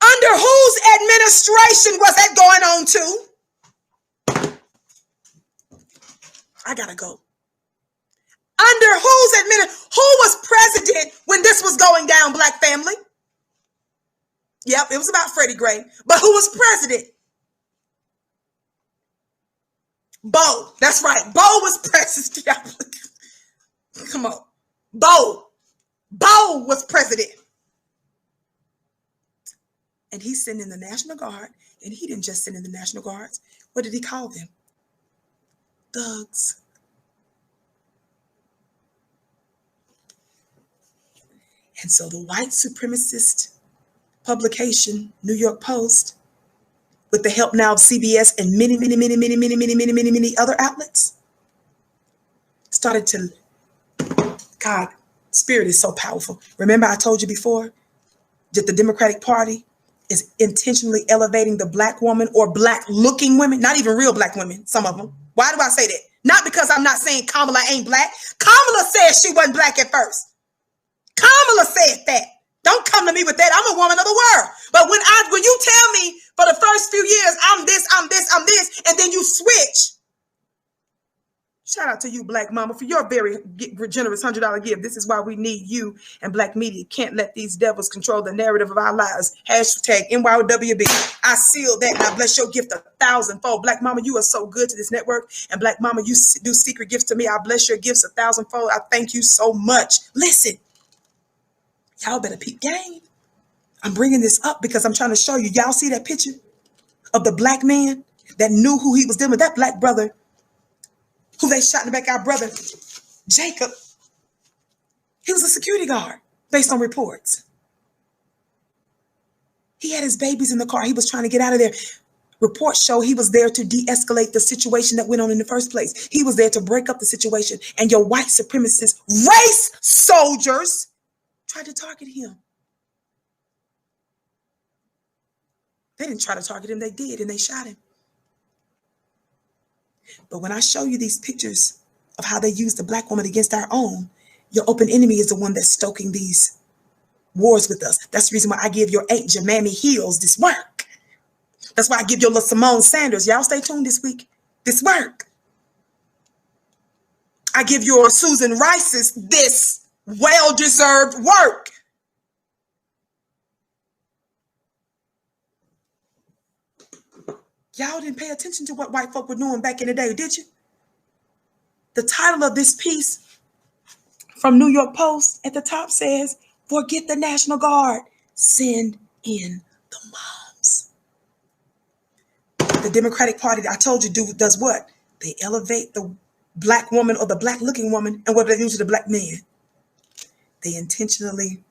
Under whose administration was that going on to? I gotta go. Under whose administration? Who was president when this was going down, Black family? Yep, it was about Freddie Gray. But who was president? Bo. That's right. Bo was president. Come on. Bo. Bo was president. And he sent in the National Guard. And he didn't just send in the National Guards. What did he call them? Thugs. And so the white supremacist publication, New York Post, with the help now of CBS and many other outlets, started to, God, spirit is so powerful. Remember I told you before that the Democratic Party is intentionally elevating the Black woman or Black looking women, not even real Black women, some of them. Why do I say that? Not because I'm not saying Kamala ain't Black. Kamala said she wasn't Black at first. Kamala said that. Don't come to me with that. I'm a woman of the world. But when you tell me for the first few years, I'm this, and then you switch. Shout out to you, Black mama, for your very generous $100 gift. This is why we need you, and Black media can't let these devils control the narrative of our lives. Hashtag NYWB. I seal that, and I bless your gift 1,000-fold. Black mama, you are so good to this network. And Black mama, you do secret gifts to me. I bless your gifts 1,000-fold. I thank you so much. Listen. Y'all better peep game. I'm bringing this up because I'm trying to show you. Y'all see that picture of the Black man that knew who he was dealing with? That Black brother who they shot in the back, our brother, Jacob. He was a security guard based on reports. He had his babies in the car. He was trying to get out of there. Reports show he was there to de-escalate the situation that went on in the first place. He was there to break up the situation. And your white supremacist race soldiers tried to target him. They didn't try to target him, they did, and they shot him. But when I show you these pictures of how they use the Black woman against our own, your open enemy is the one that's stoking these wars with us. That's the reason why I give your Aunt Jemima Hills this work. That's why I give your little Simone Sanders, y'all stay tuned this week, this work. I give your Susan Rice's this well-deserved work. Y'all didn't pay attention to what white folk were doing back in the day, did you? The title of this piece from New York Post at the top says, forget the National Guard, send in the moms. The Democratic Party, I told you, does what? They elevate the Black woman or the Black looking woman, and what do they do to the Black man? They intentionally,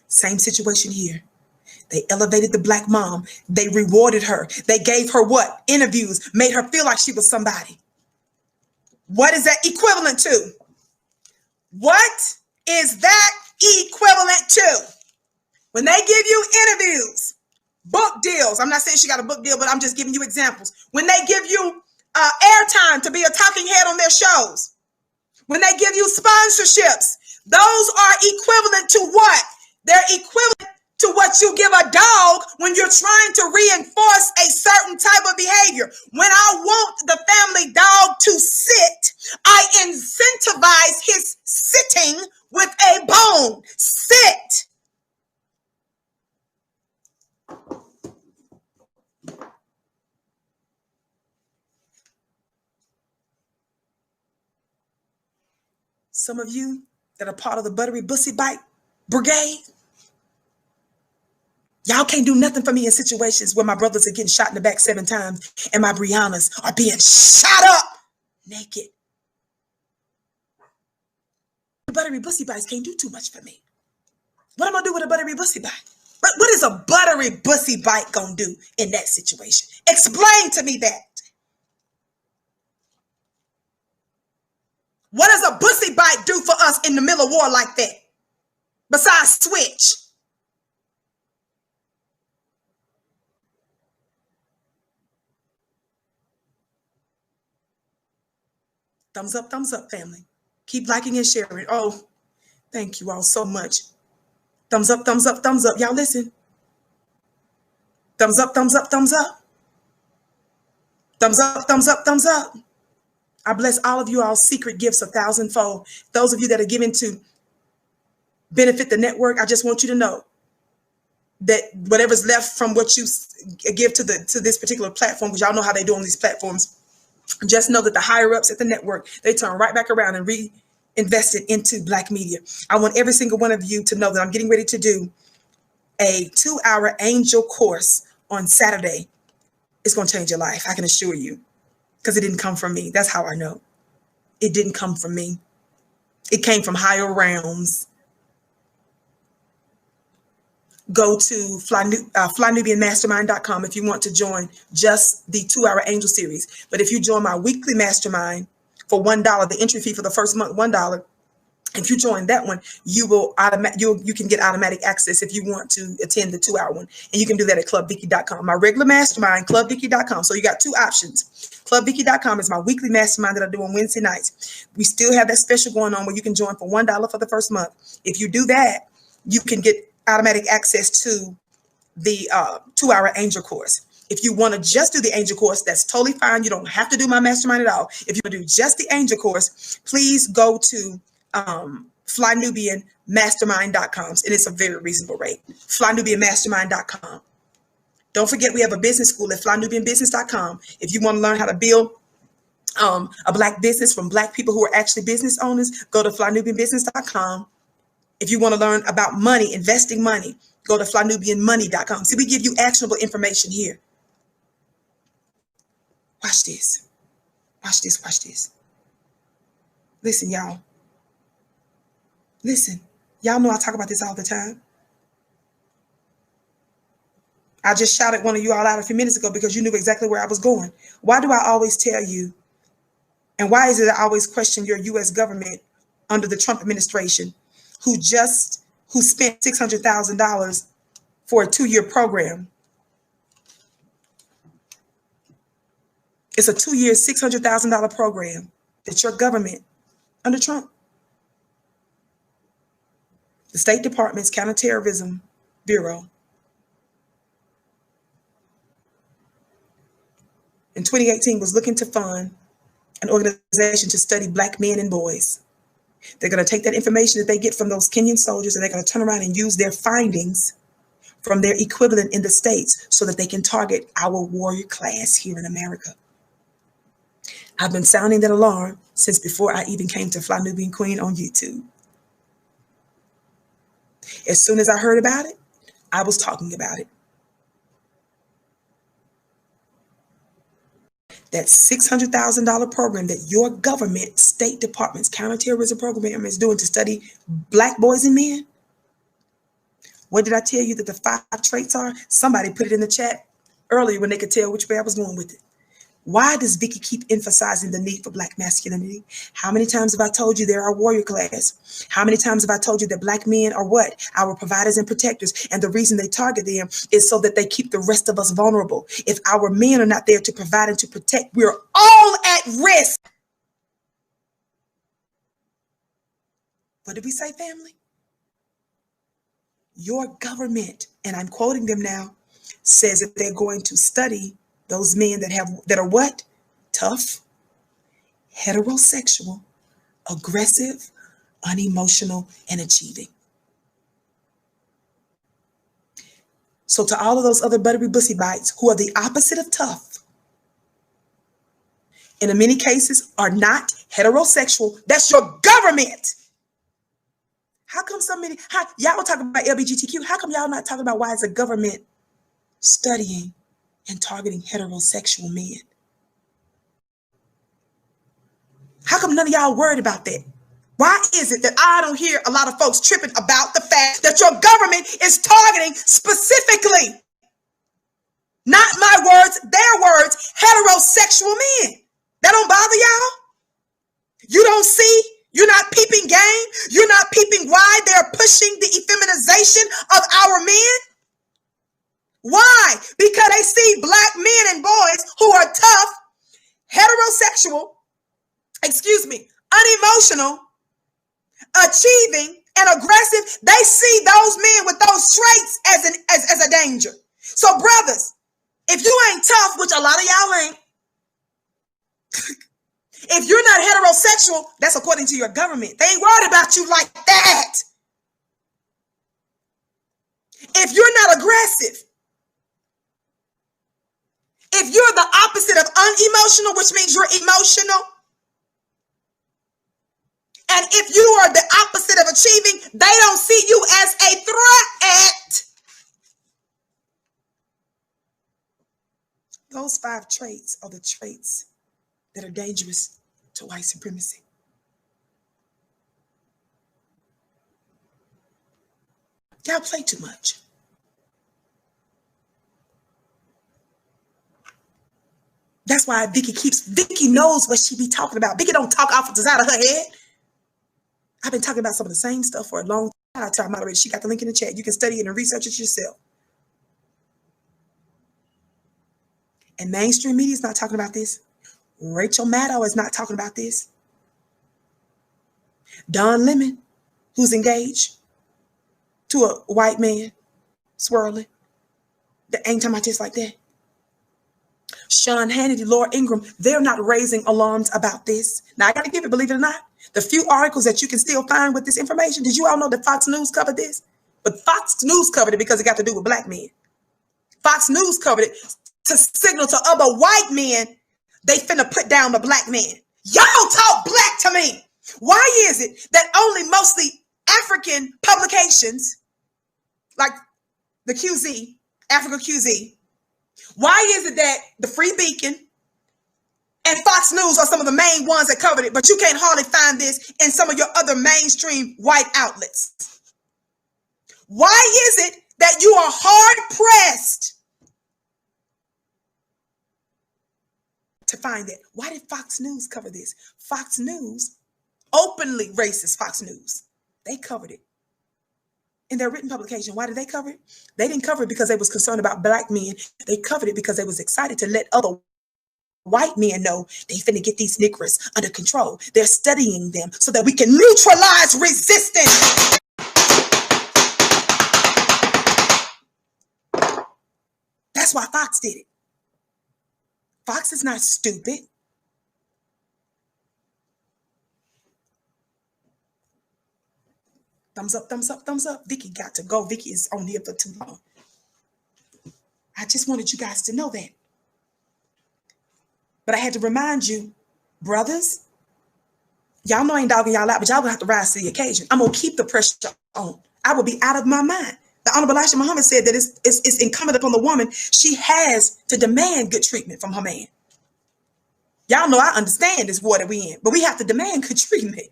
same situation here. They elevated the Black mom. They rewarded her. They gave her what? Interviews, made her feel like she was somebody. What is that equivalent to? What is that equivalent to? When they give you interviews, book deals, I'm not saying she got a book deal, but I'm just giving you examples. When they give you airtime to be a talking head on their shows, when they give you sponsorships, those are equivalent to what? They're equivalent to what you give a dog when you're trying to reinforce a certain type of behavior. When I want the family dog to sit, I incentivize his sitting with a bone. Sit. Some of you that are part of the Buttery Bussy Bite Brigade, Y'all can't do nothing for me in situations where my brothers are getting shot in the back 7 times and my Briannas are being shot up naked. Buttery bussy bites can't do too much for me. What am I gonna do with a buttery bussy bite? But what is a buttery bussy bite gonna do in that situation? Explain to me that. What does a bussy bite do for us in the middle of war like that? Besides switch. Thumbs up, family. Keep liking and sharing. Oh, thank you all so much. Thumbs up, thumbs up, thumbs up. Y'all listen. Thumbs up, thumbs up, thumbs up. Thumbs up, thumbs up, thumbs up. I bless all of you all secret gifts 1,000-fold. Those of you that are giving to benefit the network, I just want you to know that whatever's left from what you give to this particular platform, because y'all know how they do on these platforms, just know that the higher ups at the network, they turn right back around and reinvest it into Black media. I want every single one of you to know that I'm getting ready to do a 2-hour angel course on Saturday. It's going to change your life, I can assure you, because it didn't come from me. That's how I know. It didn't come from me. It came from higher realms. Go to flynubianmastermind.com if you want to join just the 2-hour angel series. But if you join my weekly mastermind for $1, the entry fee for the first month, $1. If you join that one, you can get automatic access if you want to attend the 2-hour one. And you can do that at clubvicki.com. My regular mastermind, clubvicki.com. So you got 2 options. Clubvicki.com is my weekly mastermind that I do on Wednesday nights. We still have that special going on where you can join for $1 for the first month. If you do that, you can get automatic access to the 2-hour angel course. If you want to just do the angel course, that's totally fine. You don't have to do my mastermind at all. If you want to do just the angel course, please go to flynubianmastermind.com, and it's a very reasonable rate. flynubianmastermind.com. Don't forget, we have a business school at flynubianbusiness.com. If you want to learn how to build a Black business from Black people who are actually business owners, go to flynubianbusiness.com. If you want to learn about money, investing money, go to flynubianmoney.com. See, we give you actionable information here. Watch this. Watch this. Watch this. Listen, y'all. Listen. Y'all know I talk about this all the time. I just shouted one of you all out a few minutes ago because you knew exactly where I was going. Why do I always tell you, and why is it I always question your U.S. government under the Trump administration, who spent $600,000 for a 2-year program? It's a 2-year, $600,000 program that your government, under Trump, the State Department's Counterterrorism Bureau, in 2018 was looking to fund an organization to study Black men and boys. They're going to take that information that they get from those Kenyan soldiers, and they're going to turn around and use their findings from their equivalent in the States so that they can target our warrior class here in America. I've been sounding that alarm since before I even came to Fly Nubian Queen on YouTube. As soon as I heard about it, I was talking about it. That $600,000 program that your government, State Department's counterterrorism program is doing to study Black boys and men. What did I tell you that the 5 traits are? Somebody put it in the chat earlier when they could tell which way I was going with it. Why does Vicki keep emphasizing the need for Black masculinity? How many times have I told you they're our warrior class? How many times have I told you that Black men are what? Our providers and protectors. And the reason they target them is so that they keep the rest of us vulnerable. If our men are not there to provide and to protect, we're all at risk. What did we say, family? Your government, and I'm quoting them now, says that they're going to study those men that are what? Tough, heterosexual, aggressive, unemotional, and achieving. So to all of those other buttery bussy bites who are the opposite of tough, and in many cases are not heterosexual, that's your government. How come so many, y'all talking about LGBTQ? How come y'all not talking about why is the government studying and targeting heterosexual men? How come none of y'all worried about that? Why is it that I don't hear a lot of folks tripping about the fact that your government is targeting specifically, not my words, their words, heterosexual men? That don't bother y'all? You don't see? You're not peeping game? You're not peeping why they're pushing the effeminization of our men? Why? Because they see black men and boys who are tough, heterosexual, unemotional, achieving, and aggressive. They see those men with those traits as a danger. So brothers, if you ain't tough, which a lot of y'all ain't, if you're not heterosexual, that's according to your government. They ain't worried about you like that. If you're not aggressive, if you're the opposite of unemotional, which means you're emotional, and if you are the opposite of achieving, they don't see you as a threat. Those 5 traits are the traits that are dangerous to white supremacy. Y'all play too much. That's why Vicki knows what she be talking about. Vicki don't talk off the side of her head. I've been talking about some of the same stuff for a long time. I tell her moderator, she got the link in the chat. You can study it and research it yourself. And mainstream media is not talking about this. Rachel Maddow is not talking about this. Don Lemon, who's engaged to a white man, swirling, that ain't talking about this like that. Sean Hannity, Laura Ingraham, they're not raising alarms about this. Now, I got to give it, believe it or not, the few articles that you can still find with this information. Did you all know that Fox News covered this? But Fox News covered it because it got to do with black men. Fox News covered it to signal to other white men they finna put down the black man. Y'all talk black to me. Why is it that only mostly African publications, like the QZ, Africa QZ, why is it that the Free Beacon and Fox News are some of the main ones that covered it, but you can't hardly find this in some of your other mainstream white outlets? Why is it that you are hard pressed to find that? Why did Fox News cover this? Fox News, openly racist Fox News, they covered it in their written publication. Why did they cover it? They didn't cover it because they was concerned about black men. They covered it because they was excited to let other white men know they finna get these niggers under control. They're studying them so that we can neutralize resistance. That's why Fox did it. Fox is not stupid. Thumbs up, thumbs up, thumbs up. Vicki got to go. Vicki is on here for too long. I just wanted you guys to know that. But I had to remind you, brothers, y'all know I ain't dogging y'all out, but y'all gonna have to rise to the occasion. I'm gonna keep the pressure on. I will be out of my mind. The Honorable Elijah Muhammad said that it's incumbent upon the woman. She has to demand good treatment from her man. Y'all know I understand this war that we in, but we have to demand good treatment.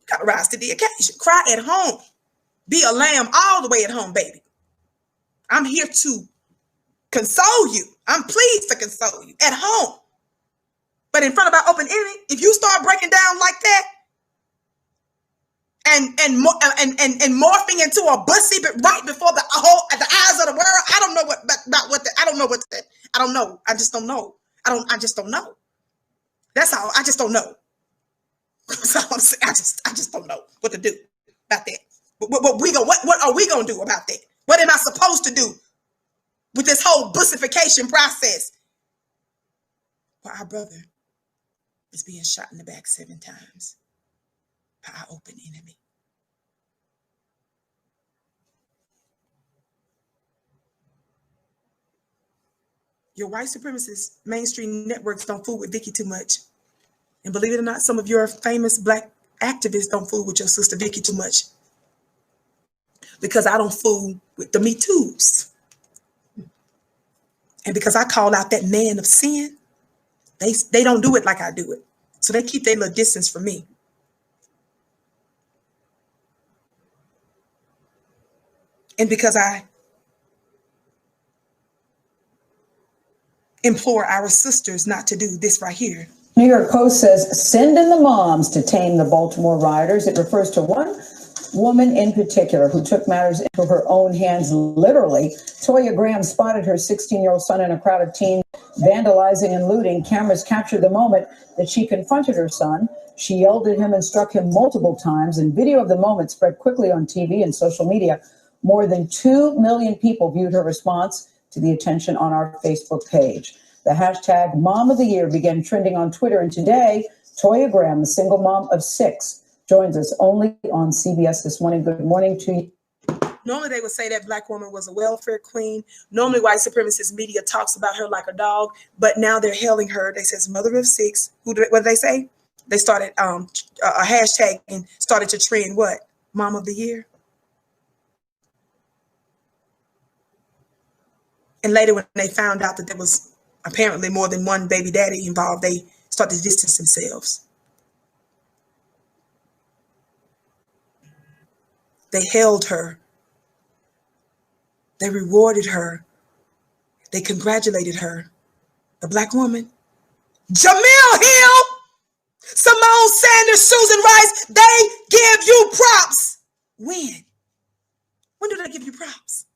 Gotta rise to the occasion. Cry at home. Be a lamb all the way at home, baby. I'm here to console you. I'm pleased to console you at home. But in front of our open enemy, if you start breaking down like that and morphing into a bussy, but right before the eyes of the world, I don't know I don't know. I just don't know. I just don't know. That's all. I just don't know. That's all I'm saying. I just don't know what to do about that. What are we gonna do about that? What am I supposed to do with this whole bussification process? Well, our brother is being shot in the back 7 times by our open enemy. Your white supremacist mainstream networks don't fool with Vicki too much. And believe it or not, some of your famous black activists don't fool with your sister Vicki too much. because I don't fool with the Me Too's. And because I call out that man of sin, they don't do it like I do it. So they keep their little distance from me. And because I implore our sisters not to do this right here. New York Post says, send in the moms to tame the Baltimore rioters. It refers to one woman in particular who took matters into her own hands, literally. Toya Graham spotted her 16-year-old son in a crowd of teens vandalizing and looting. Cameras captured the moment that she confronted her son. She yelled at him and struck him multiple times, and video of the moment spread quickly on TV and social media. More than 2 million people viewed her response to the attention on our Facebook page. The hashtag Mom of the Year began trending on Twitter, and today, Toya Graham, the single mom of 6, joins us only on CBS This Morning. Good morning to you. Normally they would say that black woman was a welfare queen. Normally white supremacist media talks about her like a dog, but now they're hailing her. They says mother of 6. What did they say? They started a hashtag and started to trend what? Mom of the Year. And later when they found out that there was apparently more than one baby daddy involved, they started to distance themselves. They held her. They rewarded her. They congratulated her. The black woman. Jamil Hill, Simone Sanders, Susan Rice, they give you props. When? When do they give you props?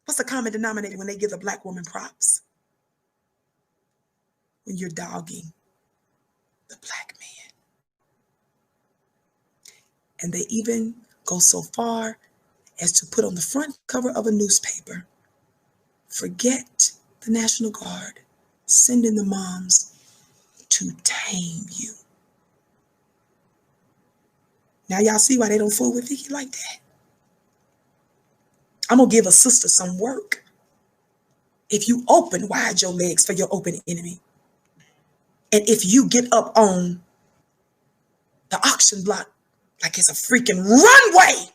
What's the common denominator when they give a black woman props? When you're dogging the black man. And they even go so far as to put on the front cover of a newspaper, forget the National Guard, send in the moms to tame you. Now y'all see why they don't fool with Vicki like that? I'm gonna give a sister some work. If you open wide your legs for your open enemy, and if you get up on the auction block like it's a freaking runway,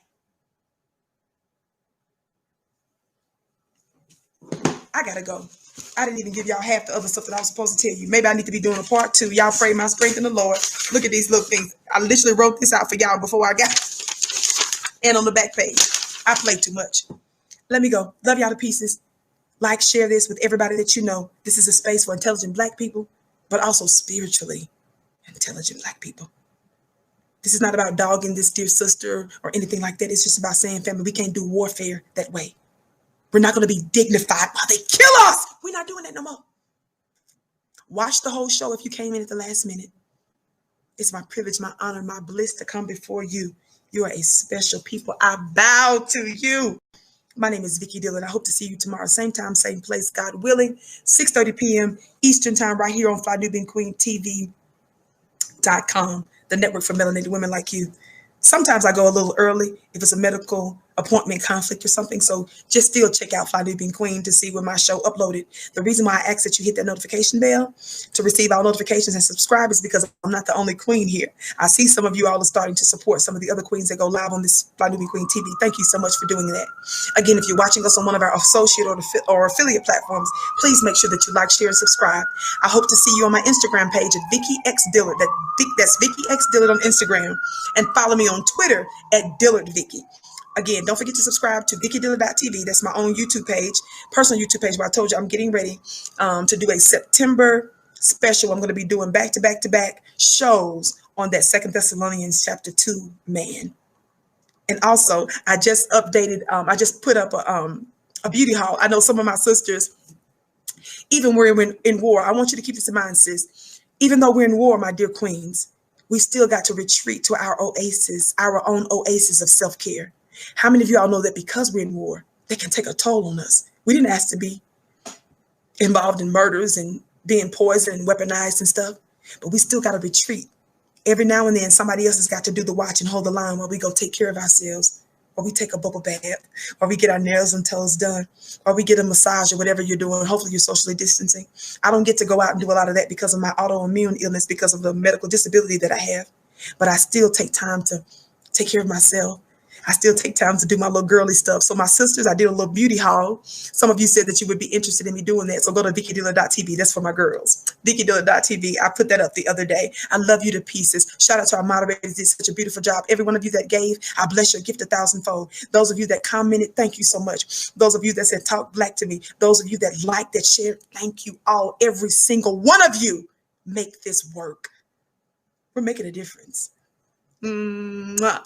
I gotta go. I didn't even give y'all half the other stuff that I was supposed to tell you. Maybe I need to be doing a part 2. Y'all pray my strength in the Lord. Look at these little things. I literally wrote this out for y'all before I got it. And on the back page. I play too much. Let me go. Love y'all to pieces. Like, share this with everybody that you know. This is a space for intelligent black people, but also spiritually intelligent black people. This is not about dogging this dear sister or anything like that. It's just about saying, family, we can't do warfare that way. We're not going to be dignified while they kill us. We're not doing that no more. Watch the whole show if you came in at the last minute. It's my privilege, my honor, my bliss to come before you. You are a special people. I bow to you. My name is Vicki Dillard. I hope to see you tomorrow. Same time, same place, God willing. 6:30 p.m. Eastern time right here on FlyNubianQueenTV.com, the network for melanated women like you. Sometimes I go a little early if it's a medical appointment conflict or something. So just still check out Fly Nubian Queen to see when my show uploaded. The reason why I ask that you hit that notification bell to receive all notifications and subscribe is because I'm not the only queen here. I see some of you all are starting to support some of the other queens that go live on this Fly Nubian Queen TV. Thank you so much for doing that. Again, if you're watching us on one of our associate or affiliate platforms, please make sure that you like, share, and subscribe. I hope to see you on my Instagram page at Vicki X Dillard. That's Vicki X Dillard on Instagram. And follow me on Twitter at Dillard Vicki. Again, don't forget to subscribe to VickiDillard.tv. That's my own YouTube page, personal YouTube page, where I told you I'm getting ready to do a September special. I'm going to be doing back-to-back shows on that 2 Thessalonians chapter 2 man. And also, I just updated, I just put up a beauty haul. I know some of my sisters, even when we're in war, I want you to keep this in mind, sis. Even though we're in war, my dear queens, we still got to retreat to our oasis, our own oasis of self-care. How many of you all know that because we're in war, they can take a toll on us? We didn't ask to be involved in murders and being poisoned and weaponized and stuff, but we still got to retreat. Every now and then, somebody else has got to do the watch and hold the line while we go take care of ourselves, or we take a bubble bath, or we get our nails and toes done, or we get a massage or whatever you're doing. Hopefully you're socially distancing. I don't get to go out and do a lot of that because of my autoimmune illness, because of the medical disability that I have, but I still take time to take care of myself. I still take time to do my little girly stuff. So my sisters, I did a little beauty haul. Some of you said that you would be interested in me doing that. So go to VickiDillard.tv. That's for my girls. VickiDillard.tv. I put that up the other day. I love you to pieces. Shout out to our moderators. Did such a beautiful job. Every one of you that gave, I bless your gift 1,000-fold. Those of you that commented, thank you so much. Those of you that said talk black to me. Those of you that liked, that shared, thank you all. Every single one of you make this work. We're making a difference. Mwah.